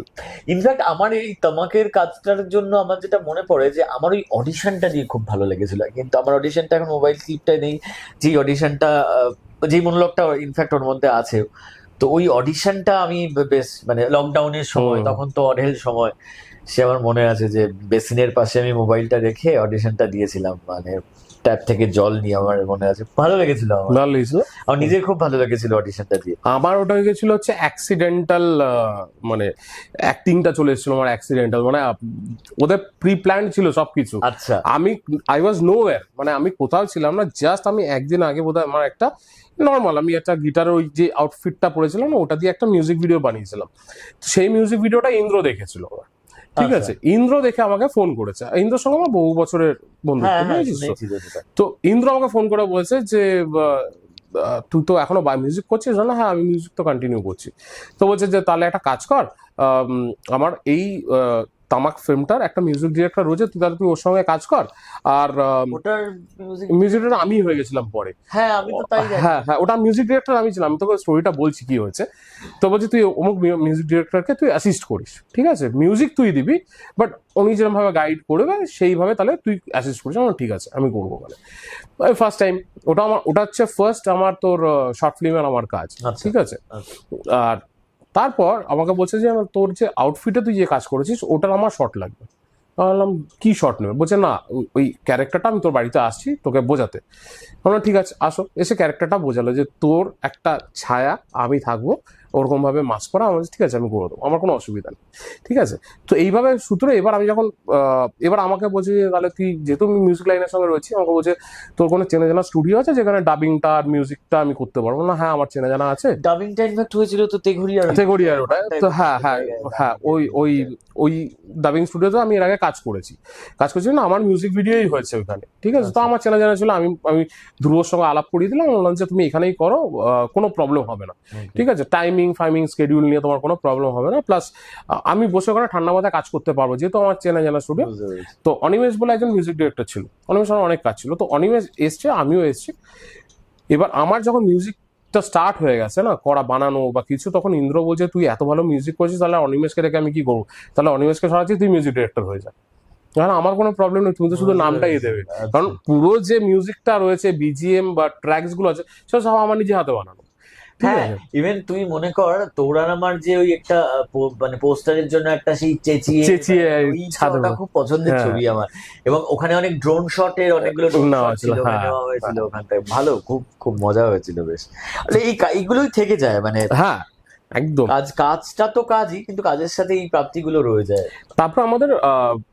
Speaker 3: ইনফ্যাক্ট আমার এই তামাকের কাজটার জন্য আমার যেটা মনে পড়ে, যে আমার ওই অডিশনটা দিয়ে খুব ভালো লেগেছিল, কিন্তু আমার অডিশনটা এখন মোবাইল ক্লিপটাই নেই, যে অডিশনটা, যে মনোলগটা ইনফ্যাক্ট ওর মধ্যে আছে, তো ওই অডিশনটা আমি বেশ, মানে লকডাউনের সময়,
Speaker 1: হুম।
Speaker 3: তখন তো অঢেল সময়, সে আমার মনে আছে যে বেসিনের পাশে আমি মোবাইলটা রেখে অডিশনটা দিয়েছিলাম, মানে ট্যাপ থেকে জল নিয়ে, আমার মনে আছে, ভালো লেগেছিল আমার,
Speaker 1: ভালো লেগেছিল।
Speaker 3: আমার নিজের খুব ভালো লেগেছিল অডিশনটা দিয়ে।
Speaker 1: আমার ওটা হয়ে গেছিল হচ্ছে অ্যাক্সিডেন্টাল, মানে অ্যাক্টিংটা চলে এসেছিল আমার অ্যাক্সিডেন্টাল, মানে ওদের প্রি প্ল্যান ছিল সবকিছু।
Speaker 3: আচ্ছা,
Speaker 1: আমি আই ওয়াজ নোওয়্যার, মানে আমি কোথাও ছিলাম না, জাস্ট আমি একদিন আগে বোধহয় আমার একটা নর্মাল, আমি একটা গিটারের ওই যে আউটফিটটা পরেছিলাম না, ওটা দিয়ে একটা মিউজিক ভিডিও বানিয়েছিলাম। তো সেই মিউজিক ভিডিওটা ইন্দ্র দেখেছিল আমার, ঠিক
Speaker 3: আচ্ছা।
Speaker 1: আছে? ইন্দ্র দেখে আমাকে ফোন করেছে, ইন্দ্রর সঙ্গে আমার বহু বছরের বন্ধুত্ব,
Speaker 3: হ্যাঁ হ্যাঁ,
Speaker 1: বুঝেছিস তো?
Speaker 3: শুনেছি তো সেটা।
Speaker 1: তো ইন্দ্র আমাকে ফোন করে বলেছে যে তুই তো এখনো মিউজিক করছিস না? হ্যাঁ, আমি মিউজিক তো কন্টিনিউ করছি। তো বলছে যে তাহলে একটা কাজ কর, আমার এই তামাক ফিল্মটার একটা মিউজিক ডিরেক্টর রয়েছে, তুই ওর সঙ্গে কাজ কর। আর
Speaker 3: ওটার মিউজিক,
Speaker 1: মিউজিক ডিরেক্টর আমি হয়ে গেছিলাম পরে।
Speaker 3: হ্যাঁ আমি তো তাই জানি।
Speaker 1: হ্যাঁ, হ্যাঁ, ওটা মিউজিক ডিরেক্টর আমি ছিলাম, আমি তোকে স্টোরিটা বলছি কি হয়েছে। তো বলছি তুই অমুক মিউজিক ডিরেক্টরকে তুই অ্যাসিস্ট করিস, ঠিক আছে? মিউজিক তুই দিবি, বাট উনি যেরকম ভাবে গাইড করবে সেইভাবে তাহলে তুই অ্যাসিস্ট করিস। আমার ঠিক আছে, আমি করবো। মানে ফার্স্ট টাইম ওটা হচ্ছে ফার্স্ট আমার তোর শর্ট ফিল্মের আমার কাজ,
Speaker 3: আচ্ছা।
Speaker 1: ঠিক আছে?
Speaker 3: আচ্ছা।
Speaker 1: আর তারপর আমাকে বলছে যে তোর যে আউটফিটে তুই যে কাজ করেছিস ওটার আমার শর্ট লাগবে। আমি বললাম কি শর্ট নেবে? বলছে না, ওই ক্যারেক্টারটা আমি তোর বাড়িতে আসছি তোকে বোঝাতে। আমরা ঠিক আছে, আসো। এসে ক্যারেক্টারটা বোঝালো যে তোর একটা ছায়া আমি থাকবো, ওরকম ভাবে মাস্ক করা। আমার ঠিক আছে, আমি করে দেবো, আমার কোনো অসুবিধা নেই, ঠিক আছে? তো এইভাবে সূত্রে এবার আমি যখন এবার আমাকে বলছে যে তাহলে তুই যেহেতু আমি মিউজিক লাইনের সঙ্গে রয়েছি, আমাকে বলছে তোর কোনো চেনা জানা স্টুডিও আছে যেখানে ডাবিংটা আর মিউজিকটা আমি করতে পারবো? না, হ্যাঁ আমার চেনা জানা আছে।
Speaker 3: ডাবিংটা ইনফ্যাক্ট হয়েছিল তো তেঘুরিয়ার,
Speaker 1: তেঘড়িয়ার ওটা। তো হ্যাঁ, হ্যাঁ, হ্যাঁ, ওই ডাবিং স্টুডিওতে আমি এর আগে কাজ করেছি না, আমার মিউজিক ভিডিওই হয়েছে ওখানে, ঠিক আছে? তো আমার চেনা জানা ছিল, আমি ধ্রুবর সঙ্গে আলাপ করিয়ে দিলাম, বললাম যে তুমি এখানেই করো, কোনো প্রবলেম হবে না, ঠিক আছে? টাইমিং স্কেডিউল নিয়ে তোমার কোনো প্রবলেম হবে না, প্লাস আমি বসে ওখানে ঠান্ডা মাথায় কাজ করতে পারবো, যেহেতু আমার চেনা জানা স্টুডিও। তো অনিমেষ বলে একজন মিউজিক ডিরেক্টর ছিল, অনিমেষ আমার অনেক কাজ ছিল, তো অনিমেষ এসছে, আমিও এসছি। এবার আমার যখন মিউজিকটা স্টার্ট হয়ে গেছে না করা, বানানো বা কিছু, তখন ইন্দ্র বলছে তুই এত ভালো মিউজিক করছিস, তাহলে অনিমেষকে রেখে আমি কি করবো? তাহলে অনিমেষকে সরাচ্ছি, তুই মিউজিক ডিরেক্টর হয়ে যা। কারণ আমার কোনো প্রবলেম নেই, তুমি তো শুধু নামটাই দেবে। কারণ পুরো যে মিউজিকটা রয়েছে, বিজিএম বা ট্র্যাকস গুলো আছে, সেটা সব আমার নিজে হাতে বানানো, ঠিক
Speaker 3: হ্যাঁ,
Speaker 1: আছে?
Speaker 3: ইভেন তুই মনে কর তোর আর আমার যে ওই একটা মানে পোস্টারের জন্য একটা সেই চেঁচিয়ে
Speaker 1: চেঁচিয়ে
Speaker 3: ওই
Speaker 1: ছাদে
Speaker 3: ওটা খুব পছন্দের
Speaker 1: হ্যাঁ।
Speaker 3: ছবি আমার, এবং ওখানে অনেক ড্রোন শটের অনেকগুলো drone
Speaker 1: নেওয়া
Speaker 3: shot
Speaker 1: ছিল,
Speaker 3: ছিল,
Speaker 1: হ্যাঁ।
Speaker 3: নেওয়া হয়েছিল ওখান থেকে, ভালো, খুব খুব মজা হয়েছিল বেশ। আসলে এইগুলোই থেকে যায়, মানে
Speaker 1: হ্যাঁ, একদম।
Speaker 3: কাজটা তো কাজই, কিন্তু কাজের সাথে এই প্রাপ্তিগুলো রয়ে যায়।
Speaker 1: তারপর আমাদের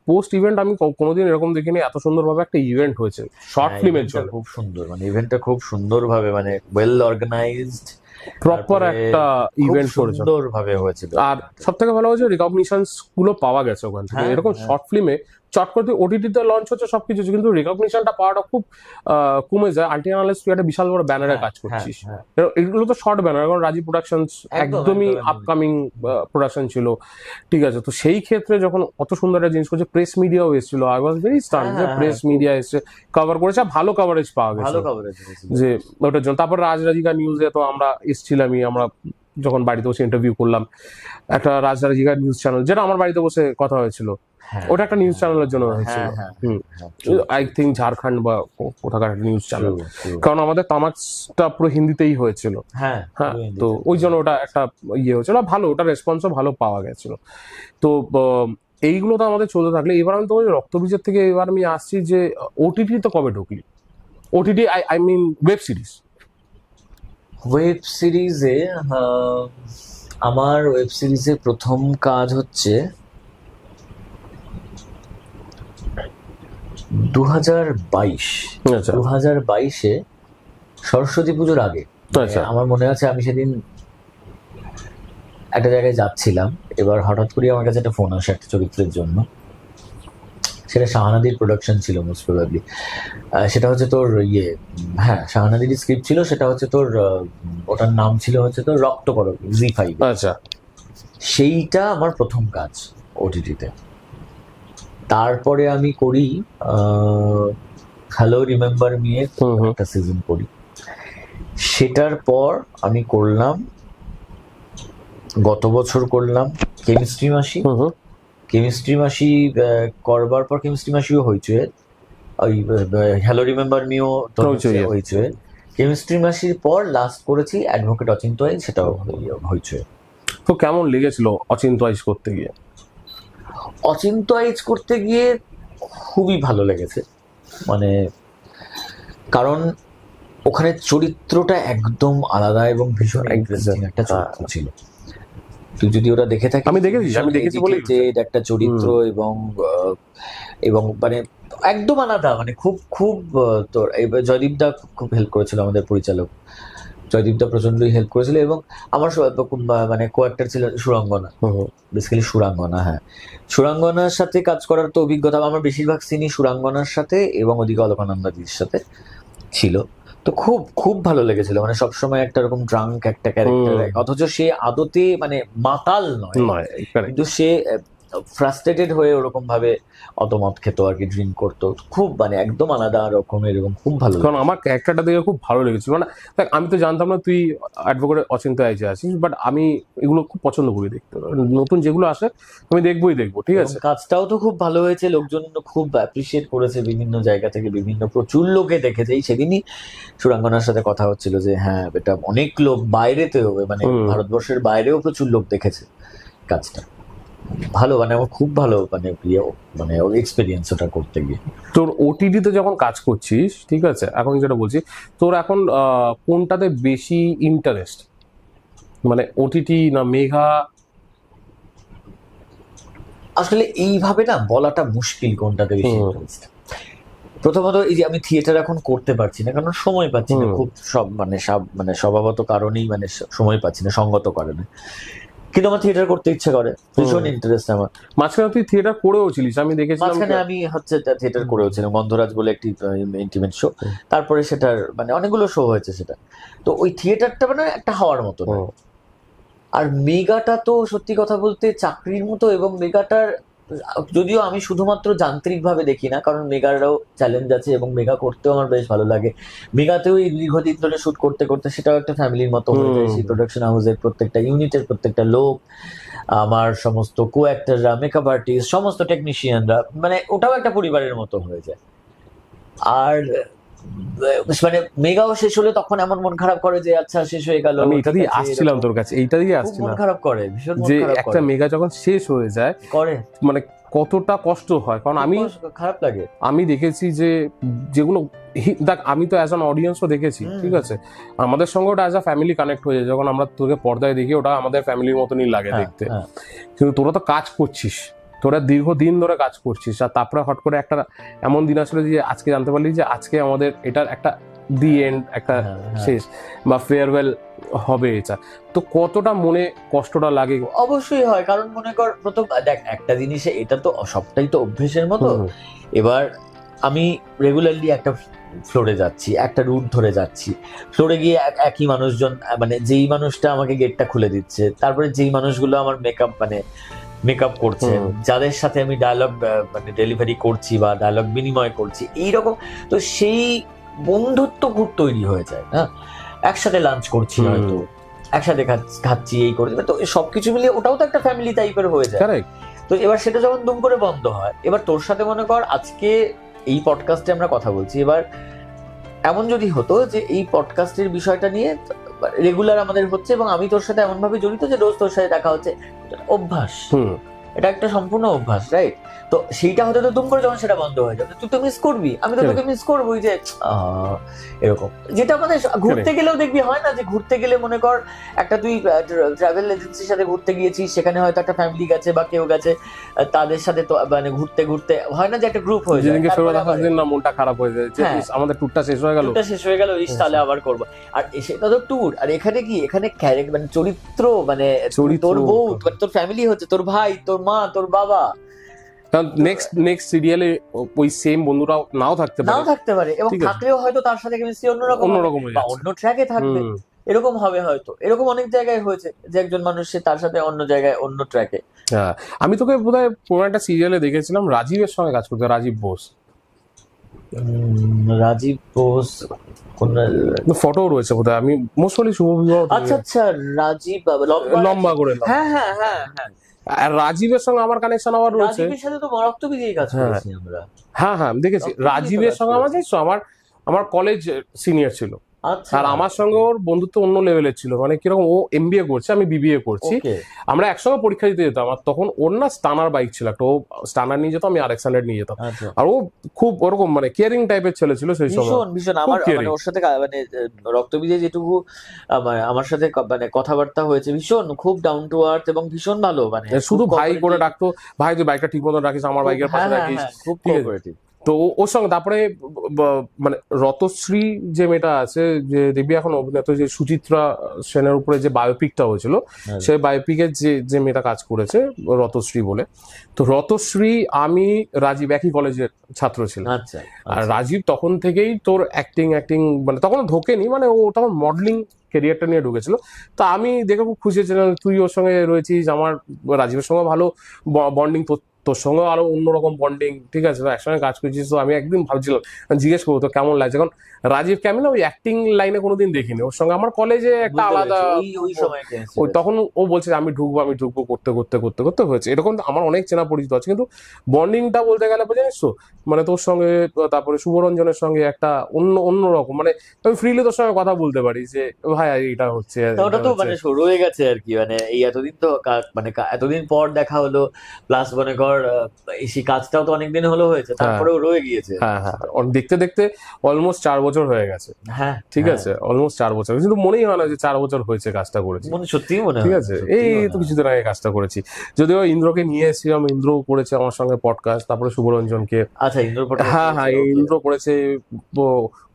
Speaker 1: পোস্ট ইভেন্ট আমি কোনোদিন এরকম দেখিনি, এত সুন্দরভাবে একটা ইভেন্ট হয়েছে শর্ট
Speaker 3: হ্যাঁ,
Speaker 1: ফিল্মের
Speaker 3: eventটা
Speaker 1: জন্য।
Speaker 3: খুব সুন্দর, মানে ইভেন্টটা খুব সুন্দর ভাবে, মানে ওয়েল অর্গানাইজড,
Speaker 1: প্রপার একটা ইভেন্ট করেছে,
Speaker 3: সুন্দর ভাবে হয়েছিল।
Speaker 1: আর সব থেকে ভালো হয়েছে রিকগনিশন গুলো পাওয়া গেছে ওখান থেকে।
Speaker 3: হ্যাঁ,
Speaker 1: এরকম
Speaker 3: হ্যাঁ।
Speaker 1: শর্ট ফিল্মে চট করে ওটিটিতে লঞ্চ হচ্ছে সবকিছু হচ্ছে, কিন্তু রেকগনিশনটা পাওয়াটা খুব কমে যায় আনটিল আনলেস তুই একটা বিশাল বড় ব্যানারে কাজ করছিস। এগুলো তো শর্ট ব্যানার, কারণ রাজীব প্রোডাকশনস একদমই আপকামিং প্রোডাকশন ছিল, ঠিক আছে। তো সেই ক্ষেত্রে যখন অত সুন্দর একটা জিনিস করছে, প্রেস মিডিয়াও এসেছিল, আই ওয়াজ ভেরি স্টান যে প্রেস মিডিয়া এসে কভার করেছে, ভালো কভারেজ পাওয়া গেছে যে ওটার জন্য। তারপর রাজরাজিকা নিউজে তো আমরা এসেছিলামই, আমরা যখন বাড়িতে বসে ইন্টারভিউ করলাম, একটা রাজরাজিকা নিউজ চ্যানেল, যেটা আমার বাড়িতে বসে কথা হয়েছিল, ওটা একটা নিউজ চ্যানেলের জন্য হয়েছিল, আই থিঙ্ক ঝাড়খণ্ড বা কোথাকার একটা নিউজ চ্যানেল, কারণ আমাদের তামাকটা পুরো হিন্দিতেই হয়েছিল। হ্যাঁ, তো ওই জন্য ওটা একটা ইয়ে হয়েছিল ভালো, ওটা রেসপন্সও ভালো পাওয়া গেছিল। তো এইগুলো তো আমাদের চলতে থাকলে, এবার আমি তোমার রক্তবীজের থেকে এবার আমি আসছি যে ওটিটি তো কবে ঢুকলি? OTT I mean web series.
Speaker 3: Web সিরিজে আমার ওয়েব সিরিজে প্রথম কাজ হচ্ছে 2022-এ সরস্বতী পুজোর আগে। আমার মনে আছে আমি সেদিন একটা জায়গায় যাচ্ছিলাম, এবার হঠাৎ করে আমার কাছে একটা ফোন আসে একটা চরিত্রের জন্য, সেটা শাহানাদির প্রোডাকশন ছিল মোস্ট প্রবাবলি। সেটা হচ্ছে তোর শাহানাদির স্ক্রিপ্ট ছিল, সেটা হচ্ছে তোর ওটার নাম ছিল হচ্ছে তোর রক্তকরক, জি5।
Speaker 1: আচ্ছা,
Speaker 3: সেইটা আমার প্রথম কাজ ওটিটিতে। তারপরে আমি করি হ্যালো রিমেম্বার মি এর একটা সিজন করি। সেটার পর আমি করলাম, গত বছর করলাম কেমিস্ট্রি মাসি। কেমিস্ট্রি মাসি করবার পর কেমিস্ট্রি মাসিও হয়েছে, ওই হ্যালো রিমেম্বার মিও হয়েছে। কেমিস্ট্রি মাসির পর লাস্ট করেছি অ্যাডভোকেট অচিন্ত আইচ, সেটাও হয়েছে।
Speaker 1: তো কেমন লেগেছিল অচিন্ত আইচ করতে গিয়ে?
Speaker 3: অচিন্ত আইচ করতে গিয়ে খুবই ভালো লেগেছে, মানে কারণ ওখানে চরিত্রটা একদম আলাদা এবং ভীষণ ইন্টারেস্টিং একটা চরিত্র ছিল। তুই যদি ওটা দেখে থাকিস,
Speaker 1: আমি দেখেছি বলে
Speaker 3: যে একটা চরিত্র এবং মানে একদম আলাদা, মানে খুব খুব তোর জয়দীপ দা খুব হেল্প করেছিল, আমাদের পরিচালক জয়দীপ দা প্রচন্ডই হেল্প করেছিল। এবং আমার মানে কো অ্যাক্টর ছিল সুরাঙ্গনা, বেসিক্যালি সুরাঙ্গনা। হ্যাঁ, সুরাঙ্গনার সাথে কাজ করার তো অভিজ্ঞতা আমার বেশিরভাগ সিনই সুরাঙ্গনার সাথে এবং ওদিকে অলকানন্দাদির সাথে ছিল। তো খুব খুব ভালো লেগেছিল, মানে সবসময় একটা এরকম ড্রাঙ্ক একটা ক্যারেক্টার, অথচ সে আদতে মানে মাতাল নয়, কিন্তু সে ফ্রাস্ট্রেটেড হয়ে ওরকম ভাবে অত মদ খেত আর কি, ড্রিঙ্ক করতো, খুব মানে একদম আলাদা রকমের এবং খুব ভালো।
Speaker 1: কারণ আমার ক্যারেক্টারটা দেখে খুব ভালো লেগেছিল, মানে আমি তো জানতাম না তুই অ্যাডভোকেট অচিন্ত আইচে আছিস, বাট আমি এগুলো খুব পছন্দ করি দেখতে, নতুন যেগুলো আসে আমি দেখবো, ঠিক আছে।
Speaker 3: কাজটাও তো খুব ভালো হয়েছে, লোকজন খুব অ্যাপ্রিসিয়েট করেছে, বিভিন্ন জায়গা থেকে প্রচুর লোকে দেখেছে। সেদিনই সুরাঙ্গনার সাথে কথা হচ্ছিল যে হ্যাঁ, এটা অনেক লোক বাইরেতেও, মানে ভারতবর্ষের বাইরেও প্রচুর লোক দেখেছে কাজটা। ভালো, মানে আমার খুব ভালো মানে এক্সপেরিয়েন্স ওটা করতে গিয়ে।
Speaker 1: তোর ওটিটিতে যখন কাজ করছিস, ঠিক আছে, এখন যেটা বলছি, তোর এখন কোনটাতে বেশি ইন্টারেস্ট, মানে ওটিটি না মেঘা?
Speaker 3: আসলে এইভাবে না বলাটা মুশকিল কোনটাতে বেশি ইন্টারেস্ট। প্রথমত এই যে আমি থিয়েটার এখন করতে পারছি না, কারণ সময় পাচ্ছি না, খুব মানে স্বভাবত কারণেই মানে সময় পাচ্ছি না, সঙ্গত কারণে। কিন্তু আমার থিয়েটার করতে ইচ্ছে করে, ভীষণ ইন্টারেস্ট আমার।
Speaker 1: মাঝখানে তুই থিয়েটার করেও ছিলিস, আমি দেখেছিলাম।
Speaker 3: মাঝখানে আমি হচ্ছে থিয়েটার করেও ছিলাম, গন্ধরাজ বলে একটি ইন্টিমেট শো। তারপরে সেটার মানে অনেকগুলো শো হয়েছে সেটা। তো ওই থিয়েটারটা মানে একটা হওয়ার মতো। আর মেগাটা তো সত্যি কথা বলতে চাকরির মতো, এবং মেগাটার যদিও আমি শুধুমাত্র যান্ত্রিক ভাবে দেখি না, কারণ মেগারও চ্যালেঞ্জ আছে এবং মেগা করতেও আমার বেশ ভালো লাগে। মেগাতেও এই দীর্ঘদিন ধরে শুট করতে করতে সেটাও একটা ফ্যামিলির মতো হয়ে যায়। সেই প্রোডাকশন হাউসের প্রত্যেকটা ইউনিটের প্রত্যেকটা লোক, আমার সমস্ত কো অ্যাক্টররা, মেকআপ আর্টিস্ট, সমস্ত টেকনিশিয়ানরা, মানে ওটাও একটা পরিবারের মতো হয়ে যায়। আর মানে মেগাও শেষ হলে তখন এমন মন খারাপ করে যে আচ্ছা শেষ হয়ে গেল।
Speaker 1: আমি এটা দিয়ে আসছিলাম তোর কাছে, এইটা দিয়ে আসছিলাম,
Speaker 3: মন খারাপ করে, ভীষণ
Speaker 1: যে একটা মেগা যখন শেষ হয়ে যায়
Speaker 3: করে
Speaker 1: মানে কতটা কষ্ট হয়। কারণ আমি
Speaker 3: খারাপ লাগে,
Speaker 1: আমি দেখেছি যে যেগুলো দেখ, আমি তো অ্যাজ অ্যান অডিয়েন্সও দেখেছি, ঠিক আছে, আমাদের সঙ্গে ওটা অ্যাজ আ ফ্যামিলি কানেক্ট হয়ে যায়। যখন আমরা তোকে পর্দায় দেখি, ওটা আমাদের ফ্যামিলির মতনই লাগে দেখতে। কিন্তু তোরা তো কাজ করছিস, তোরা দীর্ঘদিন ধরে কাজ করছিস, আর তারপরে হট করে একটা এমন দিন আসলে যে আজকে জানতে পারলি যে আজকে আমাদের এটার একটা দি এন্ড একটা
Speaker 3: হ্যাঁ।
Speaker 1: শেষ বা ফেয়ারওয়েল হবে এটা, তো কতটা মনে কষ্টটা লাগে?
Speaker 3: অবশ্যই হয়, কারণ মনে কর প্রথম দেখ একটা জিনিসে এটা তো সবটাই তো অভ্যেসের মতো।
Speaker 1: হুম,
Speaker 3: এবার আমি রেগুলারলি একটা ফ্লোরে যাচ্ছি, একটা রুট ধরে যাচ্ছি, ফ্লোরে গিয়ে একই মানুষজন, মানে যেই মানুষটা আমাকে গেটটা খুলে দিচ্ছে, তারপরে যেই মানুষগুলো আমার মেকআপ করছে,
Speaker 1: হুম।
Speaker 3: যাদের সাথে আমি ডায়লগ মানে ডেলিভারি করছি বা ডায়লগ বিনিময় করছি, এইরকম। তো সেই বন্ধুত্ব খুব তৈরি হয়ে যায়, হ্যাঁ, একসাথে লাঞ্চ করছি,
Speaker 1: হুম।
Speaker 3: হয়তো একসাথে খাচ্ছি, এই করছি, তো সবকিছু মিলিয়ে ওটাও তো একটা ফ্যামিলি টাইপের হয়ে যায়।
Speaker 1: কারেক্ট।
Speaker 3: তো এবার সেটা যখন দুম করে বন্ধ হয়, এবার তোর সাথে মনে কর আজকে এই পডকাস্টে আমরা কথা বলছি, এবার এমন যদি হতো যে এই পডকাস্টের বিষয়টা নিয়ে রেগুলার আমাদের হচ্ছে এবং আমি তোর সাথে এমন ভাবে জড়িত যে রোজ তোর সাথে দেখা হচ্ছে, অভ্যাস,
Speaker 1: হুম।
Speaker 3: এটা একটা সম্পূর্ণ অভ্যাস, রাইট? তো সেইটা হতে তো দুম করে যখন সেটা বন্ধ হয়ে যাবে, তুই তো মিস করবি, আমি তো তোকে মিস করবোই, যে এরকম। যেটা মানে ঘুরতে গেলেও দেখবি হয় না, যে ঘুরতে গেলে মনে কর একটা তুই ট্রাভেল এজেন্সির সাথে ঘুরতে গিয়েছিস, সেখানে হয়তো একটা ফ্যামিলি গেছে বা কেউ গেছে, তাদের সাথে তো মানে ঘুরতে ঘুরতে হয় না যে একটা গ্রুপ হয়ে যায়,
Speaker 1: যেদিনকে ফেরত
Speaker 3: তারপরে
Speaker 1: আসার
Speaker 3: আবার
Speaker 1: দিন না মনটা খারাপ হয়ে যায় যে
Speaker 3: হ্যাঁ।
Speaker 1: ইস, আমাদের ট্যুরটা শেষ হয়ে গেল।
Speaker 3: ট্যুরটা শেষ হয়ে গেল, তাহলে আবার করবো। আর সেটা তো ট্যুর, আর এখানে কি, এখানে মানে চরিত্র, মানে
Speaker 1: চরিত্র।
Speaker 3: তোর বউ, তোর ফ্যামিলি হচ্ছে, তোর ভাই, তোর মা, তোর বাবা,
Speaker 1: কারণ নেক্সট সিরিয়ালে ওই সেম বন্ধুরা নাও থাকতে
Speaker 3: নাও
Speaker 1: পারে,
Speaker 3: থাকতে পারে, এবং
Speaker 1: ঠিক আছে।
Speaker 3: থাকলেও হয়তো তার সাথে কেমিস্ট্রি অন্যরকম হবে,
Speaker 1: অন্যরকম হয়ে
Speaker 3: বা
Speaker 1: যাচ্ছে।
Speaker 3: অন্য ট্র্যাকে থাকবে,
Speaker 1: হুম।
Speaker 3: এরকম হবে হয়তো। এরকম অনেক জায়গায় হয়েছে যে একজন মানুষ সে তার সাথে অন্য জায়গায় অন্য ট্র্যাকে।
Speaker 1: হ্যাঁ, আমি তোকে বোধহয় কোনো একটা সিরিয়ালে দেখেছিলাম রাজীবের সঙ্গে কাজ করতে, রাজীব বোস।
Speaker 3: রাজীব বোস কোন?
Speaker 1: ফটো রয়েছে বোধহয়, আমি মোস্টলি শুভ বিবাহ।
Speaker 3: আচ্ছা আচ্ছা, রাজীব
Speaker 1: লম্বা করে লম্বা।
Speaker 3: হ্যাঁ হ্যাঁ হ্যাঁ হ্যাঁ,
Speaker 1: আর রাজীবের সঙ্গে আমার কানেকশন আবার রয়েছে।
Speaker 3: রাজীবের সাথে তো রক্তবীজেই কাজ
Speaker 1: হ্যাঁ।
Speaker 3: করেছি আমরা।
Speaker 1: হ্যাঁ হ্যাঁ, আমি দেখেছি
Speaker 3: রক্তবীজেই তো
Speaker 1: রাজীবের
Speaker 3: কাজ
Speaker 1: সঙ্গে আমার
Speaker 3: করেছি।
Speaker 1: জানিস তো, আমার কলেজ সিনিয়র ছিল।
Speaker 3: আচ্ছা,
Speaker 1: আর আমার সঙ্গে ওর বন্ধুত্ব অন্য লেভেলের ছিল, মানে কিরকম, ও এমবিএ করছে, আমি বিবিএ করছি।
Speaker 3: ওকে,
Speaker 1: আমরা একসঙ্গে পরীক্ষা দিতে যেতাম, আর তখন ওর না স্টানার বাইক ছিল একটা, ও স্টানার নিয়ে যেত, আমি RX-100 নিয়ে যেতাম।
Speaker 3: আচ্ছা,
Speaker 1: আর ও খুব ওরকম মানে কেয়ারিং টাইপের ছেলে ছিল সেই সময়।
Speaker 3: ভীষণ ভীষণ।
Speaker 1: খুব
Speaker 3: আমার
Speaker 1: caring।
Speaker 3: মানে ওর সাথে মানে রক্তবীজে যেটুকু আমার সাথে মানে কথাবার্তা হয়েছে, ভীষণ খুব ডাউন টু আর্থ এবং ভীষণ ভালো, মানে
Speaker 1: শুধু
Speaker 3: খুব
Speaker 1: ভাই করে
Speaker 3: cooperative।
Speaker 1: ডাকতো, ভাই তুই বাইকটা ঠিক মতো রাখিস, আমার বাইকের পাশে
Speaker 3: হ্যাঁ হ্যাঁ
Speaker 1: রাখিস,
Speaker 3: হ্যাঁ, খুব
Speaker 1: ঠিক আছে।
Speaker 3: কোঅপারেটিভ।
Speaker 1: তো ওর সঙ্গে তারপরে মানে রতশ্রী যে মেয়েটা আছে, যে দেবী এখন অভিনেতা, যে সুচিত্রা সেনের উপরে যে বায়োপিকটা হয়েছিল, সেই বায়োপিকের যে মেয়েটা কাজ করেছে, রতশ্রী বলে। তো রতশ্রী, আমি, রাজীব একই কলেজের ছাত্র ছিলাম।
Speaker 3: আচ্ছা,
Speaker 1: আর রাজীব তখন থেকেই তোর অ্যাক্টিং মানে তখন ঢোকেনি, মানে ও তখন মডেলিং ক্যারিয়ারটা নিয়ে ঢুকেছিল। তো আমি দেখে খুব খুশি ছিলাম, তুই ওর সঙ্গে রয়েছিস, আমার রাজীবের সঙ্গে ভালো বন্ডিং, তোর সঙ্গে আরো অন্যরকম বন্ডিং, ঠিক আছে, তো একসঙ্গে কাজ করছিস। তো আমি একদিন ভাবছিলাম, জিজ্ঞেস করবো তো কেমন লাগছে, কারণ রাজীবকে আমি না ওই অ্যাক্টিং লাইনে কোনোদিন দেখিনি, ওর সঙ্গে আমার কলেজে একটা আলাদা,
Speaker 3: ওই সময়
Speaker 1: ওই তখন ও বলছে আমি ঢুকবো করতে করতে করতে করতে হয়েছে এরকম। আমার অনেক চেনা পরিচিত আছে, কিন্তু বন্ডিংটা বলতে গেলে জানিস তো, মানে তোর সঙ্গে, তারপরে শুভরঞ্জনের সঙ্গে একটা অন্যরকম, মানে আমি ফ্রিলি তোর সঙ্গে কথা বলতে পারি যে ভাই এটা হচ্ছে,
Speaker 3: ওটা তো মানে রয়ে গেছে আর কি, মানে এই এতদিন তো মানে এতদিন পর দেখা হলো, প্লাস মনে কর সেই কাজটাও তো অনেকদিন হলো হয়েছে, তারপরেও রয়ে গিয়েছে।
Speaker 1: হ্যাঁ হ্যাঁ, দেখতে দেখতে অলমোস্ট 4 বছর হয়ে গেছে।
Speaker 3: হ্যাঁ,
Speaker 1: ঠিক আছে, অলমোস্ট 4 বছর, কিন্তু মনেই হয় না যে 4 বছর হয়েছে কাজটা করেছি।
Speaker 3: মনে সত্যিই মনে হয়,
Speaker 1: ঠিক আছে, এই তো কিছুদিন আগে কাজটা করেছি, যদিও ইন্দ্রকে নিয়ে এসেছিলাম, ইন্দ্র করেছে আমার সঙ্গে পডকাস্ট, তারপরে শুভরঞ্জনকে।
Speaker 3: আচ্ছা, ইন্দ্রপটা,
Speaker 1: হ্যাঁ হ্যাঁ, ইন্দ্র করেছে,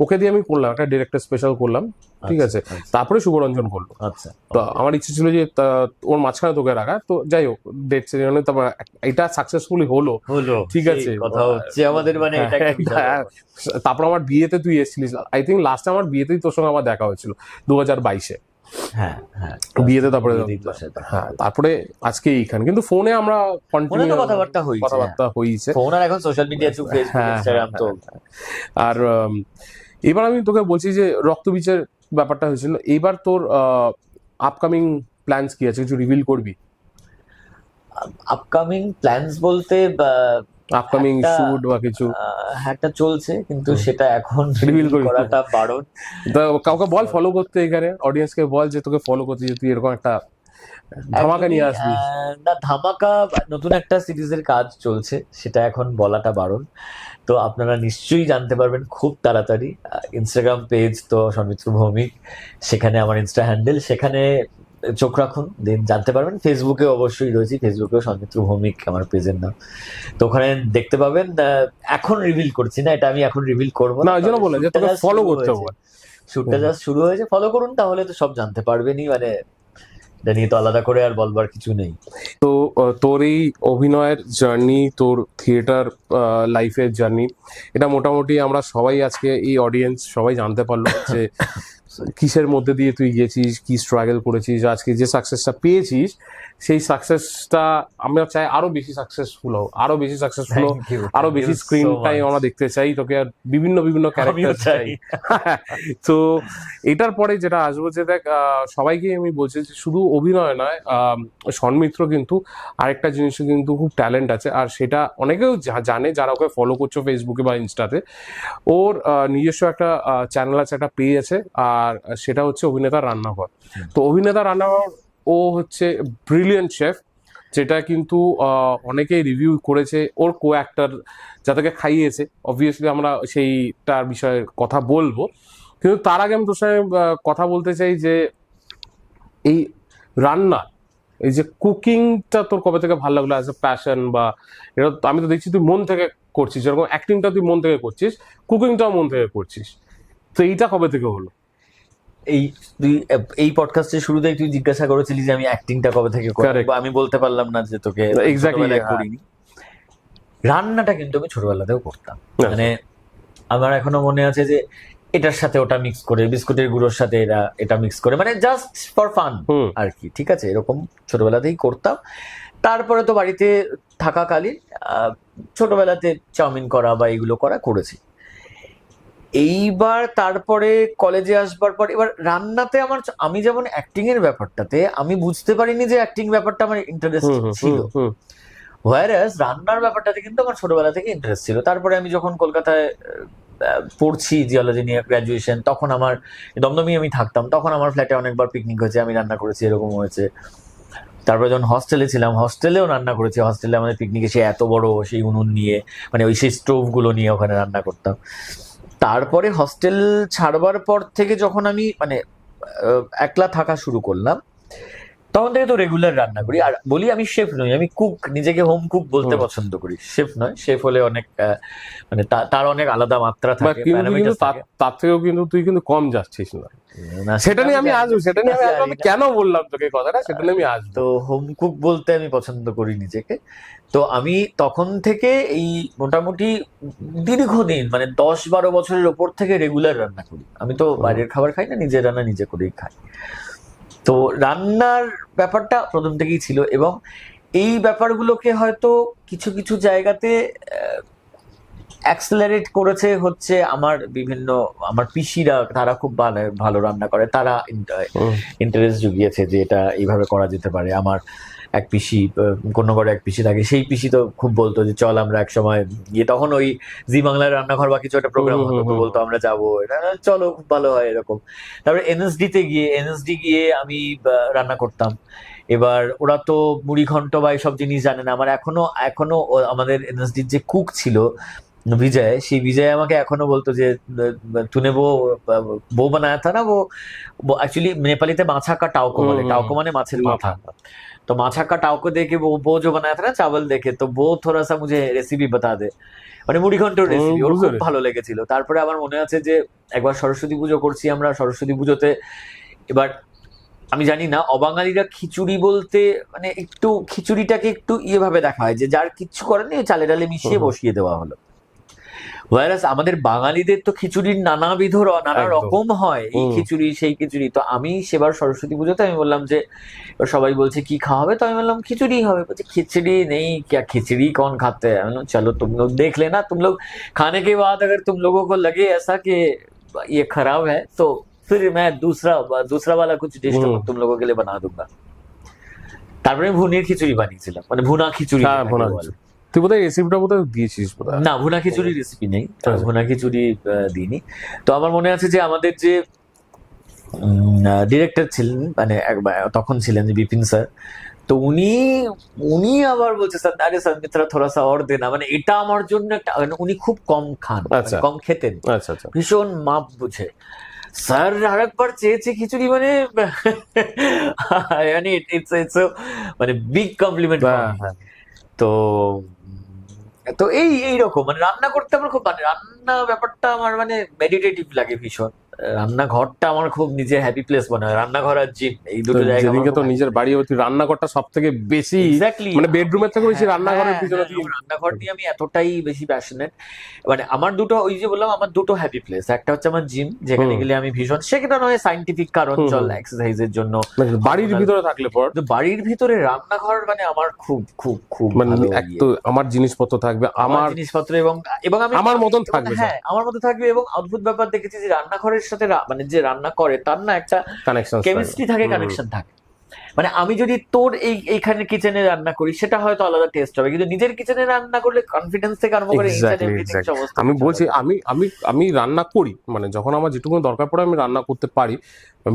Speaker 1: ওকে দিয়ে আমি করলাম একটা ডিরেক্টর স্পেশাল করলাম, ঠিক আছে। তারপরে শুভরঞ্জন করলো।
Speaker 3: আচ্ছা,
Speaker 1: তো আমার ইচ্ছে ছিল যে ওর মাঝখানে তোকে রাখা, তো যাই হোক, ডেট সেরিমনি তারপর এটা সাকসেসফুলি হলো, ঠিক আছে।
Speaker 3: কথা হচ্ছে আমাদের, মানে এটা একটা বিশাল ব্যাপার।
Speaker 1: তারপর আমার বিয়েতে তুই এসেছিলিস, আই থিঙ্ক লাস্টে আমার বিয়েতেই তোর সঙ্গে আমার দেখা হয়েছিল 2022-এ।
Speaker 3: হ্যাঁ হ্যাঁ,
Speaker 1: বিয়েতে, তারপরে
Speaker 3: বিয়েতেই তোর সাথে দেখা
Speaker 1: হ্যাঁ,
Speaker 3: হয়েছে।
Speaker 1: তারপরে আজকে এইখানে, কিন্তু ফোনে আমরা
Speaker 3: ফোনে
Speaker 1: কন্টিনিউ
Speaker 3: তো কথাবার্তা
Speaker 1: হয়েছে।
Speaker 3: ফোন আর এখন সোশ্যাল মিডিয়া যুগ, ফেসবুক,
Speaker 1: হ্যাঁ,
Speaker 3: ইনস্টাগ্রাম তো।
Speaker 1: আর এবার আমি তোকে বলছি যে রক্তবীজের ব্যাপারটা হয়েছিল, এইবার তোর আপকামিং প্ল্যানস কি আছে, কিছু রিভিল করবি?
Speaker 3: আপকামিং প্ল্যানস বলতে
Speaker 1: আপকামিং শুট বা কিছু
Speaker 3: একটা চলছে, কিন্তু সেটা এখন
Speaker 1: Reveal করবি না।
Speaker 3: করাটা বারণ।
Speaker 1: তো কাউকে বল ফলো করতে, এখানে অডিয়েন্সকে বল যে তোকে ফলো করতে, যে তুই এরকম একটা ধামাকা নিয়ে আসবি।
Speaker 3: না, ধামাকা নতুন একটা সিরিজের কাজ চলছে, সেটা এখন বলাটা বারণ। তো আপনারা নিশ্চয়ই জানতে পারবেন খুব তাড়াতাড়ি। ইনস্টাগ্রাম পেজ তো সৌমিত্র ভৌমিক, সেখানে আমার ইনস্টা হ্যান্ডেল, সেখানে চোখ রাখুন, দেন জানতে পারবেন। ফেসবুকে অবশ্যই রয়েছি, ফেসবুকেও সন্মিত্র ভৌমিক আমার পেজের নাম। তো ওখানে দেখতে পাবেন। এখন রিভিল করছি না, এটা আমি এখন রিভিল করবো
Speaker 1: না, ওই জন্য বলে যে তোকে ফলো করতে হবে।
Speaker 3: শুটটা জাস্ট শুরু হয়েছে, ফলো করুন, তাহলে তো সব জানতে পারবেনই। মানে এটা নিয়ে তো আলাদা করে আর বলবার কিছু নেই।
Speaker 1: তোর এই অভিনয়ের জার্নি, তোর থিয়েটার লাইফের জার্নি, এটা মোটামুটি আমরা সবাই আজকে এই অডিয়েন্স সবাই জানতে পারলো যে কিসের মধ্যে দিয়ে তুই গেছিস, কি স্ট্রাগল করেছিস, আজকে যে সাকসেসটা পেয়েছিস সেই সাকসেসটা আমরা চাই আরো বেশি সাকসেসফুল হও, আরো বেশি সাকসেসফুল হও,
Speaker 3: Thank you,
Speaker 1: আরো
Speaker 3: thank
Speaker 1: বেশি
Speaker 3: you
Speaker 1: screen
Speaker 3: so
Speaker 1: time
Speaker 3: much.
Speaker 1: আমরা দেখতে চাই তোকে, আর বিভিন্ন বিভিন্ন ক্যারেক্টার চাই। তো এটার পরে যেটা আসবো যে দেখ, সবাইকে আমি বলছি যে শুধু অভিনয় নয়, সন্মিত্র কিন্তু আরেকটা জিনিসে কিন্তু খুব ট্যালেন্ট আছে, আর সেটা অনেকেও জানে যারা ওকে ফলো করছো ফেসবুকে বা ইনস্টাতে। ওর নিজস্ব একটা চ্যানেল আছে, একটা পেজ আছে, আর সেটা হচ্ছে অভিনেতার রান্নাঘর। তো অভিনেতা রান্নাঘর, ও হচ্ছে ব্রিলিয়েন্ট শেফ, যেটা কিন্তু অনেকেই রিভিউ করেছে। ওর কো অ্যাক্টর যাদেরকে খাইয়েছে, অবভিয়াসলি আমরা সেইটার বিষয়ে কথা বলবো, কিন্তু তার আগে আমি তোর সঙ্গে কথা বলতে চাই যে এই রান্না, এই যে কুকিংটা তোর কবে থেকে ভালো লাগলো অ্যাজ এ প্যাশন, বা এটা আমি তো দেখছি তুই মন থেকে করছিস, যেরকম অ্যাক্টিংটা তুই মন থেকে করছিস, কুকিংটাও মন থেকে করছিস, তো এইটা কবে থেকে হলো?
Speaker 3: এই পডকাস্টের শুরুতেই তুই জিজ্ঞাসা করেছিলি যে আমি অ্যাক্টিংটা কবে থেকে করি,
Speaker 1: Correct.
Speaker 3: বা আমি বলতে পারলাম না যে তোকে
Speaker 1: Exactly,
Speaker 3: ছোটবেলায়
Speaker 1: হ্যাঁ।
Speaker 3: করিনি। রান্নাটা কিন্তু আমি ছোটবেলাতেও করতাম।
Speaker 1: আচ্ছা।
Speaker 3: মানে আমার এখনো মনে আছে যে এটার সাথে ওটা মিক্স করে, বিস্কুটের গুঁড়োর সাথে এটা মিক্স করে, মানে জাস্ট ফর ফান
Speaker 1: হুম।
Speaker 3: আর কি, ঠিক আছে, এরকম ছোটবেলাতেই করতাম। তারপরে তো বাড়িতে থাকাকালীন ছোটবেলাতে চাউমিন করা বা এগুলো করেছি। এইবার তারপরে কলেজে আসবার পর এবার রান্নাতে আমি যেমন অ্যাক্টিং এর ব্যাপারটাতে আমি বুঝতে পারিনি যে অ্যাক্টিং ব্যাপারটা আমার ইন্টারেস্ট ছিল, হোয়ারাস রান্নার ব্যাপারটাতে কিন্তু আমার ছোটবেলা থেকে ইন্টারেস্ট ছিল। তারপরে আমি যখন কলকাতায় পড়ছি জিওলজি নিয়ে গ্রাজুয়েশন, তখন আমার দমদমে আমি থাকতাম, তখন আমার ফ্ল্যাটে অনেকবার পিকনিক হয়েছে, আমি রান্না করেছি, এরকম হয়েছে। তারপরে যখন হস্টেলে ছিলাম, হস্টেলেও রান্না করেছি। হস্টেলে আমাদের পিকনিকে সে এত বড় সেই উনুন নিয়ে, মানে ওই সেই স্টোভ গুলো নিয়ে ওখানে রান্না করতাম। তারপরে হস্টেল ছাড়বার পর থেকে যখন আমি মানে একলা থাকা শুরু করলাম, তখন থেকে তো রেগুলার রান্না করি। আর বলি আমি শেফ নই, আমি কুক, নিজেকে হোম কুক বলতে পছন্দ করি, শেফ নয়। শেফ হলে অনেক মানে তার অনেক আলাদা মাত্রা থাকে,
Speaker 1: কিন্তু তার থেকেও কিন্তু তুই কিন্তু কম যাচ্ছিস না, সেটা নিয়ে আমি আসবো, আমি কেন বললাম তোকে কথাটা, সেটা নিয়ে আমি আসবো।
Speaker 3: তো হোম কুক বলতে আমি পছন্দ করি নিজেকে। তো আমি তখন থেকে এই মোটামুটি দীর্ঘদিন, মানে 10-12 বছরের ওপর থেকে রেগুলার রান্না করি। আমি তো বাইরের খাবার খাই না, নিজের রান্না নিজে করেই খাই। তো রান্নার ব্যাপারটা প্রথম থেকেই ছিল, এবং এই ব্যাপারগুলোকে হয়তো কিছু কিছু জায়গাতে অ্যাক্সেলারেট করেছে হচ্ছে আমার পিসিরা, তারা খুব ভালো রান্না করে, তারা ইন্টারেস্ট জুগিয়েছে যে এটা এইভাবে করা যেতে পারে। আমার এক পিসি, কোন্নগরে এক পিসি থাকে, সেই পিসি তো খুব বলতো যে চল আমরা এক সময় গিয়ে, তখন ওই জি বাংলার রান্নাঘর বা কিছু একটা প্রোগ্রাম হতো, তো বলতো আমরা যাবো, এটা চলো খুব ভালো হয় এরকম। তারপরে এনএসডি গিয়ে আমি রান্না করতাম। এবার ওরা তো মুড়ি ঘন্ট বা এইসব জিনিস জানে না। আমার এখনো আমাদের এনএসডির যে কুক ছিল विजय, সেই বিজয় আমাকে এখনো বলতো যে তুনে বো বানায়া থা না, वो एक्चुअली নেপালিতে মাছা কা টাউকো বলে, টাউকো মানে মাছের মাথা। তো মাছা কা টাউকো দেখে वो जो बनाया था ना चावल देखे, तो वो थोड़ा सा मुझे रेसिपी बता दे, মানে মুড়িঘণ্টর রেসিপি ওর খুব ভালো লেগেছিল। তারপরে আমার মনে আছে যে একবার সরস্বতী পুজো করছি আমরা, সরস্বতী পুজোতে এবার আমি জানি না অবাঙালিরা খিচুড়ি বলতে মানে একটু খিচুড়িটাকে একটু ভাবে দেখা হয় যে যার কিচ্ছু করেন নি চালে ডালে মিশিয়ে বসিয়ে দেওয়া হলো। ওয়ারাস আমাদের বাঙালিদের তো খিচুড়ির নানাবিধ নানা রকম হয়, এই খিচুড়ি সেই খিচুড়ি। তো আমি সেবার সরস্বতী পুজোতে আমি বললাম যে সবাই বলছে কি খাওয়া হবে, তো আমি বললাম খিচুড়ি হবে। বলছে খিচুড়ি নেই क्या, खिचड़ी कौन खाते हैं? আমি বললাম चलो तुम लोग देख लेना, तुम लोग खाने के बाद अगर तुम लोगों को लगे ऐसा कि ये खराब है तो फिर मैं दूसरा वाला कुछ डिश तुम लोगों के लिए बना दूंगा। তারপরে ভুনির খিচুড়ি বানিয়েছিলাম, মানে ভুনা খিচুড়ি।
Speaker 1: তুই বোধহয় রেসিপিটা বোধহয় দিয়েছিস বোধহয়।
Speaker 3: না, ভুনা খিচুড়ি রেসিপি নেই, ভুনা খিচুড়ি দিইনি। তো আমার মনে আছে যে আমাদের যে ডিরেক্টর ছিলেন, মানে তখন ছিলেন যে বিপিন স্যার, তো উনি আবার বলছে স্যার আরে সন্মিত্রা থোড়া সা और देना, মানে এটা আমার জন্য একটা, উনি খুব কম খান, কম খেতেন, ভীষণ মাপ বুঝে।
Speaker 2: স্যার আরেকবার চেয়েছে খিচুড়ি, মানে মানে ইটস মানে বিগ কমপ্লিমেন্ট।
Speaker 1: হ্যাঁ,
Speaker 2: তো তো এইরকম মানে রান্না করতে আমার খুব, মানে রান্না ব্যাপারটা আমার মানে মেডিটেটিভ লাগে ভীষণ। রান্নাঘরটা আমার খুব নিজের হ্যাপি প্লেস মনে হয়, রান্নাঘর আর জিম, এই
Speaker 1: তো
Speaker 2: দুটো জায়গা
Speaker 1: যেদিনকে তো নিজের বাড়ি তুই রান্নাঘরটা সব থেকে বেশি,
Speaker 2: এক্স্যাক্টলি
Speaker 1: মানে বেডরুমের থেকে বেশি রান্নাঘরের পিছনে তুই
Speaker 2: রান্নাঘর নিয়ে আমি এতটাই বেশি প্যাশনেট। মানে আমার দুটো, ওই যে বললাম আমার দুটো হ্যাপি প্লেস, একটা হচ্ছে আমার জিম, যেখানে
Speaker 1: হুম।
Speaker 2: গেলে আমি ভীষণ, সেটা নয় সাইন্টিফিক কারণ,
Speaker 1: হুম,
Speaker 2: চল
Speaker 1: হুম।
Speaker 2: এক্সারসাইজের জন্য।
Speaker 1: মানে বাড়ির ভিতরে থাকলে পর
Speaker 2: তো বাড়ির ভিতরে রান্নাঘর মানে আমার খুব খুব খুব
Speaker 1: মানে
Speaker 2: ভালো
Speaker 1: এক তো আমার জিনিসপত্র থাকবে, আমার
Speaker 2: জিনিসপত্র, এবং এবং আমি
Speaker 1: আমার মতন
Speaker 2: এবং
Speaker 1: থাকবে
Speaker 2: হ্যাঁ আমার মতো থাকবে। এবং অদ্ভুত ব্যাপার দেখেছি যে রান্নাঘরের সাথে মানে যে রান্না করে তার না একটা
Speaker 1: কানেকশন
Speaker 2: কেমিস্ট্রি থাকে, কানেকশন থাকে। মানে আমি যদি তোর এইখানে কিচেনে রান্না করি সেটা হয়তো আলাদা টেস্ট হবে, কিন্তু নিজের কিচেনে রান্না করলে কনফিডেন্স থেকে আরম্ভ করে সমস্ত
Speaker 1: আমি
Speaker 2: কিছু
Speaker 1: বলছি
Speaker 2: হবে।
Speaker 1: আমি আমি আমি রান্না করি, মানে যখন আমার যেটুকু দরকার পড়ে আমি রান্না করতে পারি।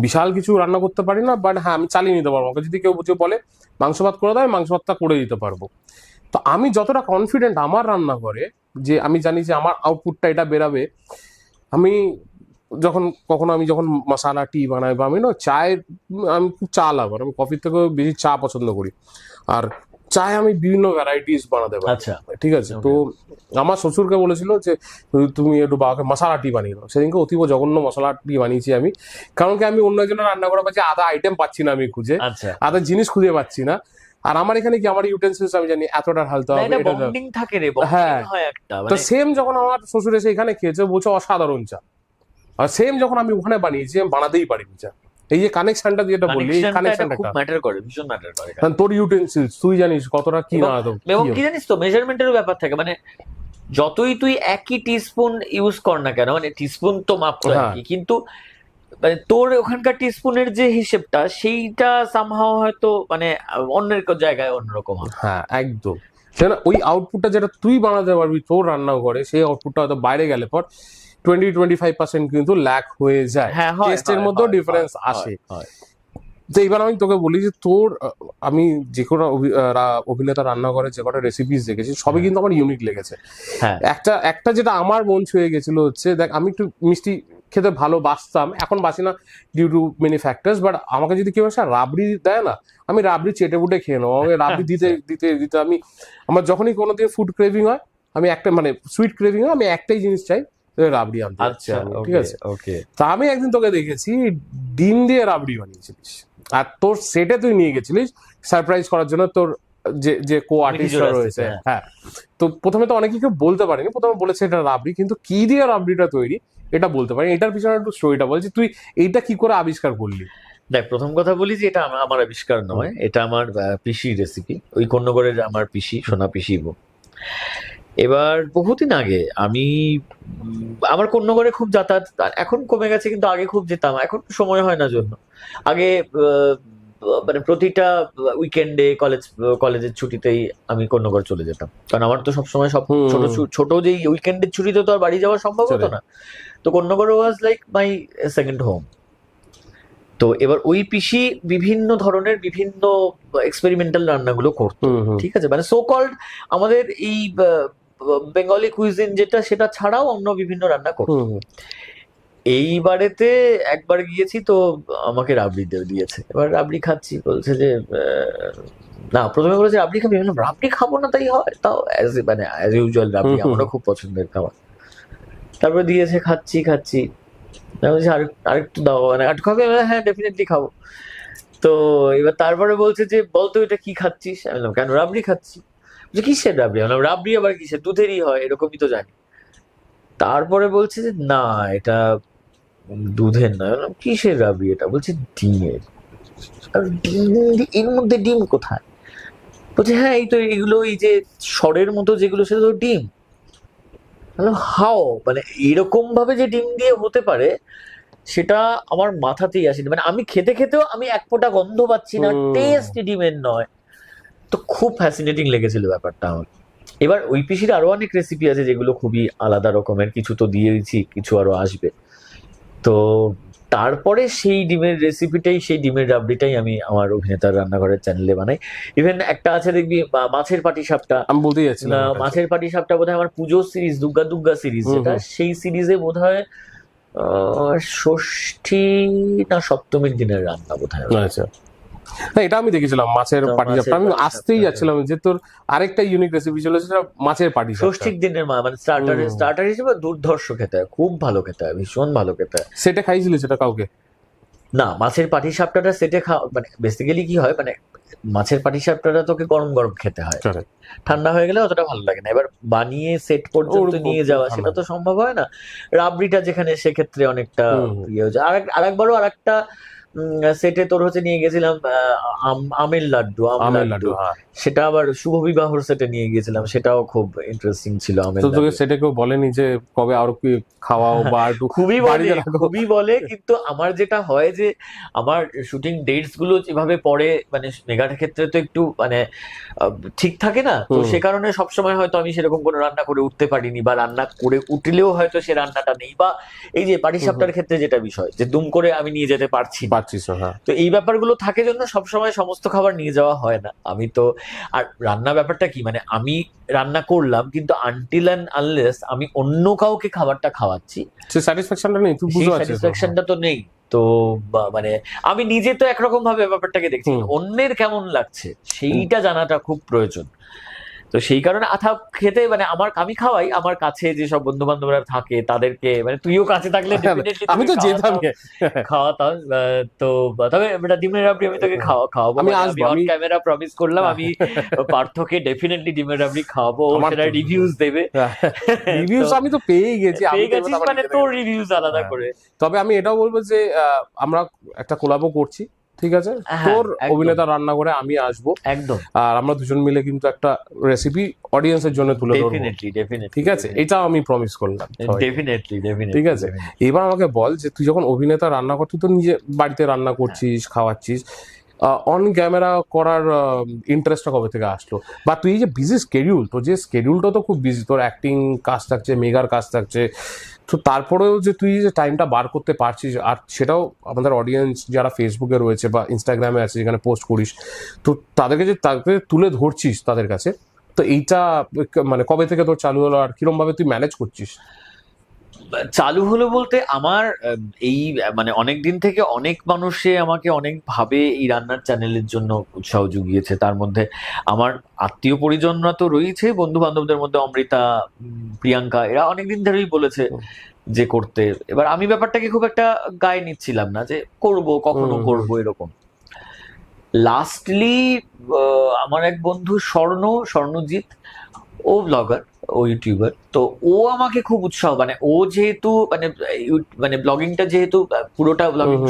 Speaker 1: বিশাল কিছু রান্না করতে পারি না, বাট হ্যাঁ আমি চালিয়ে নিতে পারবো। আমাকে যদি কেউ বুঝে বলে মাংস ভাত করে দেয়, মাংস ভাতটা করে দিতে পারবো। তো আমি যতটা কনফিডেন্ট আমার রান্না করে, যে আমি জানি যে আমার আউটপুটটা এটা বেরাবে। আমি যখন মশালা টি বানাই, বা আমি না চায়ের, আমি খুব চা লাভার, আমি কফির থেকেও বেশি চা পছন্দ করি। আর চায় আমি বিভিন্ন ভ্যারাইটিস বানাতে পারি।
Speaker 2: আচ্ছা,
Speaker 1: ঠিক আছে, তো আমার শ্বশুরকে বলেছিল যে তুমি একটু বাবাকে মশালা টি বানিয়ে দাও। সেদিনকে অতীব জঘন্য মশলা টি বানিয়েছি আমি, কারণ কি আমি অন্য একজনের রান্না করা পাচ্ছি, আধা আইটেম পাচ্ছি না আমি খুঁজে,
Speaker 2: আচ্ছা,
Speaker 1: আধা জিনিস খুঁজে পাচ্ছি না। আর আমার এখানে কি আমার ইউটেন্সিলস আমি জানি এতটা ঢালতে
Speaker 2: না,
Speaker 1: হবে,
Speaker 2: এটা
Speaker 1: এটা
Speaker 2: বন্ডিং থাকে রে,
Speaker 1: হ্যাঁ।
Speaker 2: বন্ডিং হয় একটা
Speaker 1: তো
Speaker 2: মানে।
Speaker 1: সেম যখন আমার শ্বশুর এসে এখানে খেয়েছে, বলছে অসাধারণ চা। আর সেম যখন আমি ওখানে বানিয়েছি, আমি বানাতেই পারিনি চা। এই যে কানেকশনটা যেটা বললি, এই
Speaker 2: কানেকশনটা খুব
Speaker 1: কানেকশনটা,
Speaker 2: ম্যাটার করে, ভীষণ ম্যাটার করে।
Speaker 1: কারণ তোর ইউটেন্সিলস তুই জানিস কতটা কি না তো
Speaker 2: এবং কি জানিস তো, মেজারমেন্টেরও ব্যাপার থাকে। মানে যতই তুই একই টিস্পুন ইউজ কর না কেন, মানে টিস্পুন তো মাপ তো
Speaker 1: হ্যাঁ।
Speaker 2: একই, কিন্তু মানে তোর ওখানকার টিস্পুনের যে হিসেবটা সেইটা সামহাও হয়তো মানে অন্যের জায়গায় অন্যরকম হবে।
Speaker 1: হ্যাঁ একদম, সেটা ওই আউটপুটটা যেটা তুই বানাতে পারবি তোর রান্নাঘরে, সেই আউটপুটটা হয়তো বাইরে গেলে পর 20-25% কিন্তু ল্যাক হয়ে যায়।
Speaker 2: হ্যাঁ, হয়,
Speaker 1: টেস্টের
Speaker 2: হয়,
Speaker 1: মধ্যেও
Speaker 2: হয়,
Speaker 1: ডিফারেন্স
Speaker 2: হয়,
Speaker 1: আসে।
Speaker 2: হয়।
Speaker 1: তো এবার আমি তোকে বলি যে তোর আমি যে কোনো অভিনেতা রান্নাঘরে যে কটা রেসিপিস দেখেছি, সবই কিন্তু আমার ইউনিক লেগেছে।
Speaker 2: হ্যাঁ,
Speaker 1: একটা একটা যেটা আমার মন ছুঁয়ে গেছিল হচ্ছে, দেখ আমি একটু মিষ্টি খেতে ভালোবাসতাম, এখন বাসি না due to many factors, but আমাকে যদি কেউ এসে রাবড়ি দেয় না, আমি রাবড়ি চেটে বুটে খেয়ে নেবো। আমাকে রাবড়ি দিতে দিতে দিতে আমি, আমার যখনই কোনো দিন ফুড ক্রেভিং হয়, আমি একটা মানে সুইট ক্রেভিং হয়, আমি একটাই জিনিস চাই, রাবড়ি আনতে যাচ্ছি
Speaker 2: আচ্ছা,
Speaker 1: আমি, ঠিক
Speaker 2: ওকে,
Speaker 1: আছে।
Speaker 2: ওকে।
Speaker 1: তা আমি একদিন তোকে দেখেছি ডিম দিয়ে রাবড়ি বানিয়েছিলিস, আর তোর সেটে তুই নিয়ে গেছিলিস সারপ্রাইজ করার জন্য তোর যে যে কো আর্টিস্টরা রয়েছে। হ্যাঁ, তো প্রথমে তো অনেকে কেউ বলতে পারেনি, প্রথমে বলেছে এটা রাবড়ি, কিন্তু কি দিয়ে রাবড়িটা তৈরি এটা বলতে পারি। এটার পিছনে একটু স্টোরিটা বলছি, তুই এইটা কি করে আবিষ্কার করলি?
Speaker 2: দেখ, প্রথম কথা বলি যে এটা আমার আবিষ্কার নয়, এটা আমার পিসির রেসিপি, ওই কন্যগড়ের আমার পিসি, সোনা পিসি। এবার বহুদিন আগে আমি আমার কন্যগড়ে খুব যাতায়াত, এখন কমে গেছে, কিন্তু আগে খুব যেতাম, এখন সময় হয় না জন্য। আগে মানে প্রতিটা উইকেন্ডে কলেজের ছুটিতেই আমি কন্যগড় চলে যেতাম, কারণ আমার তো সবসময় সব ছোট ছোট যে উইকেন্ডের ছুটিতে তো আর বাড়ি যাওয়া সম্ভব হতো না। তো Konnagar was like my second home. তো এবার ওই পিসি বিভিন্ন ধরনের বিভিন্ন এক্সপেরিমেন্টাল রান্নাগুলো করতো, ঠিক আছে, মানে সো কল্ড আমাদের এই বেঙ্গলি কুইজিন যেটা, সেটা ছাড়াও অন্য বিভিন্ন রান্না করতো। এইবারেতে একবার গিয়েছি, তো আমাকে রাবড়ি দিয়েছে। এবার রাবড়ি খাচ্ছি, বলছে যে না, প্রথমে বলেছে রাবড়ি খাবি, আমি বললাম রাবড়ি খাবো না তাই হয়, তাও মানে অ্যাজ ইউজুয়াল রাবড়ি আমারও খুব পছন্দের খাবার। তারপরে দিয়েছে, খাচ্ছি বলছি আরেকটু দাও, মানে আরেকটু খাবে? হ্যাঁ ডেফিনেটলি খাবো। তো এবার তারপরে বলছে যে বলতো এটা কি খাচ্ছিস? আমি বললাম কেন, রাবড়ি খাচ্ছি। বলছে কিসের রাবড়ি? আমি বললাম রাবড়ি আবার কিসের, দুধেরই হয়, এরকমই তো জানি। তারপরে বলছে যে না, এটা দুধের নয়। বললাম কিসের রাবড়ি এটা? বলছে ডিমের। এর মধ্যে ডিম কোথায়? বলছে হ্যাঁ এই তো এগুলো, এই যে সরের মতো যেগুলো, সেটা তো ডিম। হাও, মানে এরকম ভাবে যে ডিম দিয়ে হতে পারে সেটা আমার মাথাতেই আসেনি। মানে আমি খেতে খেতেও আমি এক ফোঁটা গন্ধ পাচ্ছি না, টেস্ট ডিমের নয়। তো খুব ফ্যাসিনেটিং লেগেছিল ব্যাপারটা আমার। এবার ওই পিসির আরো অনেক রেসিপি আছে যেগুলো খুবই আলাদা রকমের, কিছু তো দিয়েছি, কিছু আরো আসবে। তো তারপরে সেই ডিমের রেসিপিটাই, সেই ডিমের রাবড়িটাই আমি আমার অভিনেতার রান্নাঘরের চ্যানেলে বানাই। ইভেন একটা আছে দেখবি মাছের পাটিসাপটা,
Speaker 1: আমি বলতেই যাচ্ছি না,
Speaker 2: মাছের পাটিসাপটা বোধহয় আমার পুজো সিরিজ, দুর্গা সিরিজ যেটা, সেই সিরিজে বোধহয় ষষ্ঠী না সপ্তমীর দিনের রান্না বোধহয়।
Speaker 1: আচ্ছা, না এটা আমি দেখেছিলাম মাছের
Speaker 2: তো
Speaker 1: পাটিসাপটা। আমি
Speaker 2: মাছের
Speaker 1: আসতেই
Speaker 2: পাটিসাপটা,
Speaker 1: যাচ্ছিলাম যে তোর আরেকটা ইউনিক রেসিপি ছিল, সেটা মাছের পাটিসাপটা।
Speaker 2: ষষ্ঠীর দিনের মানে স্টার্টার হিসেবে দুর্ধর্ষ খেতে হয়, খুব ভালো খেতে হয়, ভীষণ ভালো খেতে হয়।
Speaker 1: সেটা খাইছিলি সেটা কাউকে?
Speaker 2: না, মাছের পাটিসাপটাটা সেটে খাওয়া মানে বেসিক্যালি কি হয়, মানে মাছের পাটিসাপটাটা তোকে গরম গরম খেতে হয়,
Speaker 1: Correct.
Speaker 2: ঠান্ডা হয়ে গেলে অতটা ভালো লাগে না। এবার বানিয়ে সেট পর্যন্ত
Speaker 1: ওর
Speaker 2: নিয়ে যাওয়া
Speaker 1: ঠান্ডা
Speaker 2: সেটা তো সম্ভব হয় না। রাবড়িটা যেখানে, সেক্ষেত্রে অনেকটা
Speaker 1: হুম।
Speaker 2: ইয়ে হচ্ছে। আরেকবারও আরেকটা সেটে তোর হচ্ছে নিয়ে গেছিলাম আমের লাড্ডু,
Speaker 1: আমের লাড্ডু, হ্যাঁ।
Speaker 2: সেটা আবার শুভ বিবাহর সেটে নিয়ে গেছিলাম, সেটাও খুব ইন্টারেস্টিং ছিল আমের
Speaker 1: তো তোকে
Speaker 2: লাড্ডু।
Speaker 1: সেটা কেউ বলেনি যে কবে আরো কি খাওয়াও বা একটু
Speaker 2: খুবই বলে,
Speaker 1: বাড়িতে রাখো?
Speaker 2: খুবই বলে, কিন্তু আমার যেটা হয় যে আমার শুটিং ডেটস গুলো যেভাবে পড়ে, মানে মেগার ক্ষেত্রে তো একটু মানে ঠিক থাকে না, তো
Speaker 1: হুম।
Speaker 2: সে কারণে সবসময় হয়তো আমি সেরকম কোনো রান্না করে উঠতে পারিনি, বা রান্না করে উঠলেও হয়তো সে রান্নাটা নেই, বা এই যে পাটিসাপটার ক্ষেত্রে যেটা বিষয় যে দুম করে আমি নিয়ে যেতে পারছি না।
Speaker 1: পাচ্ছিস না, হ্যাঁ।
Speaker 2: তো এই ব্যাপারগুলো থাকে জন্য সবসময় সমস্ত খাবার নিয়ে যাওয়া হয় না। আমি তো, আর রান্না ব্যাপারটা কি, মানে আমি রান্না করলাম, কিন্তু আনটিল অ্যান্ড আনলেস আমি অন্য কাউকে খাবারটা খাওয়াচ্ছি,
Speaker 1: সে স্যাটিসফ্যাকশনটা নেই, তুই
Speaker 2: সেই
Speaker 1: বুঝতে পারছিস?
Speaker 2: স্যাটিসফ্যাকশনটা তো নেই। তো মানে আমি নিজে তো একরকম ভাবে ব্যাপারটাকে দেখছি,
Speaker 1: হুম।
Speaker 2: অন্যের কেমন লাগছে সেইটা জানাটা খুব প্রয়োজন। তো সেই কারণে খেতে মানে আমি খাওয়াই আমার কাছে যেসব বন্ধু বান্ধবরা থাকে তাদেরকে, মানে তুইও কাছে থাকলে definitely
Speaker 1: আমি তো
Speaker 2: তোকে
Speaker 1: যেতাম।
Speaker 2: খাওয়াতাম। তো তবে এটা ডিমের রাবড়ি আমি তোকে খাওয়াবো,
Speaker 1: আমি
Speaker 2: মানে
Speaker 1: আসবো,
Speaker 2: আমি অন
Speaker 1: আমি
Speaker 2: ক্যামেরা প্রমিস করলাম, আমি পার্থকে ডেফিনেটলি ডিমের রাবড়ি খাওয়াবো, ও
Speaker 1: আমার
Speaker 2: সেটা রিভিউজ দেবে।
Speaker 1: রিভিউস আমি তো পেয়েই গেছি, আমি
Speaker 2: পেয়ে
Speaker 1: তো এবার
Speaker 2: গেছিস
Speaker 1: আবার
Speaker 2: মানে
Speaker 1: নিজে
Speaker 2: তোর
Speaker 1: থেকে-
Speaker 2: রিভিউজ আলাদা
Speaker 1: হ্যাঁ।
Speaker 2: করে।
Speaker 1: তবে আমি এটাও বলবো যে আমরা একটা কোলাবও করছি, ঠিক আছে?
Speaker 2: হ্যাঁ,
Speaker 1: তোর
Speaker 2: একদম।
Speaker 1: অভিনেতা রান্না করে আমি আসবো,
Speaker 2: একদম,
Speaker 1: আর আমরা দুজন মিলে কিন্তু একটা রেসিপি অডিয়েন্সের জন্য তুলে ধরবো,
Speaker 2: ডেফিনেটলি
Speaker 1: ঠিক আছে? এটা আমি প্রমিস করলাম সবাইকে।
Speaker 2: ডেফিনেটলি
Speaker 1: ঠিক আছে, এবার আমাকে বল যে তুই যখন অভিনেতা রান্না কর, তুই তো নিজে বাড়িতে রান্না করছিস, খাওয়াচ্ছিস, অন ক্যামেরা করার ইন্টারেস্টটা কবে থেকে আসলো? বা তুই এই যে বিজি স্কেডিউল, তোর যে স্কেডিউলটা তো খুব বিজি, তোর অ্যাক্টিং কাজ থাকছে, মেগার কাজ থাকছে, তো তারপরেও যে তুই যে টাইমটা বার করতে পারছিস, আর সেটাও আমাদের অডিয়েন্স যারা ফেসবুকে রয়েছে বা ইনস্টাগ্রামে আছে যেখানে পোস্ট করিস, তো তাদেরকে তুলে ধরছিস তাদের কাছে, তো এইটা মানে কবে থেকে তোর চালু হলো আর কিরম ভাবে তুই ম্যানেজ করছিস?
Speaker 2: চালু হলো বলতে আমার এই মানে অনেক দিন থেকে অনেক মানুষে আমাকে অনেক ভাবে এই রান্নার চ্যানেলের জন্য উৎসাহ জুগিয়েছে। তার মধ্যে আমার আত্মীয় পরিজনরা তো রয়েছে, বন্ধু বান্ধবদের মধ্যে অমৃতা, প্রিয়াঙ্কা, এরা অনেকদিন ধরেই বলেছে যে করতে। এবার আমি ব্যাপারটাকে খুব একটা গায়ে নিচ্ছিলাম না যে করব, কখনো করব এরকম। লাস্টলি আমার এক বন্ধু স্বর্ণজিৎ, ও ব্লগার, ও ইউটিউবার, তো ও আমাকে খুব উৎসাহ, মানে ও যেহেতু মানে ব্লগিংটা যেহেতু পুরোটা ব্লগিং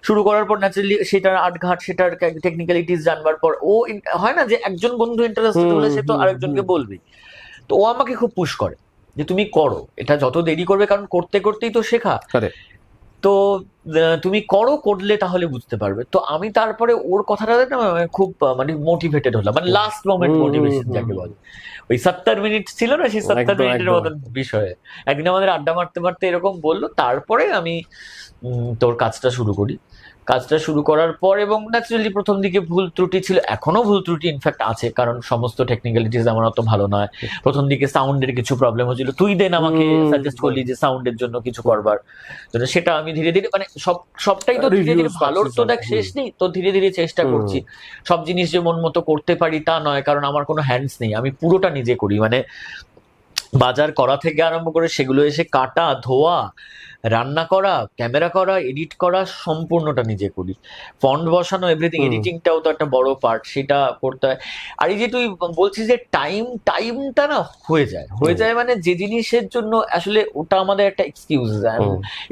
Speaker 2: শুরু করার পর ন্যাচারালি সেটার আটঘাট, সেটার টেকনিক্যালিটিস জানবার পর ও হয় না যে একজন বন্ধু ইন্টারেস্টেড হলে সে তো আরেকজনকে বলবে, তো ও আমাকে খুব পুশ করে যে তুমি করো, এটা যত দেরি করবে, কারণ করতে করতেই তো শেখা, তো তুমি করলে তাহলে বুঝতে পারবে। তো আমি তারপরে ওর কথাটাতে না খুব মানে মোটিভেটেড হলাম, মানে লাস্ট মোমেন্ট মোটিভেশন যাকে বলে, ওই 70 মিনিট ছিল না, সেই 70 মিনিটের মতন বিষয়ে একদিন আমাদের আড্ডা মারতে মারতে এরকম বললো, তারপরে আমি তোর কাজটা শুরু করার পর, এবং ন্যাচারালি প্রথম দিকে ভুল ত্রুটি ছিল, এখনো ভুল ত্রুটি ইনফ্যাক্ট আছে, কারণ সমস্ত টেকনিক্যালিটিস আমার অত ভালো নয়। প্রথম দিকে সাউন্ডের কিছু প্রবলেম হচ্ছিল, তুই দেন আমাকে সাজেস্ট করলি যে সাউন্ডের জন্য কিছু করবার জন্য, সেটা আমি ধীরে ধীরে মানে সবটাই তো ধীরে ধীরে, ভালোর তো দেখ শেষ নেই, তো ধীরে ধীরে চেষ্টা করছি। সব জিনিস যে মন মতো করতে পারি তা নয়, কারণ আমার কোনো হ্যান্ডস নেই, আমি পুরোটা নিজে করি, মানে বাজার করা থেকে আরম্ভ করে সেগুলো এসে কাটা, ধোয়া, রান্না করা, ক্যামেরা করা, এডিট করা, সম্পূর্ণটা নিজে করি। ফন্ট বসানো, এভরিথিং, এডিটিংটাও তো একটা বড় পার্ট, সেটা করতে হয়। আর এই যে তুই বলছিস যে টাইমটা না হয়ে যায় মানে যে জিনিসের জন্য আসলে ওটা আমাদের একটা excuse,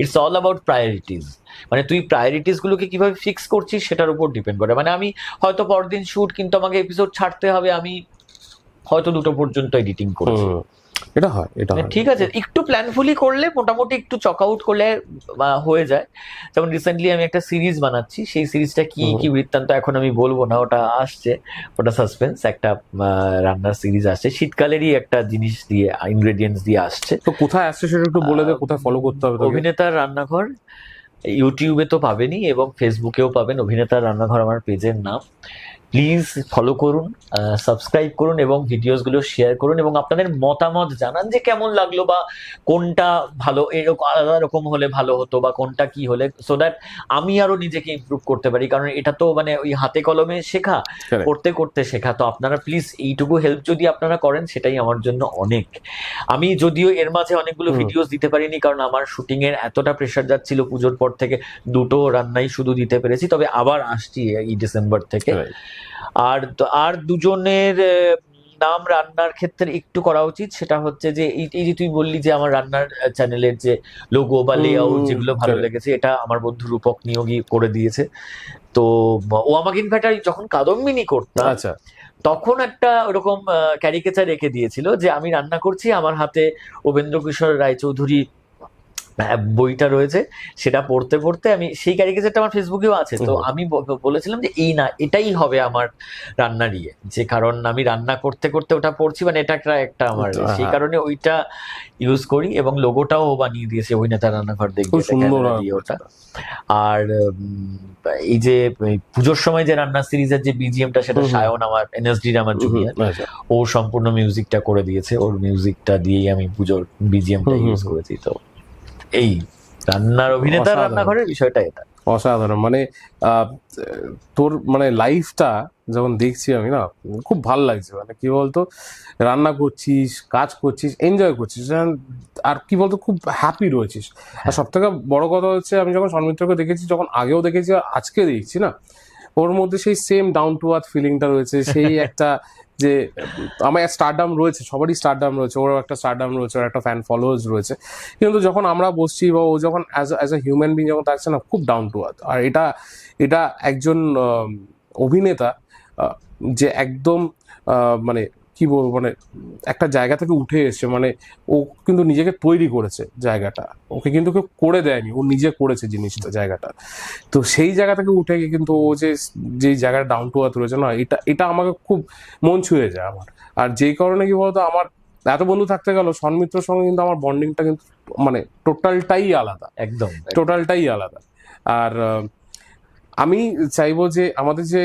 Speaker 2: it's all about priorities. মানে তুই প্রায়োরিটিস গুলোকে কিভাবে ফিক্স করছিস সেটার উপর ডিপেন্ড করে। মানে আমি হয়তো পরদিন শুট, কিন্তু আমাকে এপিসোড ছাড়তে হবে, আমি হয়তো 2টো পর্যন্ত এডিটিং করছি,
Speaker 1: এটা হয়, এটা হয়।
Speaker 2: ঠিক আছে, একটু প্ল্যানফুলি করলে, মোটামুটি একটু চক আউট করলে হয়ে যায়। যেমন রিসেন্টলি আমি একটা সিরিজ বানাচ্ছি, সেই সিরিজটা কি বৃত্তান্ত এখন আমি বলবো না, ওটা আসছে, ওটা সাসপেন্স, একটা রান্নার সিরিজ আসছে, শীতকালেরই একটা জিনিস দিয়ে, ইনগ্রেডিয়েন্টস দিয়ে আসছে।
Speaker 1: তো কোথায় আসছে সেটা একটু বলে দে, কোথায় ফলো করতে হবে তোকে?
Speaker 2: অভিনেতার রান্নাঘর, ইউটিউবে তো পাবেনই এবং ফেসবুকেও পাবেন, অভিনেতার রান্নাঘর আমার পেজের নাম। প্লিজ ফলো করুন, সাবস্ক্রাইব করুন এবং ভিডিওসগুলো শেয়ার করুন এবং আপনাদের মতামত জানান যে কেমন লাগলো বা কোনটা ভালো, এরকম আলাদা রকম হলে ভালো হতো বা কোনটা কি হলে, সো দ্যাট আমি আরো নিজেকে ইমপ্রুভ করতে পারি। কারণ এটা তো মানে ওই হাতে কলমে শেখা,
Speaker 1: Correct.
Speaker 2: করতে করতে শেখা। তো আপনারা প্লিজ এইটুকু হেল্প যদি আপনারা করেন সেটাই আমার জন্য অনেক। আমি যদিও এর মাঝে অনেকগুলো ভিডিওস দিতে পারিনি, কারণ আমার শুটিং এর এতটা প্রেশার যাচ্ছিল, পুজোর পর থেকে 2টো রান্নাই শুধু দিতে পেরেছি, তবে আবার আসছি এই ডিসেম্বর থেকে।
Speaker 1: Right.
Speaker 2: আর দুজনের নাম রান্নার ক্ষেত্রে একটু করা উচিত, সেটা হচ্ছে যে এই যে তুই বললি যে আমার রান্নার চ্যানেলের যে লোগো বা লেআউট যেগুলো ভালো
Speaker 1: correct.
Speaker 2: লেগেছে, এটা আমার বন্ধু রূপক নিয়োগী করে দিয়েছে। তো ও আমাকে ইনফ্যাক্ট যখন কাদম্বিনী করতাম
Speaker 1: আচ্ছা,
Speaker 2: তখন একটা ওরকম ক্যারিকেচার রেখে দিয়েছিল যে আমি রান্না করছি, আমার হাতে উপেন্দ্র কিশোর রায়চৌধুরী বইটা রয়েছে, সেটা পড়তে পড়তে আমি সেই ক্যারিকেচারটা আমার ফেসবুকেও আছে। তো আমি বলেছিলাম যে এই না, এটাই হবে আমার রান্নার ইয়ে, যে কারণ আমি রান্না করতে করতে ওটা পড়ছি, মানে এটা একটা আমার সেই কারণে ওইটা ইউজ করি। এবং লোগোটাও বানিয়ে দিয়েছে অভিনেতা রান্নাঘর, দেখবে
Speaker 1: খুব সুন্দর
Speaker 2: দিয়ে ওটা। আর এই যে পুজোর সময় যে রান্না সিরিজের যে বিজিএমটা, সেটা সায়ন আমার এনএসডির আমার জুনিয়র,
Speaker 1: আচ্ছা।
Speaker 2: ও সম্পূর্ণ মিউজিকটা করে দিয়েছে। ওর মিউজিকটা দিয়েই আমি পুজোর বিজিএমটা ইউজ করেছি। তো এই রান্নার অভিনেতা
Speaker 1: অসাধারণ।
Speaker 2: রান্নাঘরের বিষয়টা এটা
Speaker 1: অসাধারণ, মানে তোর মানে লাইফটা যখন দেখছি আমি না, খুব ভাল লাগছে। মানে কি বলতো, রান্না করছিস, কাজ করছিস, এনজয় করছিস, আর কি বলতো খুব হ্যাপি রয়েছিস। আর সব থেকে বড় কথা হচ্ছে, আমি যখন সন্মিত্রকে দেখেছি, যখন আগেও দেখেছি আর আজকে দেখছি না, ওর মধ্যে সেই সেম ডাউন টু আর্থ ফিলিংটা রয়েছে। সেই একটা যে আমার স্টারডাম রয়েছে, সবারই স্টারডাম রয়েছে, ওরও একটা স্টারডাম রয়েছে, ওর একটা ফ্যান ফলোয়ার্স রয়েছে, কিন্তু যখন আমরা বসছি বা ও যখন অ্যাজ এ হিউম্যান বিং যখন থাকছে না, খুব ডাউন টু আর্থ। আর এটা একজন অভিনেতা যে একদম মানে কি বলবো, মানে একটা জায়গা থেকে উঠে এসছে। মানে ও কিন্তু নিজেকে তৈরি করেছে জায়গাটা, ওকে কিন্তু কেউ করে দেয়নি, ও নিজে করেছে জিনিসটা, জায়গাটা। তো সেই জায়গা থেকে উঠে গিয়ে কিন্তু ও যে জায়গাটা ডাউন টু আর্থ রয়েছে না, এটা আমাকে খুব মন ছুঁয়ে যায় আমার। আর যেই কারণে কি বলতো, আমার এত বন্ধু থাকতে গেল, সন্মিত্রর সঙ্গে কিন্তু আমার বন্ডিংটা কিন্তু মানে টোটালটাই আলাদা,
Speaker 2: একদম।
Speaker 1: টোটালটাই আলাদা। আর আমি চাইবো যে আমাদের যে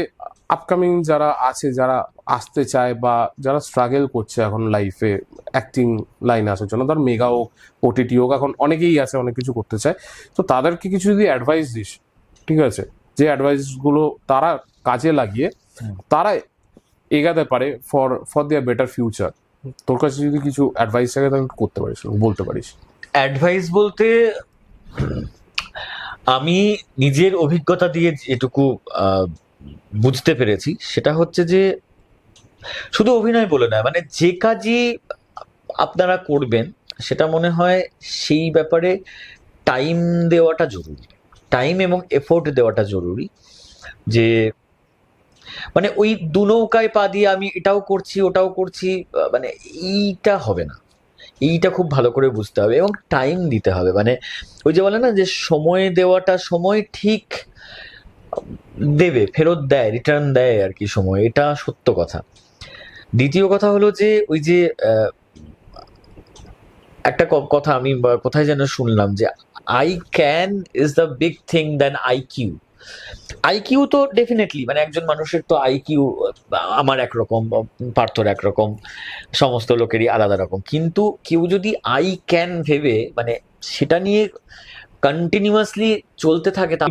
Speaker 1: আপকামিং যারা আছে, যারা আসতে চায় বা যারা স্ট্রাগল করছে এখন লাইফে অ্যাক্টিং লাইনে আসার জন্য, ধর মেগা হোক, ওটিটি হোক, এখন অনেকেই আছে অনেক কিছু করতে চায়, তো তাদেরকে কিছু যদি অ্যাডভাইস দিস, ঠিক আছে, যে অ্যাডভাইসগুলো তারা কাজে লাগিয়ে তারা এগাতে পারে ফর দেয়ার বেটার ফিউচার, তোর কাছে যদি কিছু অ্যাডভাইস থাকে তাহলে একটু করতে পারিস, বলতে পারিস।
Speaker 2: অ্যাডভাইস বলতে আমি নিজের অভিজ্ঞতা দিয়ে যেটুকু বুঝতে পেরেছি, সেটা হচ্ছে যে শুধু অভিনয় বলে না, মানে যে কাজই আপনারা করবেন, সেটা মনে হয় সেই ব্যাপারে টাইম দেওয়াটা জরুরি, টাইম এবং এফোর্ট দেওয়াটা জরুরি। যে মানে ওই দু নৌকায় পা দিয়ে আমি এটাও করছি ওটাও করছি, মানে এইটা হবে না। এইটা খুব ভালো করে বুঝতে হবে এবং টাইম দিতে হবে। মানে ওই যে বলে না যে সময় দেওয়াটা, সময় ঠিক দেবে, ফেরত দেয়, রিটার্ন দেয় আর কি সময়, এটা সত্য কথা। দ্বিতীয় কথা হলো যে ওই যে একটা কথা আমি কোথায় যেন শুনলাম যে I can is the big thing then IQ. IQ তো ডেফিনেটলি, মানে একজন মানুষের তো আইকিউ, আমার একরকম, পার্থর একরকম, সমস্ত লোকেরই আলাদা রকম। কিন্তু কেউ যদি আই ক্যান ভেবে মানে সেটা নিয়ে কন্টিনিউয়াসলি চলতে থাকে, তা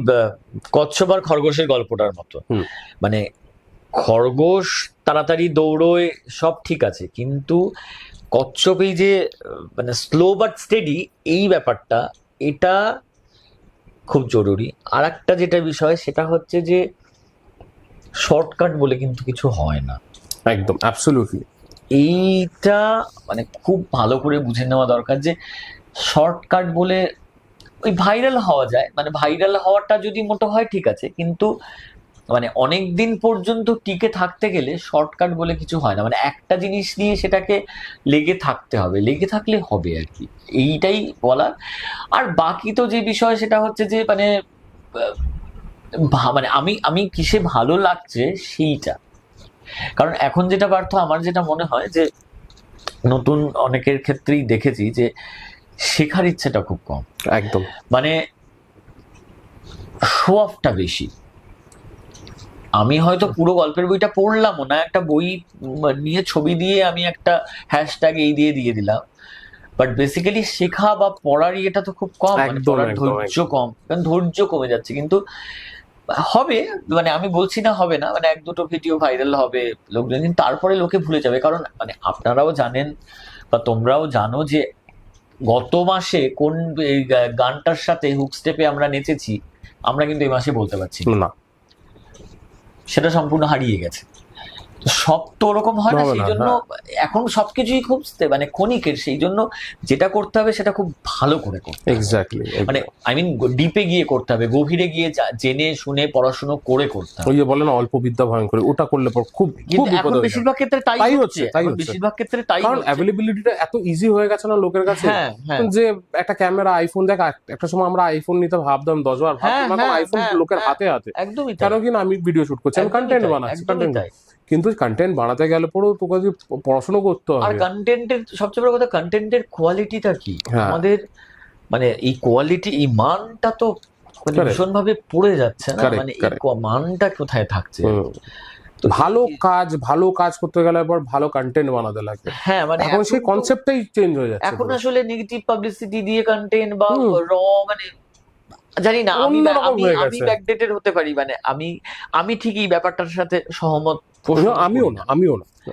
Speaker 2: কচ্ছপ আর খরগোশের গল্পটার মতো। মানে খরগোশ তাড়াতাড়ি দৌড়োয়, সব ঠিক আছে, কিন্তু কচ্ছপ এই যে মানে স্লো বাট স্টেডি, এই ব্যাপারটা, এটা খুব জরুরি। আর একটা যেটা বিষয়, সেটা হচ্ছে যে শর্টকাট বলে কিন্তু কিছু হয় না।
Speaker 1: একদম, অ্যাবসলিউটলি।
Speaker 2: এইটা মানে খুব ভালো করে বুঝে নেওয়া দরকার যে শর্টকাট বলে ওই ভাইরাল হওয়া যায়, মানে ভাইরাল হওয়াটা যদি মোটো হয় ঠিক আছে, কিন্তু মানে অনেক দিন পর্যন্ত টিকে থাকতে গেলে শর্টকাট বলে কিছু হয় না। মানে একটা জিনিস নিয়ে সেটাকে লেগে থাকতে হবে, লেগে থাকলে হবে আর কি, এইটাই বলার। আর বাকি তো যে বিষয়, সেটা হচ্ছে যে মানে মানে আমি কিসে ভালো লাগছে সেইটা। কারণ এখন যেটা পার্থ, আমার যেটা মনে হয় যে নতুন অনেকের ক্ষেত্রেই দেখেছি যে শেখার ইচ্ছেটা খুব কম,
Speaker 1: একদম,
Speaker 2: মানে শো অফটা বেশি।
Speaker 3: আমি হয়তো পুরো গল্পের বইটা পড়লামও না, একটা বই নিয়ে ছবি দিয়ে আমি একটা হ্যাশট্যাগ এই দিয়ে দিলাম, বাট বেসিক্যালি শেখা বা পড়ার ইয়েটা তো খুব কম, মানে
Speaker 1: একদম,
Speaker 3: পড়ার
Speaker 1: একদম,
Speaker 3: ধৈর্য কম, কারণ ধৈর্য কমে যাচ্ছে। কিন্তু হবে, মানে আমি বলছি না হবে না, মানে 1-2 ভিডিও ভাইরাল হবে লোকজন, কিন্তু তারপরে লোকে ভুলে যাবে। কারণ মানে আপনারাও জানেন বা তোমরাও জানো যে গত মাসে কোন এই গানটার সাথে হুক স্টেপে আমরা নেচেছি, আমরা কিন্তু এই মাসে বলতে পারছি না।
Speaker 1: না,
Speaker 3: সেটা সম্পূর্ণ হারিয়ে গেছে। তো সব তো ওরকম হয় না,
Speaker 1: হবে
Speaker 3: সেই
Speaker 1: না,
Speaker 3: জন্য এখন সবকিছুই খুব মানে ক্ষণিকের, সেই জন্য যেটা করতে হবে সেটা খুব ভালো করে করতে হবে।
Speaker 1: এক্স্যাক্টলি।
Speaker 3: মানে আই মিন ডিপে গিয়ে করতে হবে, গভীরে গিয়ে জেনে শুনে পড়াশোনা করে করতে হবে।
Speaker 1: ওই যে বলে না অল্প বিদ্যা ভয়ঙ্কর, ওটা করলে পর খুব খুব
Speaker 3: কিন্তু
Speaker 1: বিপদ
Speaker 3: এখন
Speaker 1: হয়ে যাবে।
Speaker 3: বেশিরভাগ ক্ষেত্রে
Speaker 1: তাই
Speaker 3: তাই
Speaker 1: হচ্ছে,
Speaker 3: হচ্ছে,
Speaker 1: তাই
Speaker 3: এখন
Speaker 1: হচ্ছে।
Speaker 3: বেশিরভাগ ক্ষেত্রে তাই
Speaker 1: কারণ
Speaker 3: হচ্ছে।
Speaker 1: অ্যাভেলেবিলিটিটা এত ইজি হয়ে গেছে না লোকের কাছে,
Speaker 3: হ্যাঁ হ্যাঁ
Speaker 1: যে একটা ক্যামেরা আইফোন দেখ, একটা সময় আমরা আইফোন নিতে ভাবতাম 10 বার
Speaker 3: হ্যাঁ
Speaker 1: ভাবতাম, এখন
Speaker 3: হ্যাঁ
Speaker 1: আইফোন
Speaker 3: হ্যাঁ,
Speaker 1: লোকের
Speaker 3: হ্যাঁ,
Speaker 1: হাতে হাতে।
Speaker 3: একদমই তাই,
Speaker 1: কেন কি না, আমি ভিডিও শুট করছি, আমি
Speaker 3: একদমই
Speaker 1: কন্টেন্ট
Speaker 3: তাই,
Speaker 1: বানাচ্ছি,
Speaker 3: একদমই
Speaker 1: কন্টেন্ট।
Speaker 3: তাই।
Speaker 1: কিন্তু কন্টেন্ট বানাতে গেলে পরেও তোকে যে পড়াশোনা করতে
Speaker 3: আর
Speaker 1: হবে।
Speaker 3: কন্টেন্টের সবচেয়ে বড় কথা, কন্টেন্টের কোয়ালিটিটা কি
Speaker 1: হ্যাঁ।
Speaker 3: আমাদের, মানে এই কোয়ালিটি, এই মানটা তো মানে
Speaker 1: Correct.
Speaker 3: ভীষণ ভাবে পড়ে যাচ্ছে না,
Speaker 1: Correct,
Speaker 3: মানে এই
Speaker 1: correct.
Speaker 3: মানটা কোথায় থাকছে।
Speaker 1: হুম।
Speaker 3: তো
Speaker 1: ভালো কাজ করতে গেলে পর ভালো কন্টেন্ট বানাতে লাগবে।
Speaker 3: হ্যাঁ, মানে
Speaker 1: এখন সেই
Speaker 3: তো-
Speaker 1: কনসেপ্টটাই চেঞ্জ হয়ে যাচ্ছে
Speaker 3: এখন
Speaker 1: পুরো।
Speaker 3: আসলে নেগেটিভ পাবলিসিটি দিয়ে কন্টেন্ট বা
Speaker 1: হুম।
Speaker 3: মানে জানি না, আমি
Speaker 1: অন্যরকম
Speaker 3: আমি
Speaker 1: হয়ে
Speaker 3: আমি
Speaker 1: গেছে।
Speaker 3: ব্যাকডেটেড হতে পারি, মানে আমি ঠিক এই ব্যাপারটার সাথে সহমত পোষণ
Speaker 1: না, আমিও
Speaker 3: করি
Speaker 1: না,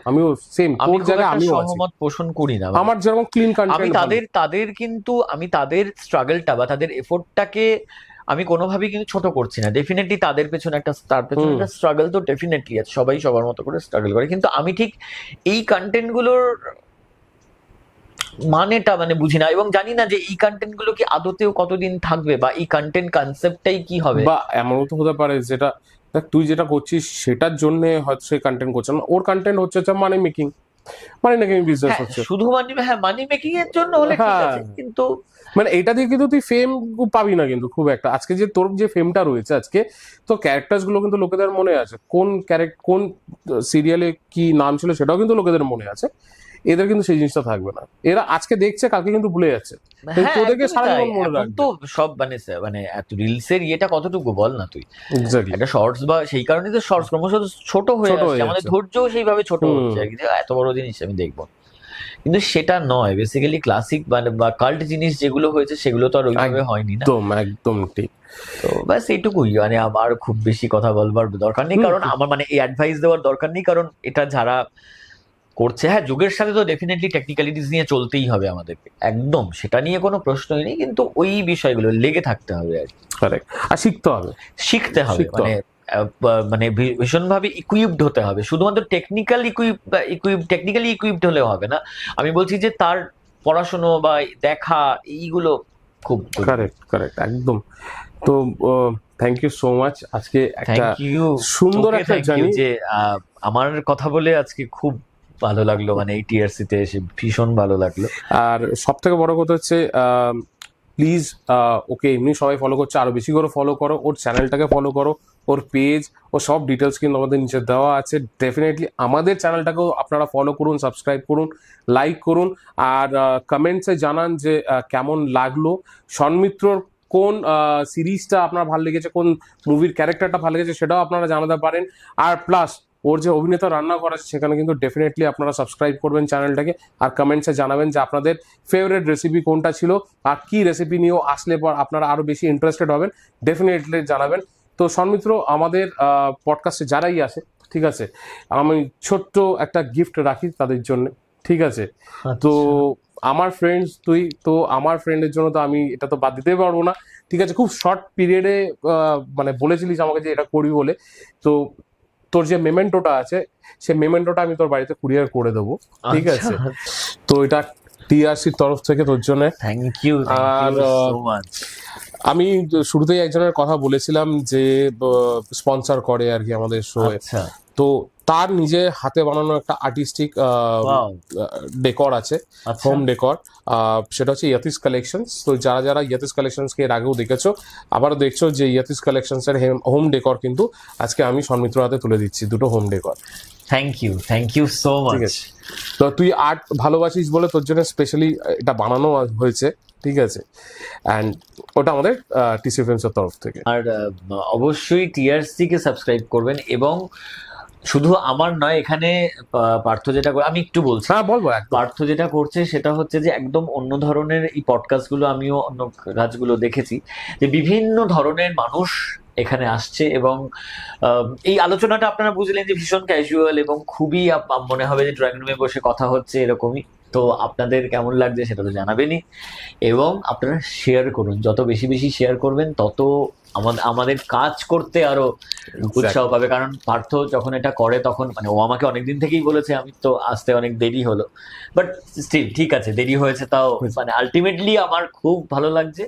Speaker 1: আমিও সেম,
Speaker 3: আমি
Speaker 1: তোর
Speaker 3: খুব
Speaker 1: জায়গায়
Speaker 3: একটা
Speaker 1: আমিও আছি।
Speaker 3: সহমত পোষণ করি না। মানে
Speaker 1: আমার যেরকম ক্লিন
Speaker 3: আমি
Speaker 1: কন্টেন্ট
Speaker 3: তাদের কিন্তু আমি তাদের স্ট্রাগলটা বা তাদের এফোর্টটাকে আমি কোনোভাবেই কিন্তু ছোট করছি না। ডেফিনেটলি তার পেছনে একটা স্ট্রাগল তো ডেফিনেটলি আছে, সবাই সবার মতো করে স্ট্রাগল করে, কিন্তু আমি ঠিক এই কন্টেন্ট গুলোর মানেটা মানে বুঝি না, এবং জানি না যে এই কন্টেন্ট গুলো কি আদতেও কতদিন থাকবে, বা এই কন্টেন্ট কনসেপ্টটাই কি হবে।
Speaker 1: বা এমনও তো হতে পারে যেটা দেখ, তুই যেটা করছিস সেটার জন্য হয়তো সেই কন্টেন্ট করছে না, ওর কন্টেন্ট হচ্ছে মানি মেকিং বিজনেস
Speaker 3: হ্যাঁ,
Speaker 1: হচ্ছে।
Speaker 3: শুধু মানি মেকিং এর জন্য হলে ঠিক
Speaker 1: হ্যাঁ।
Speaker 3: আছে, কিন্তু
Speaker 1: মানে এটা দিয়ে কিন্তু তুই ফেম পাবি না কিন্তু খুব একটা। আজকে যে তোর যে ফেমটা রয়েছে, আজকে তোর ক্যারেক্টার্স গুলো কিন্তু লোকেদের মনে আছে, কোন সিরিয়ালে কি নাম ছিল সেটাও কিন্তু লোকেদের মনে আছে। এদের কিন্তু সেই জিনিসটা থাকবে না, এরা আজকে দেখছে কালকে কিন্তু ভুলে যাচ্ছে, কিন্তু
Speaker 3: হ্যাঁ,
Speaker 1: তোদেরকে
Speaker 3: একদমই
Speaker 1: সারা
Speaker 3: তাই।
Speaker 1: জীবন মনে
Speaker 3: এখন
Speaker 1: রাখবে।
Speaker 3: তো সব মানে এত রিলস এর ইয়েটা কতটুকু বল না তুই,
Speaker 1: এক্স্যাক্টলি।
Speaker 3: একটা শর্টস, বা সেই কারণে তো শর্টস ক্রমশ ছোট হয়ে
Speaker 1: ছোট হয়ে
Speaker 3: আসছে, আমাদের
Speaker 1: যাচ্ছে।
Speaker 3: ধৈর্যও সেইভাবে ছোট
Speaker 1: হুম।
Speaker 3: হচ্ছে আর কি, যে এত বড় জিনিস আমি দেখবো। কিন্তু সেটা নয়, বেসিক্যালি ক্লাসিক মানে বা কাল্ট জিনিস যেগুলো হয়েছে সেগুলো তো আর ওইভাবে হয়নি না।
Speaker 1: একদম একদম ঠিক।
Speaker 3: তো ব্যাস এইটুকুই, মানে আমার খুব বেশি কথা বলবার দরকার নেই, কারণ আমার মানে এই অ্যাডভাইস দেওয়ার দরকার নেই, কারণ এটা যারা করছে, হ্যাঁ যুগের সাথে তো ডেফিনেটলি টেকনিক্যালিটিস নিয়ে চলতেই হবে আমাদেরকে, একদম সেটা নিয়ে কোনো প্রশ্নই নেই, কিন্তু ওই বিষয়গুলো লেগে থাকতে হবে আর কি,
Speaker 1: কারেক্ট। আর শিখতে হবে।
Speaker 3: শিখতে হবে,
Speaker 1: শিখতে
Speaker 3: মানে মানে ভীষণভাবে ইকুইপড হতে হবে। শুধুমাত্র টেকনিক্যালি ইকুইপড হলেও হবে না, আমি বলছি যে তার পড়াশোনা বা দেখা এইগুলো খুব
Speaker 1: কারেক্ট একদম। তো থ্যাংক ইউ সো মাচ, আজকে একটা
Speaker 3: থ্যাংক ইউ,
Speaker 1: সুন্দর একটা জার্নি।
Speaker 3: যে আমার কথা বলে আজকে খুব ভালো লাগলো, মানে এই টিআরসি তে এসে ভীষণ ভালো লাগলো।
Speaker 1: আর সব থেকে বড় কথা হচ্ছে প্লিজ ওকে এমনি সবাই ফলো করছে, আরো বেশি করে ফলো করো, ওর চ্যানেলটাকে ফলো করো, ওর পেজ ও সব ডিটেলস কিন্তু আমাদের নিচে দেওয়া আছে। ডেফিনেটলি আমাদের চ্যানেলটাকেও আপনারা ফলো করুন, সাবস্ক্রাইব করুন, লাইক করুন, আর কমেন্টসে জানান যে কেমন লাগলো সন্মিত্রর কোন সিরিজটা আপনার ভালো লেগেছে, কোন মুভির ক্যারেক্টারটা ভালো লেগেছে সেটাও আপনারা জানাতে পারেন। আর প্লাস ওর যে অভিনেতা রান্না করা আছে সেখানে কিন্তু ডেফিনেটলি আপনারা সাবস্ক্রাইব করবেন চ্যানেলটাকে, আর কমেন্টসে জানাবেন যে আপনাদের ফেভারিট রেসিপি কোনটা ছিল, আর কি রেসিপি নিয়েও আসলে পর আপনারা আরো বেশি ইন্টারেস্টেড হবেন, ডেফিনেটলি জানাবেন। তো সন্মিত্র আমাদের পডকাস্টে যারাই আসে, ঠিক আছে, আমি ছোট্ট একটা গিফট রাখি তাদের জন্য, ঠিক আছে? তো আমার ফ্রেন্ডস তুই তো আমার ফ্রেন্ডের জন্য তো আমি এটা তো বাদ দিতেই পারবো না, ঠিক আছে? খুব শর্ট পিরিয়ডে মানে বলেছিলিস আমাকে যে এটা করবি বলে, তো তোর যে মেমেন্টোটা আছে সেই মেমেন্টোটা আমি তোর বাড়িতে কুরিয়ার করে দেবো, ঠিক আছে? তো এটা টিআরসির তরফ থেকে তোর জন্য।
Speaker 3: Thank you
Speaker 1: are
Speaker 3: so much.
Speaker 1: আমি শুরুতেই একজনের কথা বলেছিলাম যে স্পন্সর করে আর কি আমাদের শো,
Speaker 3: আচ্ছা,
Speaker 1: তো তার নিজে হাতে বানানো একটা আর্টিস্টিক
Speaker 3: ওয়াও,
Speaker 1: ডেকর আছে,
Speaker 3: আচ্ছা,
Speaker 1: হোম ডেকর, সেটা হচ্ছে ইয়াতিস কালেকশনস। তো যারা ইয়াতিস কালেকশনসকে এর আগেও দেখেছো, আবারও দেখছো, যে ইয়াতিস কালেকশনসের হোম ডেকর কিন্তু আজকে আমি সন্মিত্র হাতে তুলে দিচ্ছি দুটো home decor.
Speaker 2: Thank you so
Speaker 1: ঠিক
Speaker 2: মাচ।
Speaker 1: আছে। তো তুই আর্ট ভালোবাসিস বলে তোর জন্য স্পেশালি এটা বানানো হয়েছে, ঠিক আছে, অ্যান্ড ওটা আমাদের টিসি ফিল্মসের তরফ থেকে।
Speaker 2: আর অবশ্যই টিআরসি কে সাবস্ক্রাইব করবেন, এবং শুধু আমার নয়, এখানে পার্থ যেটা আমি একটু বলছি।
Speaker 1: হ্যাঁ বলবো একদম।
Speaker 2: পার্থ যেটা করছে সেটা হচ্ছে যে একদম অন্য ধরনের এই পডকাস্টগুলো, আমিও অন্য কাজগুলো দেখেছি, যে বিভিন্ন ধরনের মানুষ এখানে আসছে, এবং এই আলোচনাটা আপনারা বুঝলেন যে ভীষণ ক্যাজুয়াল এবং খুবই মনে হবে যে ড্রয়িং রুমে বসে কথা হচ্ছে এরকমই। তো আপনাদের কেমন লাগছে সেটা তো জানাবেনই, এবং আপনারা শেয়ার করুন, যত বেশি বেশি শেয়ার করবেন তত আমাদের কাজ করতে আরো উৎসাহ পাবে। কারণ পার্থ যখন এটা করে তখন মানে ও আমাকে অনেকদিন থেকেই বলেছে, আমি তো আসতে অনেক দেরি হলো, বাট স্টিল ঠিক আছে, দেরি হয়েছে তাও মানে আলটিমেটলি আমার খুব ভালো লাগছে।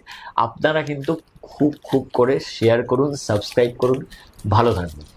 Speaker 2: আপনারা কিন্তু খুব খুব করে শেয়ার করুন, সাবস্ক্রাইব করুন, ভালো থাকবেন।